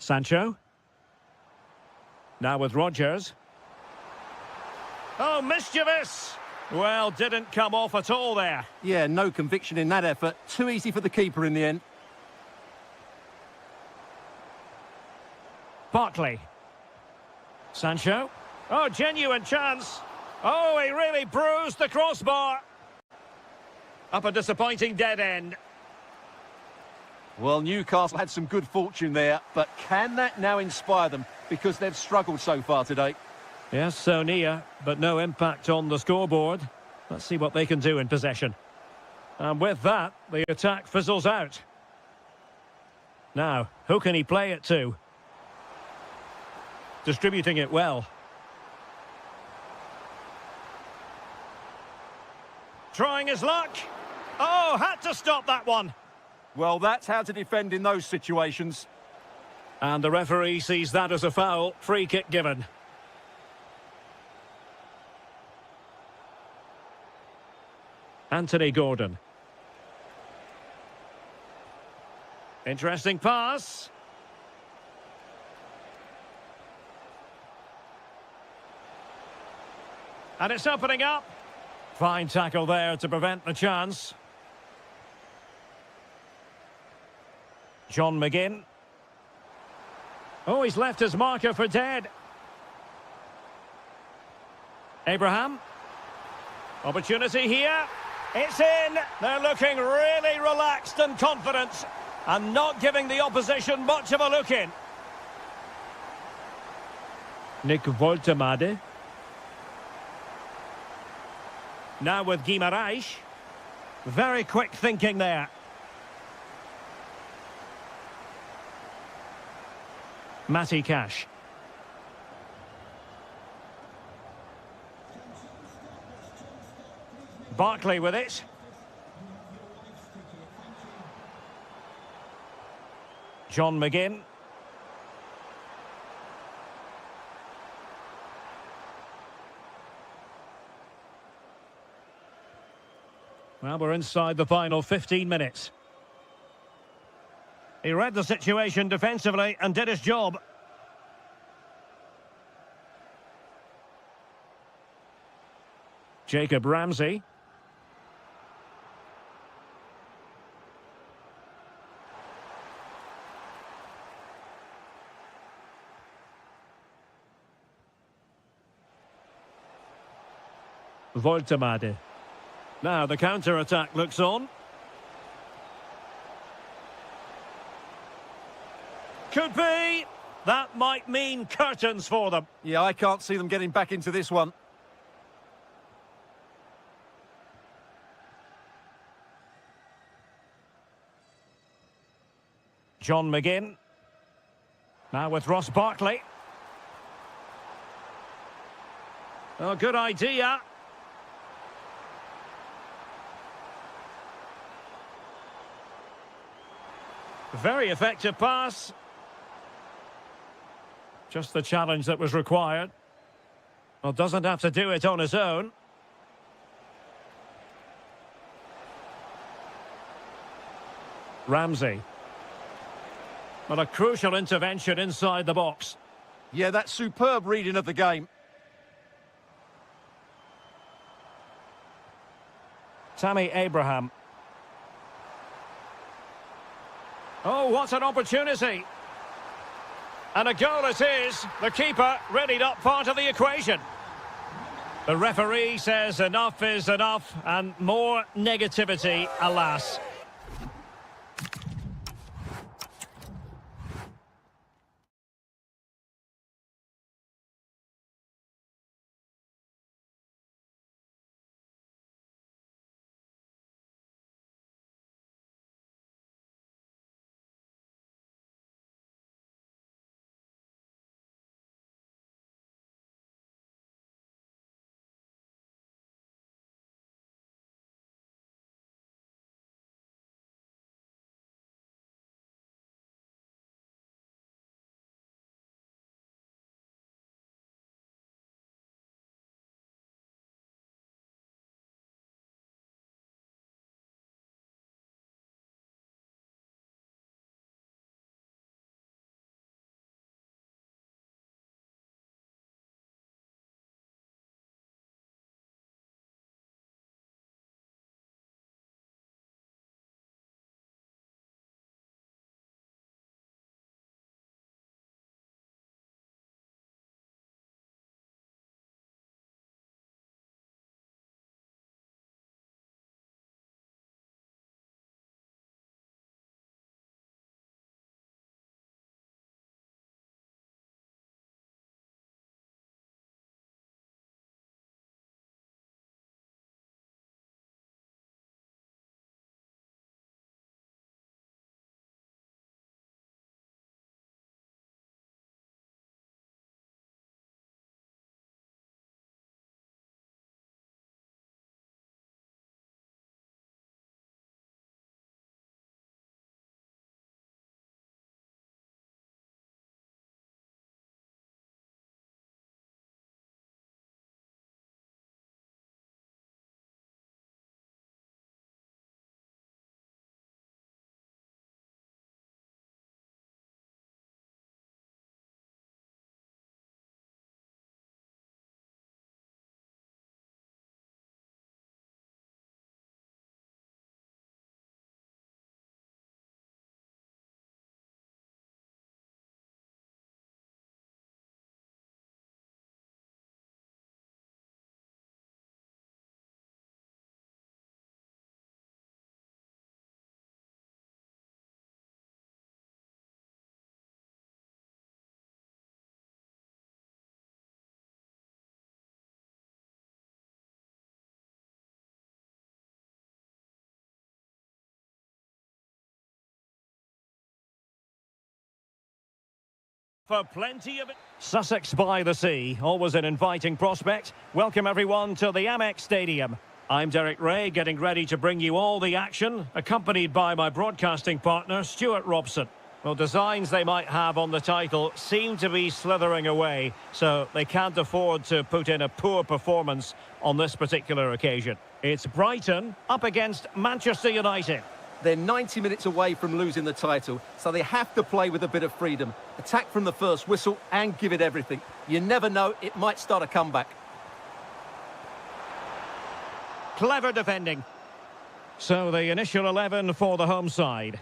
Sancho. Now with Rodgers. Oh, mischievous! Well, didn't come off at all there. Yeah, no conviction in that effort. Too easy for the keeper in the end. Barkley. Sancho. Oh, genuine chance. Oh, he really bruised the crossbar. Up a disappointing dead end. Well, Newcastle had some good fortune there, but can that now inspire them? Because they've struggled so far today. Yes, so near, but no impact on the scoreboard. Let's see what they can do in possession. And with that, the attack fizzles out. Now, who can he play it to? Distributing it well. Trying his luck. Oh, had to stop that one. Well, that's how to defend in those situations. And the referee sees that as a foul. Free kick given. Anthony Gordon. Interesting pass. And it's opening up. Fine tackle there to prevent the chance. John McGinn. Oh, he's left his marker for dead. Abraham. Opportunity here. It's in. They're looking really relaxed and confident and not giving the opposition much of a look in. Nick Woltemade. Now with Guimaraes. Very quick thinking there. Matty Cash. Barkley with it. John McGinn. Well, we're inside the final 15 minutes. He read the situation defensively and did his job. Jacob Ramsey. Woltemade. Now the counter-attack looks on. Could be. That might mean curtains for them. Yeah, I can't see them getting back into this one. John McGinn. Now with Ross Barkley. Oh, good idea. Very effective pass. Just the challenge that was required. Well, doesn't have to do it on his own. Ramsey. Well, a crucial intervention inside the box. Yeah, that's superb reading of the game. Tammy Abraham. Oh, what an opportunity. And a goal it is. The keeper readied up part of the equation. The referee says enough is enough, and more negativity, alas. For plenty of it. Sussex by the Sea, always an inviting prospect. Welcome everyone to the Amex Stadium. I'm Derek Ray, getting ready to bring you all the action, accompanied by my broadcasting partner, Stuart Robson. Well, designs they might have on the title seem to be slithering away, so they can't afford to put in a poor performance on this particular occasion. It's Brighton up against Manchester United. They're 90 minutes away from losing the title, so they have to play with a bit of freedom. Attack from the first whistle and give it everything. You never know, it might start a comeback. Clever defending. So the initial 11 for the home side.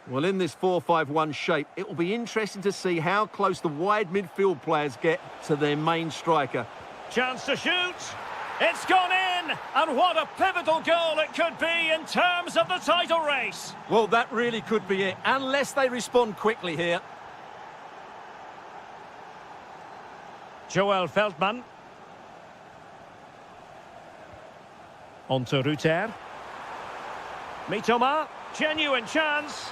Well, in this 4-5-1 shape, it will be interesting to see how close the wide midfield players get to their main striker. Chance to shoot. It's gone in! And what a pivotal goal it could be in terms of the title race. Well, that really could be it, unless they respond quickly here. Joel Feldman. On to Ruter. Mitoma. Genuine chance.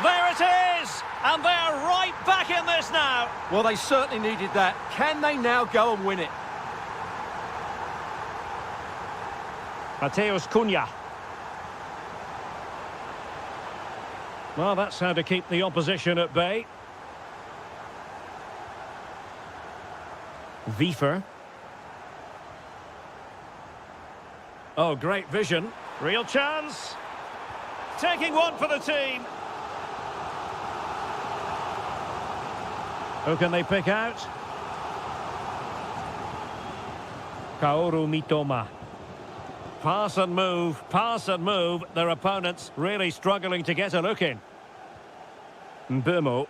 There it is! And they're right back in this now. Well, they certainly needed that. Can they now go and win it? Mateus Cunha. Well, that's how to keep the opposition at bay. Wiefer. Oh, great vision. Real chance. Taking one for the team. Who can they pick out? Kaoru Mitoma. Pass and move, their opponents really struggling to get a look in. Mbemo.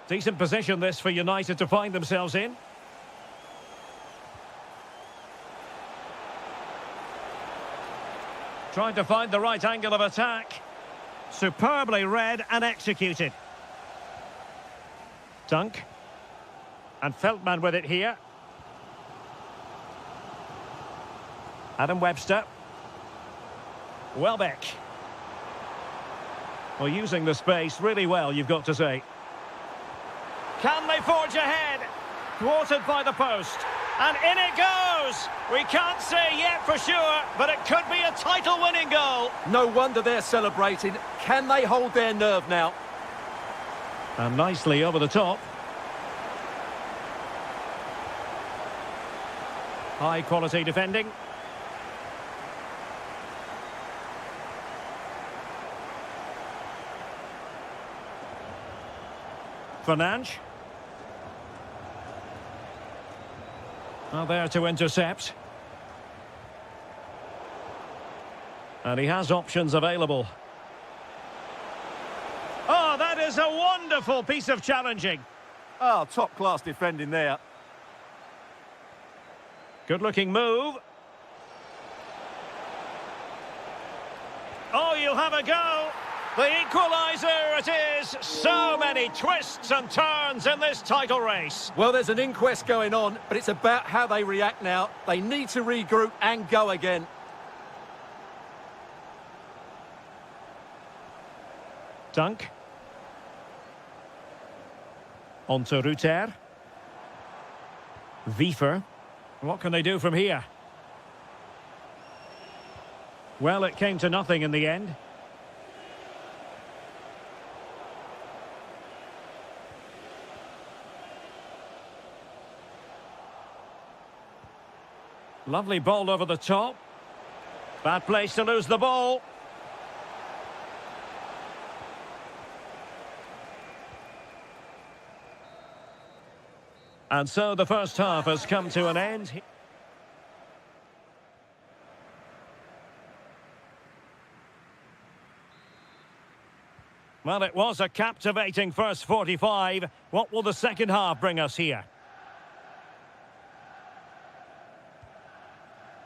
Decent position this for United to find themselves in. Trying to find the right angle of attack. Superbly read and executed. Dunk. And Feldman with it here. Adam Webster. Welbeck. Well, using the space really well, you've got to say. Can they forge ahead? Thwarted by the post. And in it goes! We can't say yet for sure, but it could be a title-winning goal. No wonder they're celebrating. Can they hold their nerve now? And nicely over the top. High-quality defending. Fernandes. Well, there to intercept. And he has options available. Oh, that is a wonderful piece of challenging. Oh, top-class defending there. Good-looking move. Oh, you'll have a go. The equaliser it is. So many twists and turns in this title race. Well, there's an inquest going on, but it's about how they react now. They need to regroup and go again. Dunk. On to Ruter. Wiefer. What can they do from here? Well, it came to nothing in the end. Lovely ball over the top. Bad place to lose the ball. And so the first half has come to an end. Well, it was a captivating first 45. What will the second half bring us here?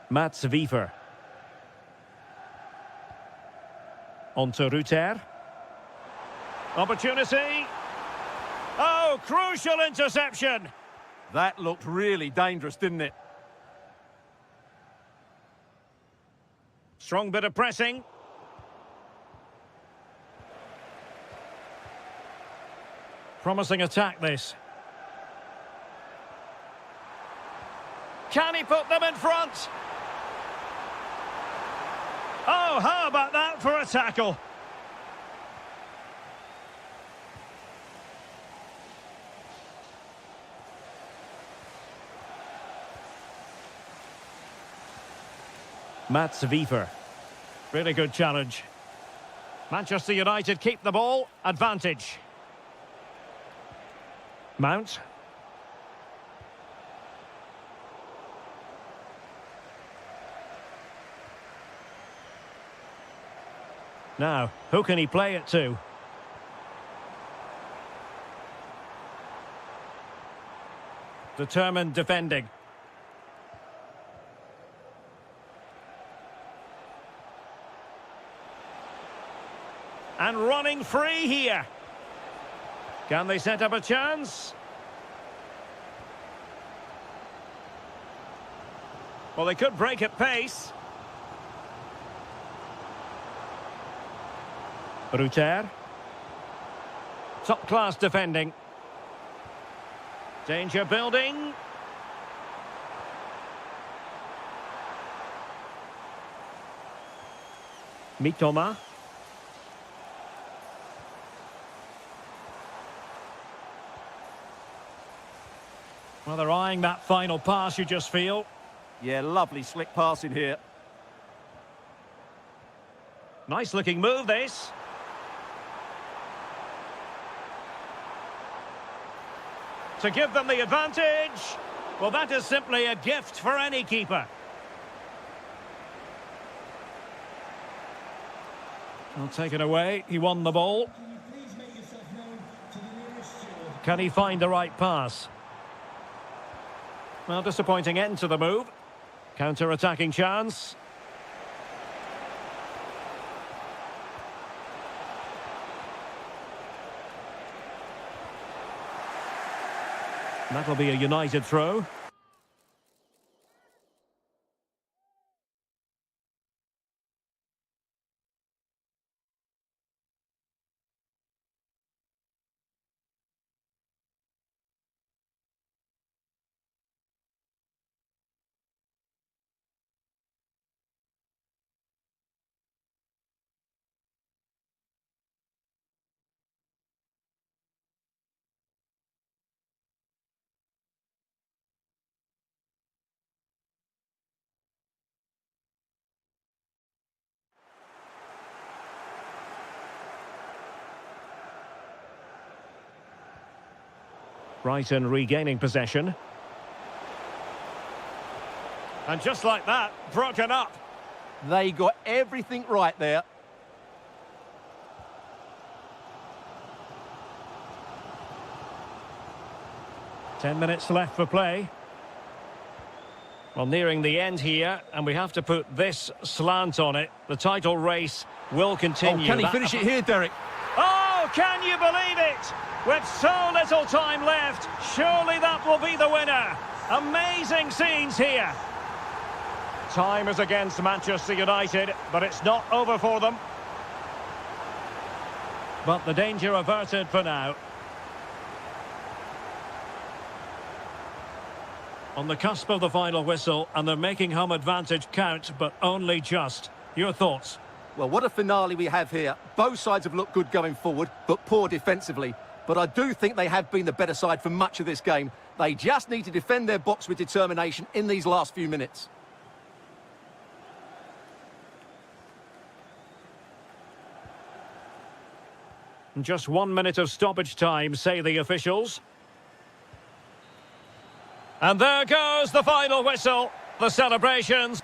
Mats Wiefer. On to Ruter. Opportunity. Oh, crucial interception. That looked really dangerous, didn't it? Strong bit of pressing. Promising attack, this. Can he put them in front? Oh, how about that for a tackle? Mats Wiefer. Really good challenge. Manchester United keep the ball. Advantage. Mount. Now, who can he play it to? Determined defending. And running free here. Can they set up a chance? Well, they could break at pace. Ruter. Top-class defending. Danger building. Mitoma. Well, they're eyeing that final pass, you just feel. Yeah, lovely slick passing here. Nice looking move, this. To give them the advantage. Well, that is simply a gift for any keeper. Well, taken away. He won the ball. Can he find the right pass? Well, disappointing end to the move. Counter-attacking chance. That'll be a United throw. Brighton regaining possession. And just like that, broken up. They got everything right there. Ten minutes left for play. Well, nearing the end here, and we have to put this slant on it. The title race will continue. Oh, can he finish it here, Derek? Oh, can you believe it? With so little time left, surely that will be the winner. Amazing scenes here. Time is against Manchester United, but it's not over for them. But the danger averted for now. On the cusp of the final whistle, and they're making home advantage count, but only just. Your thoughts? Well, what a finale we have here. Both sides have looked good going forward, but poor defensively. But I do think they have been the better side for much of this game. They just need to defend their box with determination in these last few minutes. Just 1 minute of stoppage time, say the officials. And there goes the final whistle. The celebrations.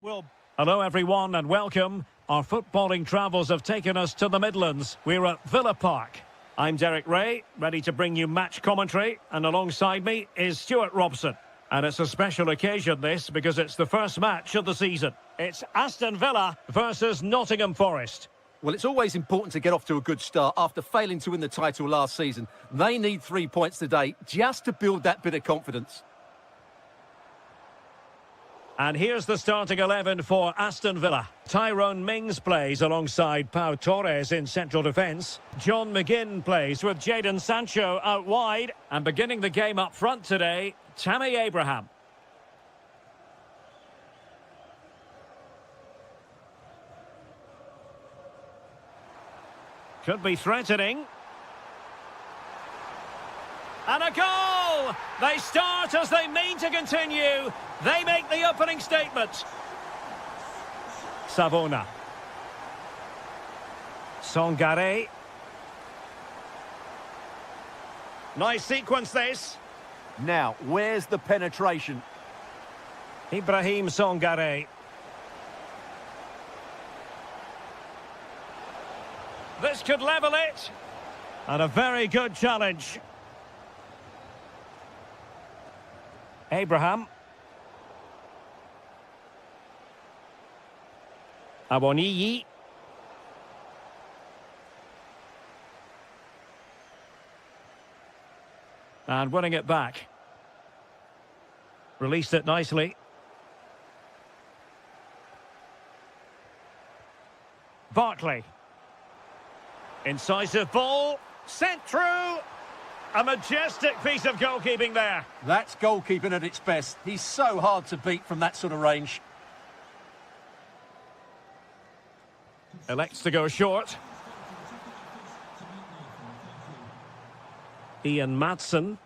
Well, hello everyone and welcome. Our footballing travels have taken us to the Midlands. We're at Villa Park. I'm Derek Ray, ready to bring you match commentary, and alongside me is Stuart Robson. And it's a special occasion, this, because it's the first match of the season. It's Aston Villa versus Nottingham Forest. Well, it's always important to get off to a good start after failing to win the title last season. They need 3 points today just to build that bit of confidence. And here's the starting 11 for Aston Villa. Tyrone Mings plays alongside Pau Torres in central defence. John McGinn plays with Jadon Sancho out wide. And beginning the game up front today, Tammy Abraham. Could be threatening. And a goal! They start as they mean to continue. They make the opening statement. Savona. Songare. Nice sequence this. Now, where's the penetration? Ibrahim Songare. This could level it. And a very good challenge. Abraham. Aboniyi. And winning it back. Released it nicely. Barkley. Incisive ball. Sent through. A majestic piece of goalkeeping there. That's goalkeeping at its best. He's so hard to beat from that sort of range. Elects to go short. Ian Maatsen.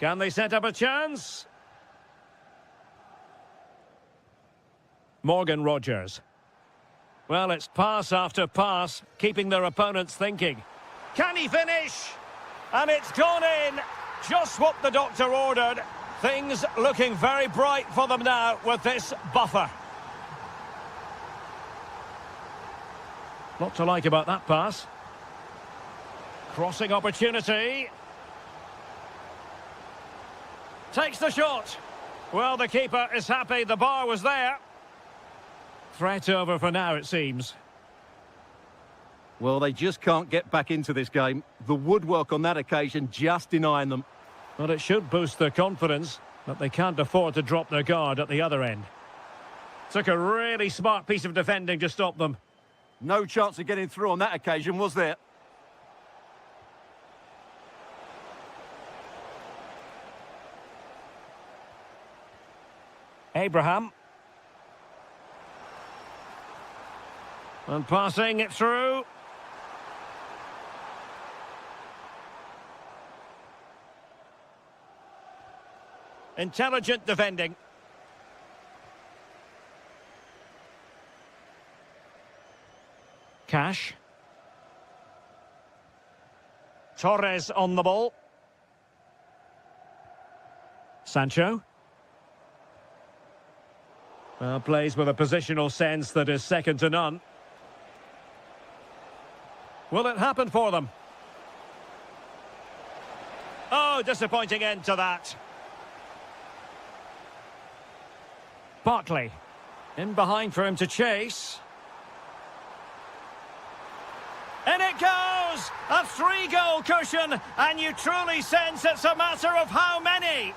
Can they set up a chance? Morgan Rogers. Well, it's pass after pass, keeping their opponents thinking. Can he finish? And it's gone in. Just what the doctor ordered. Things looking very bright for them now with this buffer. Lot to like about that pass. Crossing opportunity. Takes the shot. Well, the keeper is happy the bar was there. Threat over for now, it seems. Well, they just can't get back into this game. The woodwork on that occasion just denying them. Well, it should boost their confidence, but they can't afford to drop their guard at the other end. Took a really smart piece of defending to stop them. No chance of getting through on that occasion, was there? Abraham. And passing it through. Intelligent defending. Cash. Torres on the ball. Sancho. Plays with a positional sense that is second to none. Will it happen for them? Oh, disappointing end to that. Barkley. In behind for him to chase. In it goes! A 3-goal cushion, and you truly sense it's a matter of how many.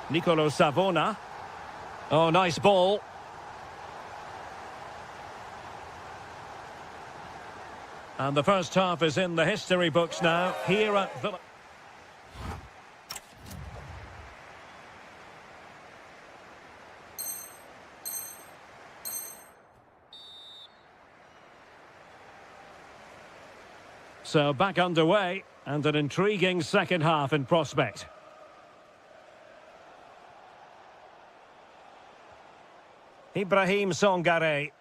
Nicolo Savona. Oh, nice ball. And the first half is in the history books now, here at Villa. So back underway, and an intriguing second half in prospect. Ibrahim Songare.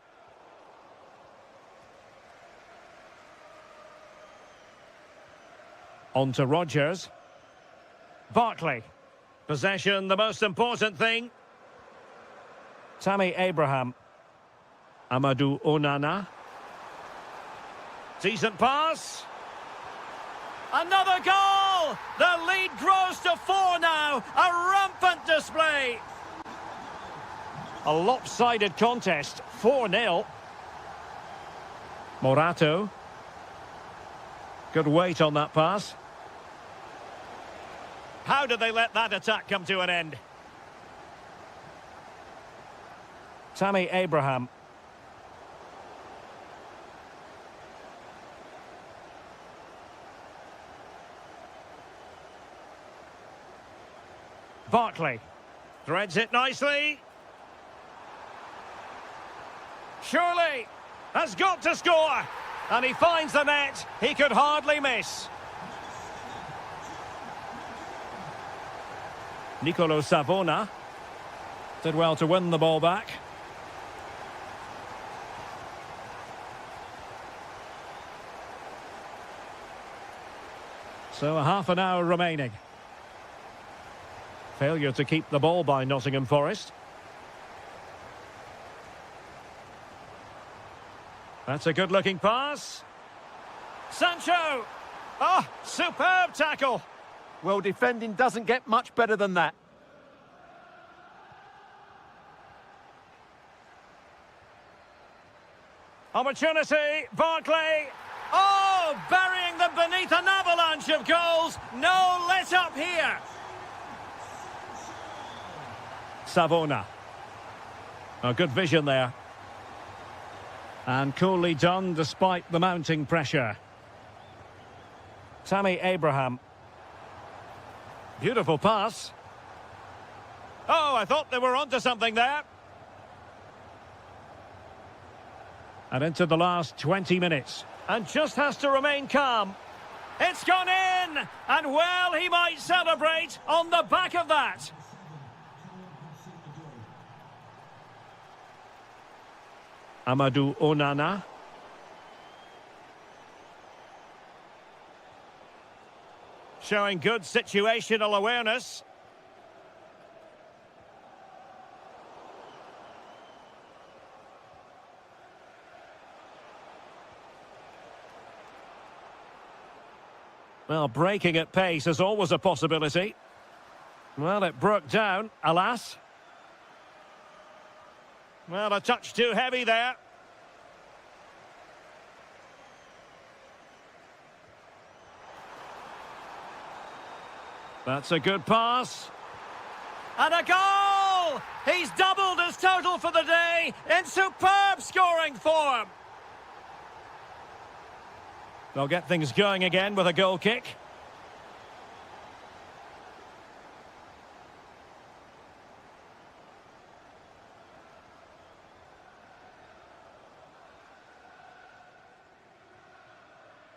On to Rogers. Barkley. Possession, the most important thing. Tammy Abraham. Amadou Onana. Decent pass. Another goal! The lead grows to 4 now. A rampant display. A lopsided contest, 4-0. Morato. Good weight on that pass. How did they let that attack come to an end? Tammy Abraham. Barkley threads it nicely. Surely has got to score. And he finds the net. He could hardly miss. Nicolo Savona did well to win the ball back. So a half an hour remaining. Failure to keep the ball by Nottingham Forest. That's a good-looking pass. Sancho! Oh, superb tackle! Well, defending doesn't get much better than that. Opportunity, Barkley! Oh, burying them beneath an avalanche of goals. No let-up here. Savona. A good vision there. And coolly done despite the mounting pressure. Tammy Abraham. Beautiful pass. Oh, I thought they were onto something there. And into the last 20 minutes. And just has to remain calm. It's gone in! And well, he might celebrate on the back of that. Amadou Onana. Showing good situational awareness. Well, breaking at pace is always a possibility. Well, it broke down, alas. Well, a touch too heavy there. That's a good pass. And a goal! He's doubled his total for the day in superb scoring form. They'll get things going again with a goal kick.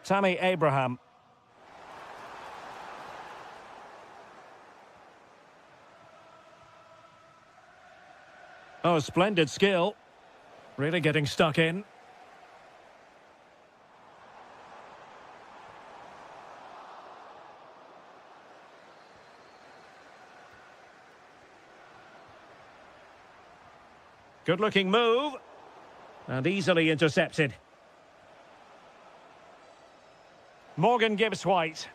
Tammy Abraham. Oh, splendid skill. Really getting stuck in. Good-looking move. And easily intercepted. Morgan Gibbs-White.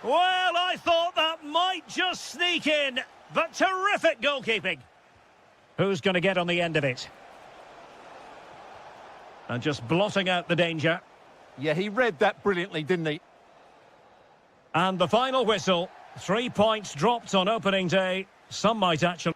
Well, I thought that might just sneak in, but terrific goalkeeping. Who's going to get on the end of it? And just blotting out the danger. Yeah, he read that brilliantly, didn't he? And the final whistle. 3 points dropped on opening day. Some might actually...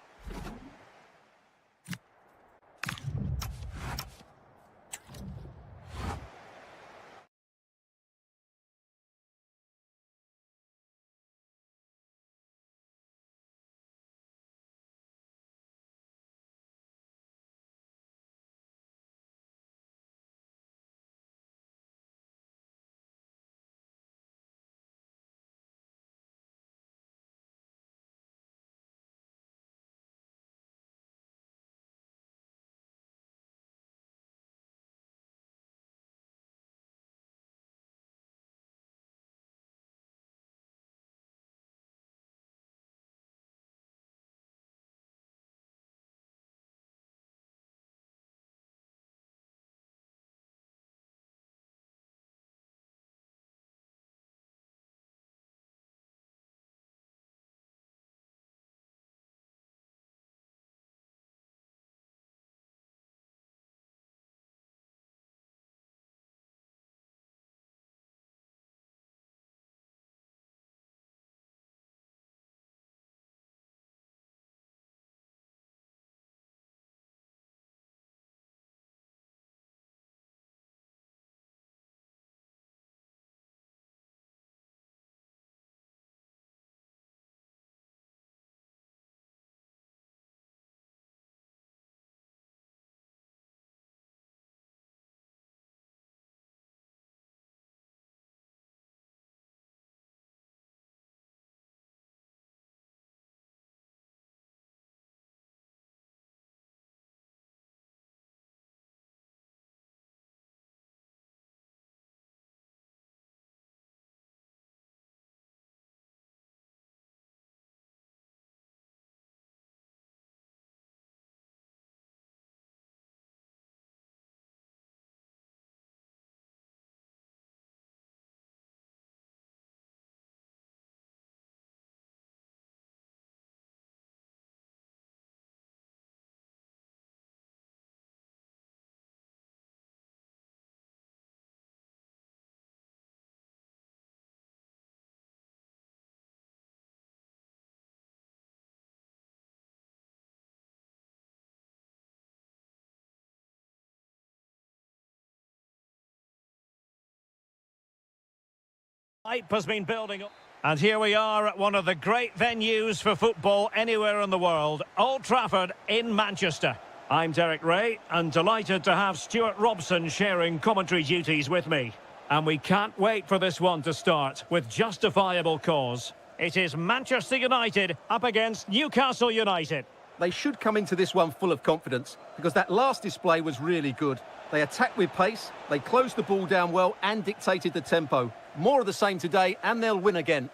Hype has been building up. And here we are at one of the great venues for football anywhere in the world, Old Trafford in Manchester. I'm Derek Ray, and delighted to have Stuart Robson sharing commentary duties with me. And we can't wait for this one to start, with justifiable cause. It is Manchester United up against Newcastle United. They should come into this one full of confidence, because that last display was really good. They attacked with pace, they closed the ball down well and dictated the tempo. More of the same today, and they'll win again.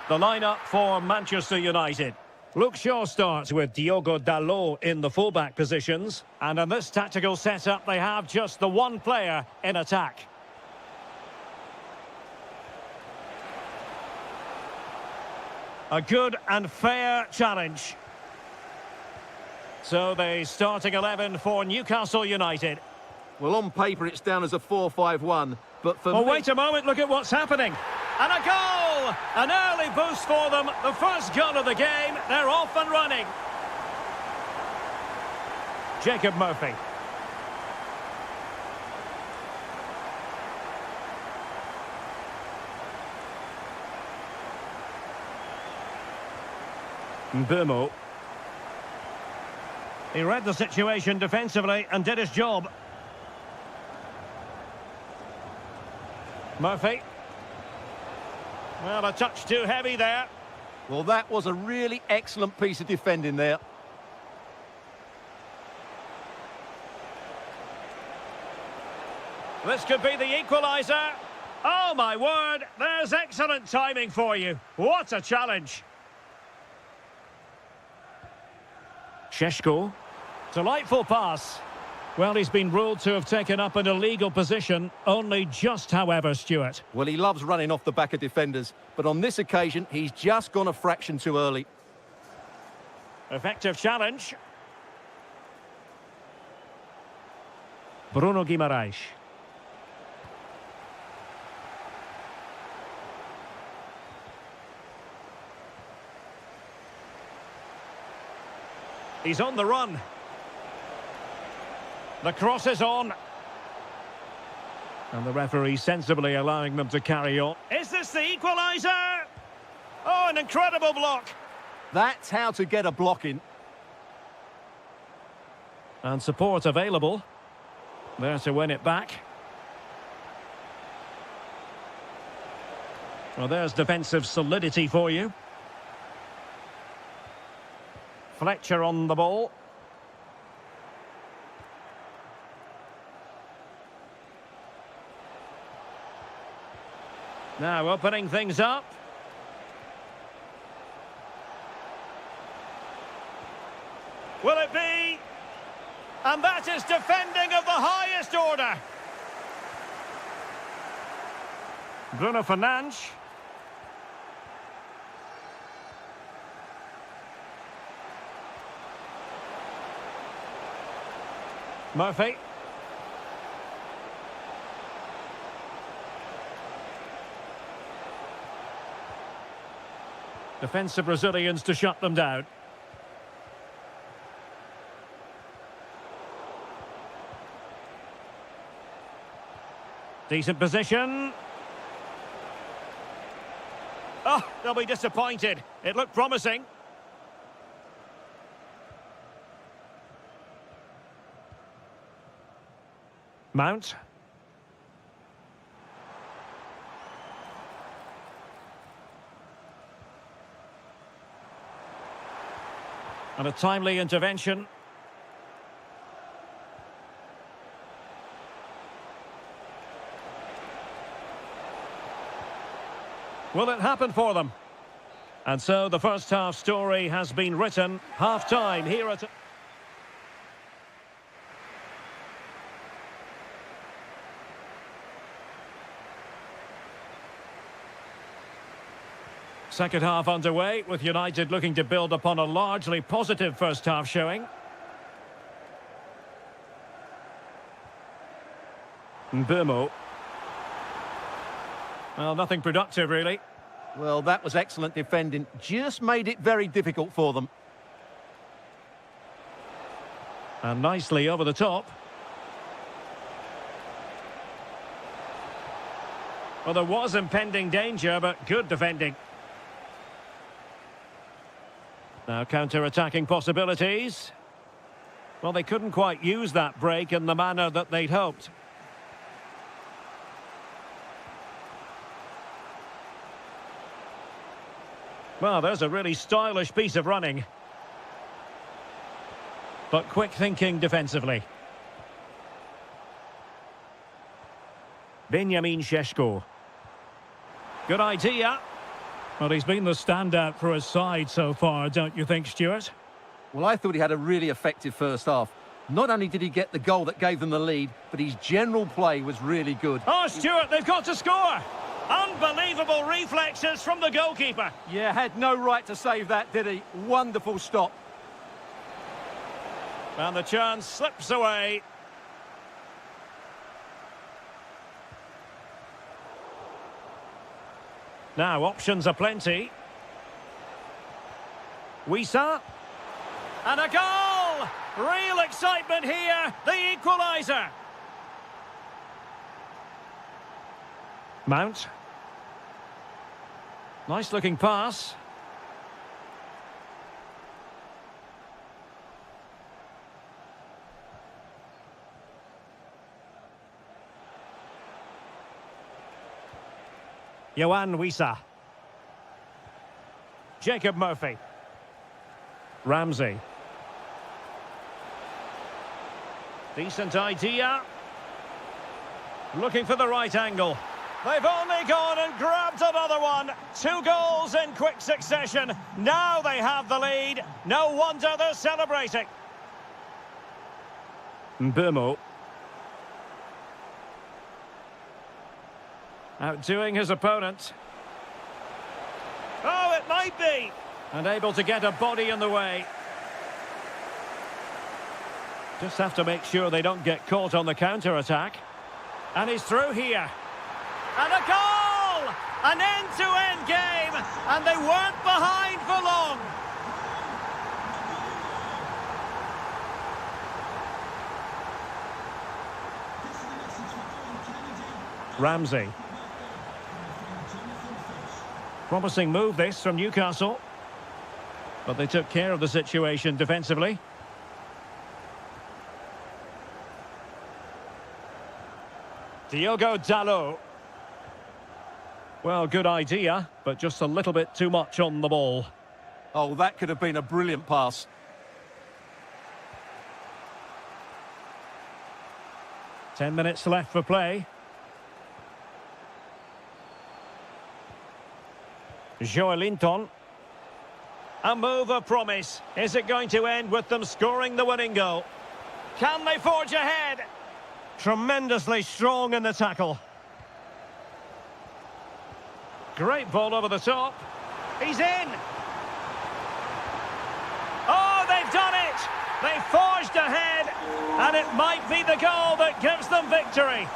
The lineup for Manchester United. Luke Shaw starts with Diogo Dalot in the fullback positions. And in this tactical setup, they have just the one player in attack. A good and fair challenge. So the starting 11 for Newcastle United. Well, on paper, it's down as a 4-5-1, but for me... Wait a moment, look at what's happening. And a goal! An early boost for them. The first goal of the game. They're off and running. Jacob Murphy. Mbeumo. He read the situation defensively and did his job. Murphy. Well, a touch too heavy there. Well, that was a really excellent piece of defending there. This could be the equaliser. Oh, my word. There's excellent timing for you. What a challenge. Šeško. Delightful pass. Well, he's been ruled to have taken up an illegal position. Only just, however, Stuart. Well, he loves running off the back of defenders, but on this occasion, he's just gone a fraction too early. Effective challenge. Bruno Guimaraes. He's on the run. The cross is on. And the referee sensibly allowing them to carry on. Is this the equaliser? Oh, an incredible block. That's how to get a block in. And support available. There to win it back. Well, there's defensive solidity for you. Fletcher on the ball. Now opening things up. Will it be? And that is defending of the highest order. Bruno Fernandes. Murphy. Defensive Brazilians to shut them down. Decent position. Oh, they'll be disappointed. It looked promising. Mount. And a timely intervention. Will it happen for them? And so the first half story has been written. Half-time here at... Second half underway, with United looking to build upon a largely positive first half showing. Mbeumo. Well, nothing productive, really. Well, that was excellent defending. Just made it very difficult for them. And nicely over the top. Well, there was impending danger, but good defending. Now counter-attacking possibilities. Well, they couldn't quite use that break in the manner that they'd hoped. Well, there's a really stylish piece of running. But quick thinking defensively. Benjamin Šeško. Good idea. Well, he's been the standout for his side so far, don't you think, Stuart? Well, I thought he had a really effective first half. Not only did he get the goal that gave them the lead, but his general play was really good. Oh, Stuart, they've got to score! Unbelievable reflexes from the goalkeeper. Yeah, had no right to save that, did he? Wonderful stop. And the chance slips away. Now, options are plenty. Wisa. And a goal! Real excitement here, the equaliser. Mount. Nice looking pass. Johan Wisa. Jacob Murphy. Ramsey. Decent idea. Looking for the right angle. They've only gone and grabbed another one. 2 goals in quick succession. Now they have the lead. No wonder they're celebrating. Mbemo. Outdoing his opponent. Oh, it might be. And able to get a body in the way. Just have to make sure they don't get caught on the counter-attack. And he's through here. And a goal! An end-to-end game. And they weren't behind for long. Ramsey. Promising move this from Newcastle. But they took care of the situation defensively. Diogo Dalot. Well, good idea, but just a little bit too much on the ball. Oh, that could have been a brilliant pass. Ten minutes left for play. Joelinton. A move of promise. Is it going to end with them scoring the winning goal? Can they forge ahead? Tremendously strong in the tackle. Great ball over the top. He's in. Oh, they've done it. They forged ahead. And it might be the goal that gives them victory.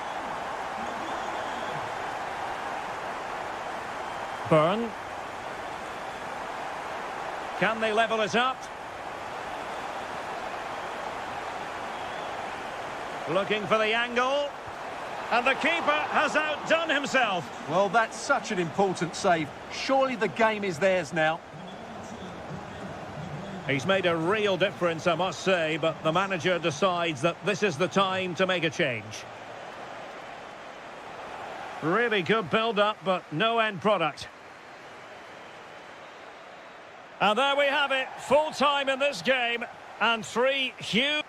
Byrne. Can they level it up? Looking for the angle. And the keeper has outdone himself. Well, that's such an important save. Surely the game is theirs now. He's made a real difference, I must say, but the manager decides that this is the time to make a change. Really good build-up, but no end product. And there we have it, full time in this game, and 3 huge...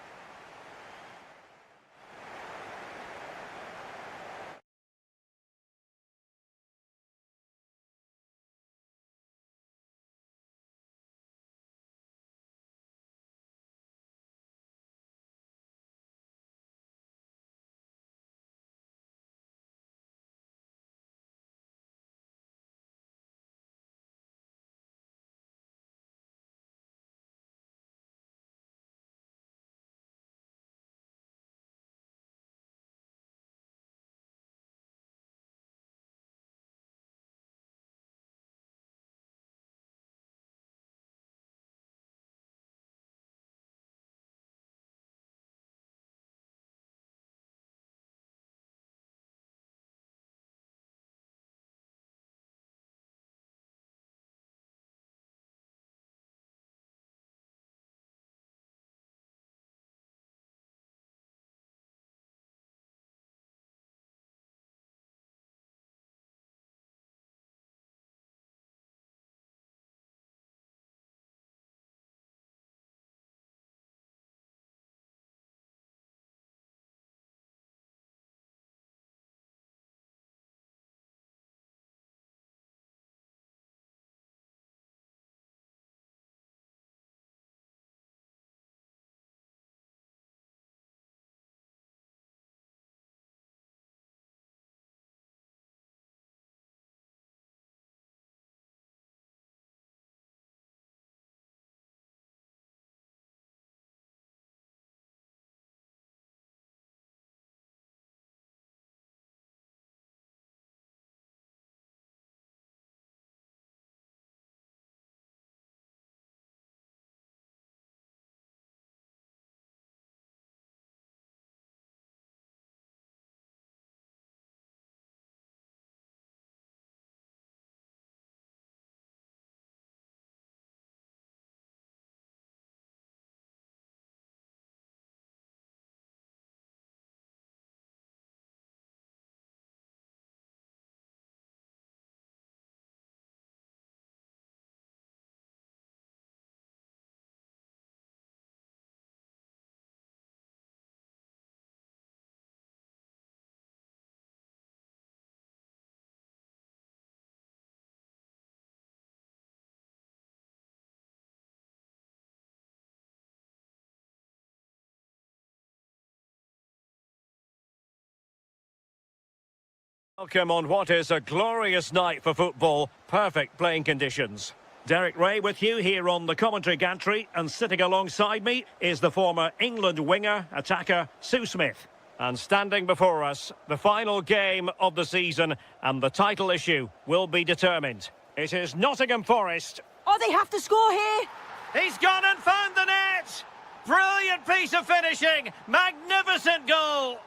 Welcome on what is a glorious night for football. Perfect playing conditions. Derek Ray with you here on the commentary gantry, and sitting alongside me is the former England winger, attacker, Sue Smith. And standing before us, the final game of the season, and the title issue will be determined. It is Nottingham Forest. Oh, they have to score here! He's gone and found the net! Brilliant piece of finishing! Magnificent goal!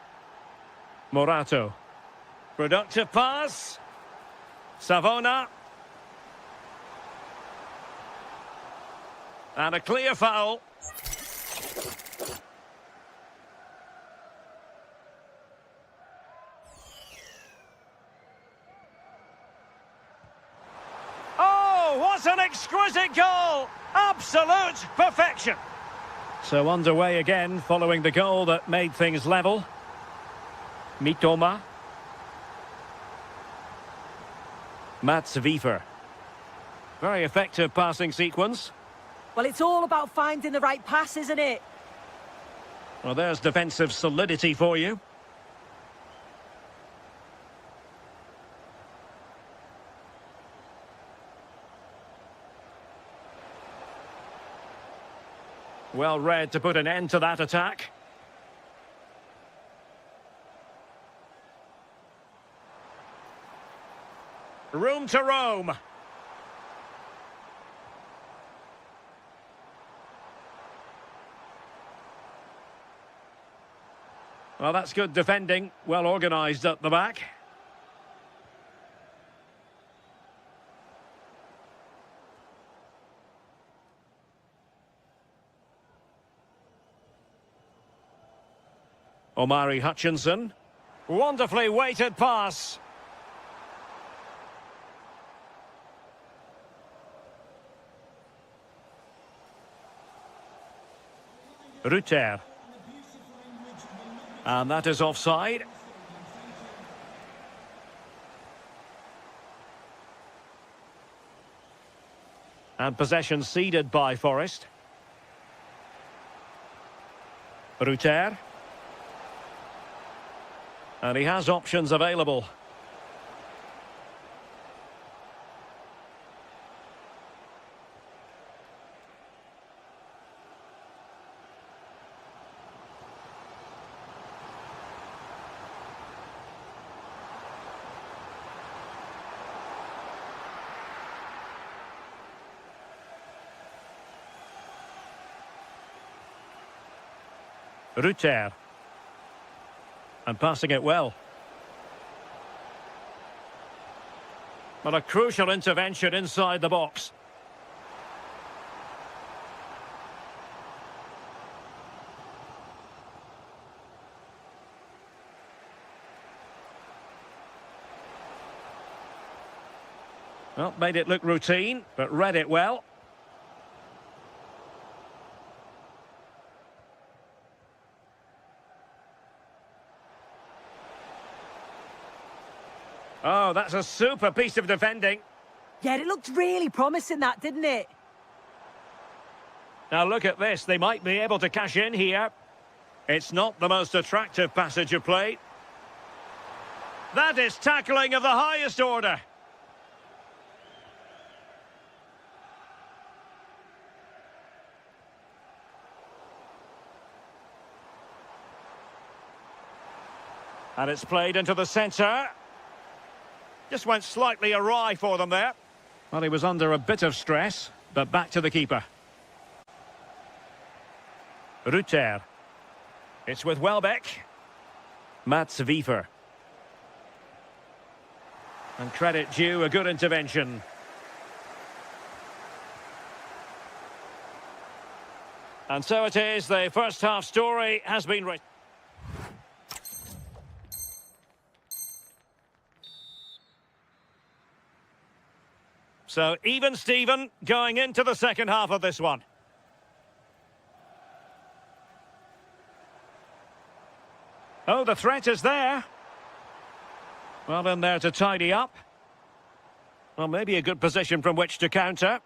Morato. Productive pass. Savona. And a clear foul. Oh, what an exquisite goal! Absolute perfection. So underway again following the goal that made things level. Mitoma. Mats Wiefer. Very effective passing sequence. Well, it's all about finding the right pass, isn't it? Well, there's defensive solidity for you. Well read to put an end to that attack. Room to roam. Well, that's good defending. Well organised at the back. Omari Hutchinson. Wonderfully weighted pass. Rutter. And that is offside. And possession ceded by Forest. Rutter. And he has options available. Rutter. And passing it well. But a crucial intervention inside the box. Well, made it look routine, but read it well. Oh, that's a super piece of defending. Yeah, it looked really promising, that, didn't it? Now look at this. They might be able to cash in here. It's not the most attractive passage of play. That is tackling of the highest order. And it's played into the centre. Just went slightly awry for them there. Well, he was under a bit of stress, but back to the keeper. Rutter. It's with Welbeck. Mats Wiefer. And credit due, a good intervention. And so it is, the first half story has been written. So, even Steven going into the second half of this one. Oh, the threat is there. Well, in there to tidy up. Well, maybe a good position from which to counter.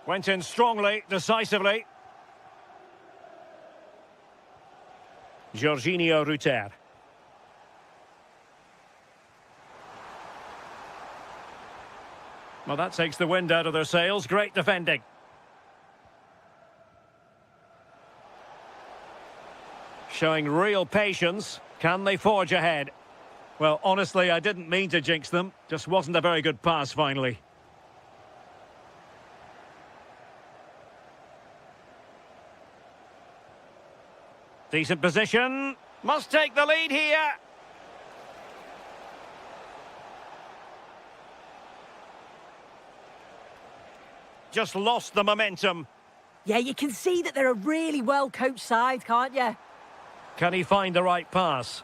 Went in strongly, decisively. Jorginho Ruter. Well, that takes the wind out of their sails. Great defending. Showing real patience. Can they forge ahead? Well, honestly, I didn't mean to jinx them. Just wasn't a very good pass, finally. Decent position. Must take the lead here. Just lost the momentum. Yeah, you can see that they're a really well-coached side, can't you? Can he find the right pass?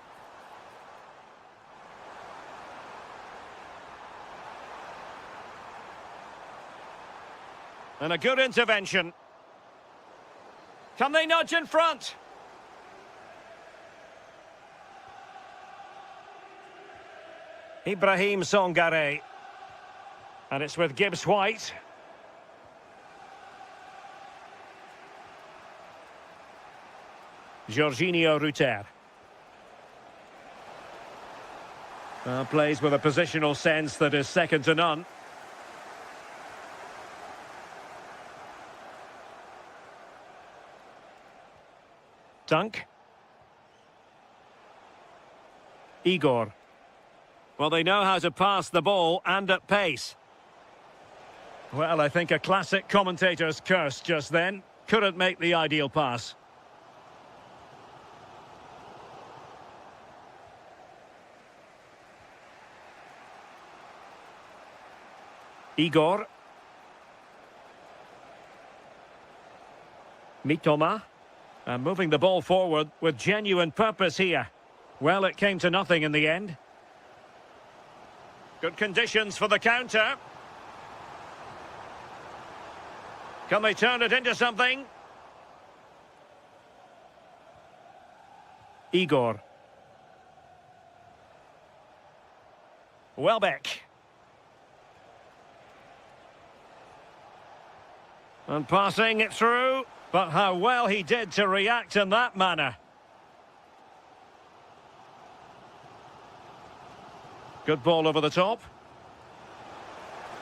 And a good intervention. Can they nudge in front? Ibrahim Songare. And it's with Gibbs White. Jorginho Ruter. Plays with a positional sense that is second to none. Dunk. Igor. Well, they know how to pass the ball and at pace. Well, I think a classic commentator's curse just then. Couldn't make the ideal pass. Igor. Mitoma. And moving the ball forward with genuine purpose here. Well, it came to nothing in the end. Good conditions for the counter. Can they turn it into something? Igor. Welbeck. And passing it through. But how well he did to react in that manner. Good ball over the top.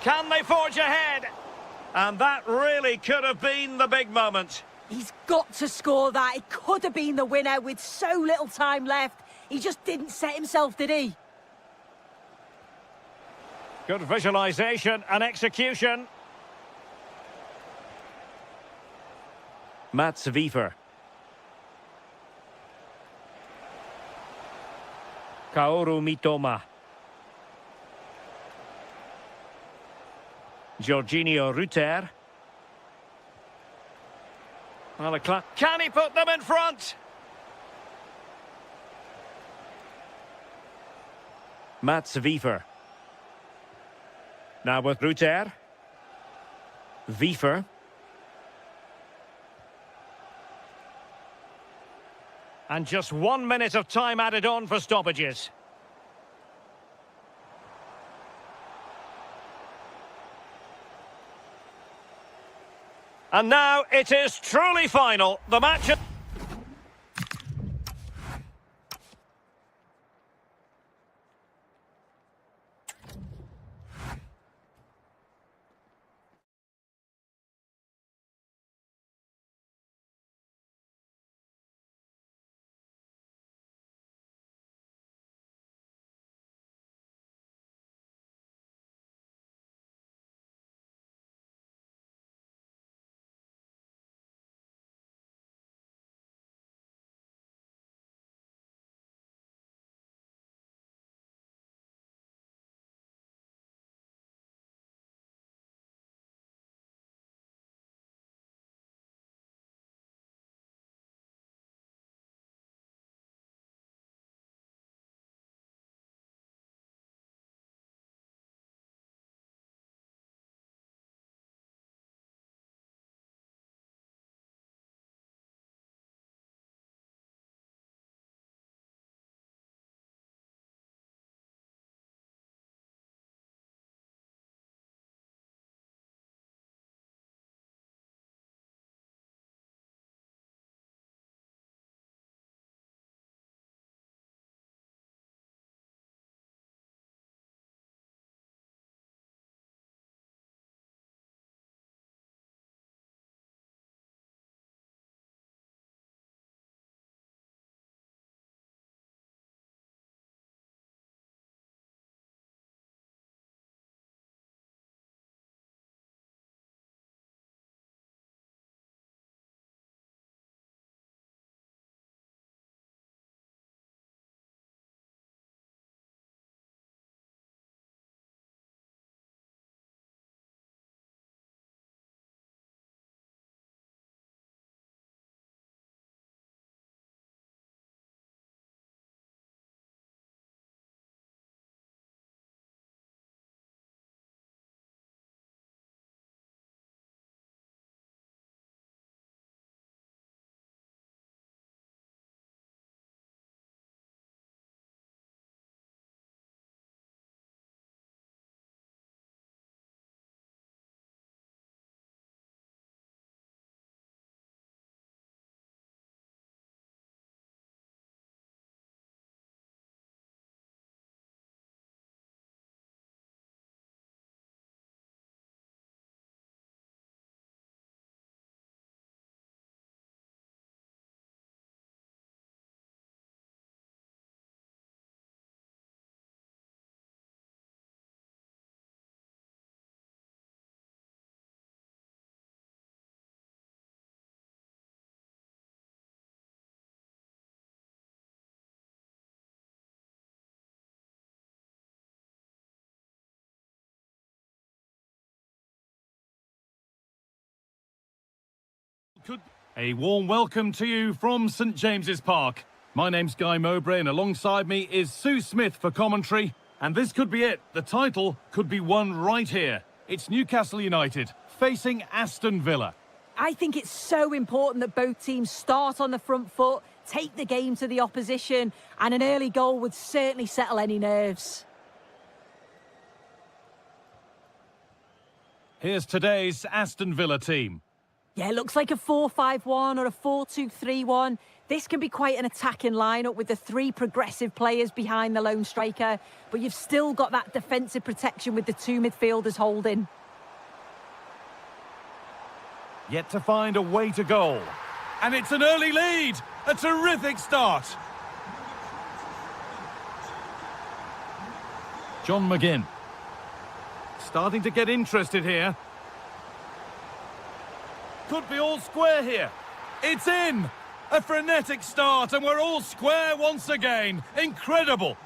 Can they forge ahead? And that really could have been the big moment. He's got to score that. It could have been the winner with so little time left. He just didn't set himself, did he? Good visualization and execution. Mats Wiefer. Kaoru Mitoma. Jorginho Ruter. Well, can he put them in front? Mats Wiefer. Now with Ruter. Wiefer. And just 1 minute of time added on for stoppages. And now it is truly final. The match... could... A warm welcome to you from St James's Park. My name's Guy Mowbray, and alongside me is Sue Smith for commentary. And this could be it. The title could be won right here. It's Newcastle United facing Aston Villa. I think it's so important that both teams start on the front foot, take the game to the opposition, and an early goal would certainly settle any nerves. Here's today's Aston Villa team. Yeah, it looks like a 4-5-1 or a 4-2-3-1. This can be quite an attacking lineup with the three progressive players behind the lone striker, but you've still got that defensive protection with the two midfielders holding. Yet to find a way to goal. And it's an early lead! A terrific start! John McGinn. Starting to get interested here. Could be all square here. It's in! A frenetic start, and we're all square once again. Incredible!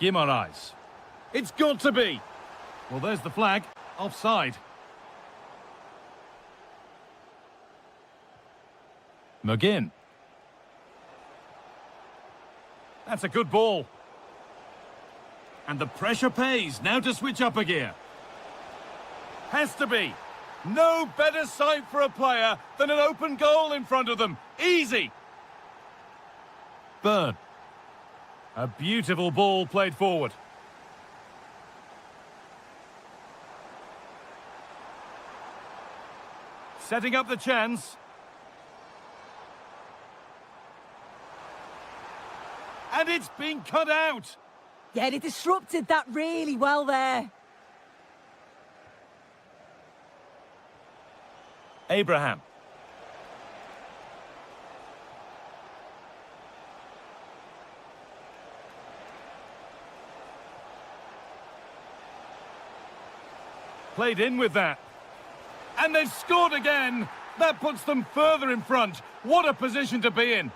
Guimaraes. It's got to be! Well, there's the flag. Offside. McGinn. That's a good ball. And the pressure pays. Now to switch up a gear. Has to be. No better sight for a player than an open goal in front of them. Easy. Byrne. A beautiful ball played forward. Setting up the chance. And it's been cut out. Yeah, they disrupted that really well there. Abraham. Played in with that. And they've scored again. That puts them further in front. What a position to be in.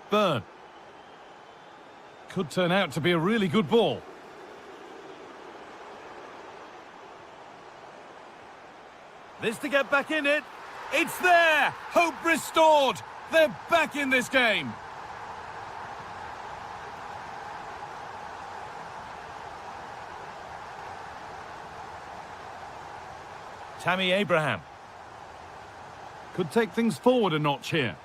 Byrne. Could turn out to be a really good ball. This to get back in it. It's there! Hope restored! They're back in this game. Tammy Abraham. Could take things forward a notch here.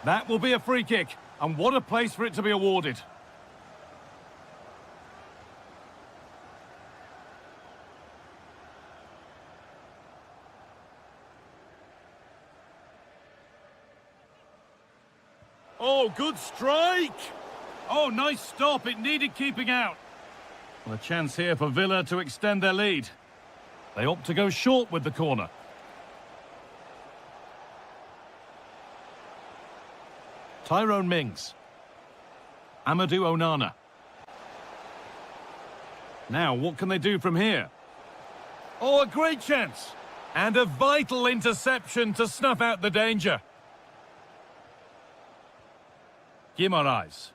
That will be a free kick, and what a place for it to be awarded. Oh, good strike! Oh, nice stop. It needed keeping out. Well, a chance here for Villa to extend their lead. They opt to go short with the corner. Tyrone Mings. Amadou Onana. Now, what can they do from here? Oh, a great chance! And a vital interception to snuff out the danger. Guimaraes.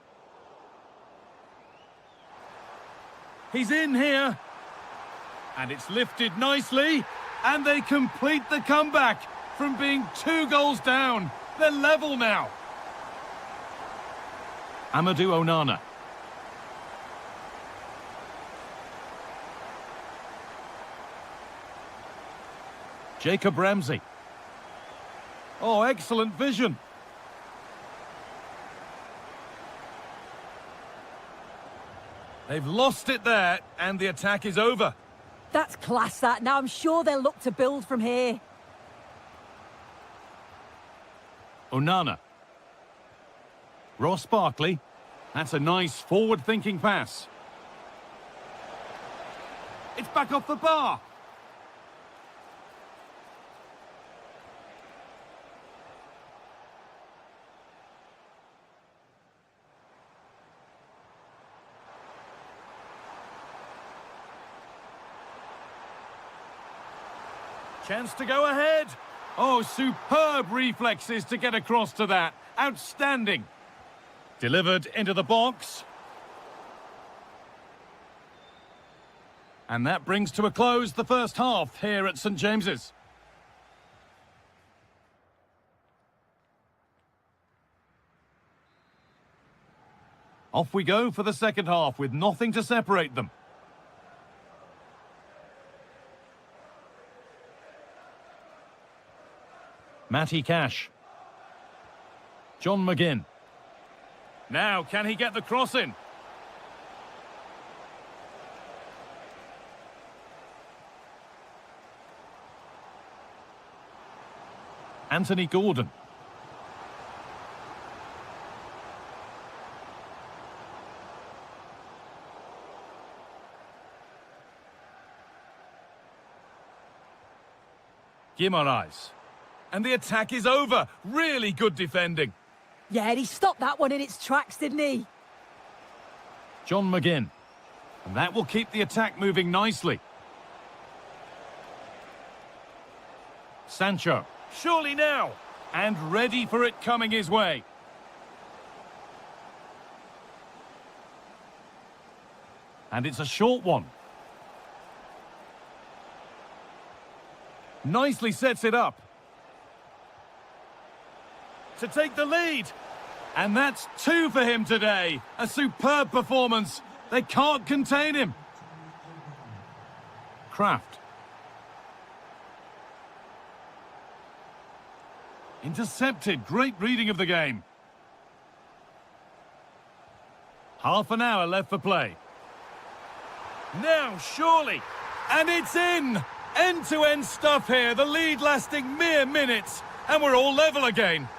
He's in here. And it's lifted nicely. And they complete the comeback from being 2 goals down. They're level now. Amadou Onana. Jacob Ramsey. Oh, excellent vision. They've lost it there, and the attack is over. That's class, that. Now I'm sure they'll look to build from here. Onana. Ross Barkley. That's a nice forward-thinking pass. It's back off the bar. Chance to go ahead. Oh, superb reflexes to get across to that. Outstanding. Delivered into the box. And that brings to a close the first half here at St James's. Off we go for the second half with nothing to separate them. Matty Cash. John McGinn. Now, can he get the cross in? Anthony Gordon. Guimaraes. And the attack is over. Really good defending. Yeah, he stopped that one in its tracks, didn't he? John McGinn. And that will keep the attack moving nicely. Sancho. Surely now. And ready for it coming his way. And it's a short one. Nicely sets it up. To take the lead. And that's 2 for him today. A superb performance. They can't contain him. Kraft. Intercepted. Great reading of the game. Half an hour left for play. Now, surely. And it's in. End-to-end stuff here. The lead lasting mere minutes. And we're all level again.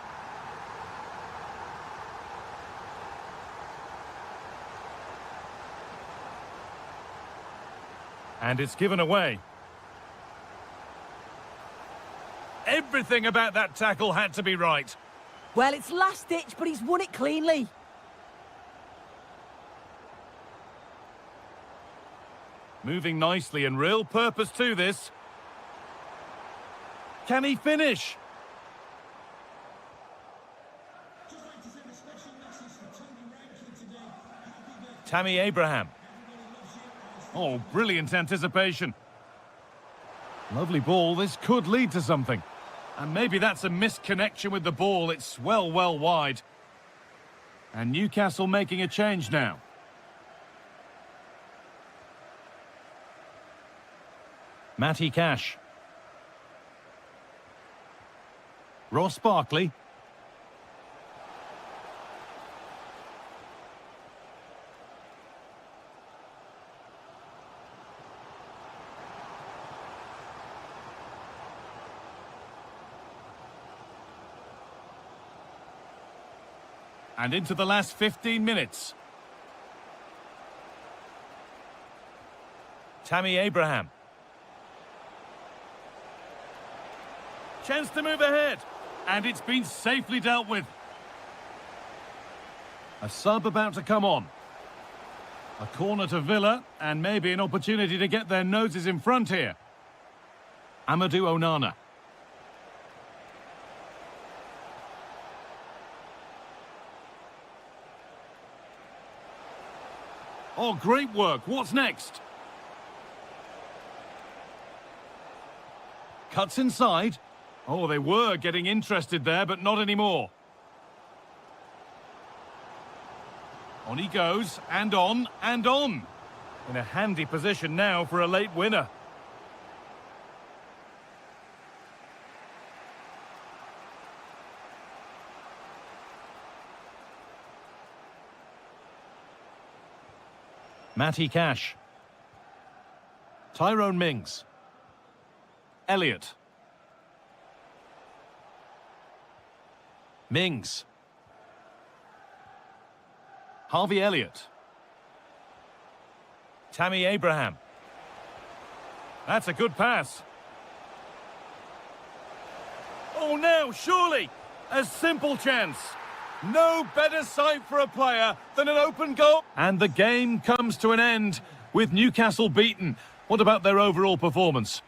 And it's given away. Everything about that tackle had to be right. Well, it's last-ditch, but he's won it cleanly. Moving nicely and real purpose to this. Can he finish? Tammy Abraham. Oh, brilliant anticipation. Lovely ball. This could lead to something. And maybe that's a misconnection with the ball. It's well wide. And Newcastle making a change now. Matty Cash. Ross Barkley. And into the last 15 minutes. Tammy Abraham. Chance to move ahead. And it's been safely dealt with. A sub about to come on. A corner to Villa, and maybe an opportunity to get their noses in front here. Amadou Onana. Oh, great work. What's next? Cuts inside. Oh, they were getting interested there, but not anymore. On he goes, and on, and on. In a handy position now for a late winner. Matty Cash. Tyrone Mings. Elliott. Mings. Harvey Elliott. Tammy Abraham. That's a good pass. Oh, now, surely, a simple chance. No better sight for a player than an open goal. And the game comes to an end with Newcastle beaten. What about their overall performance?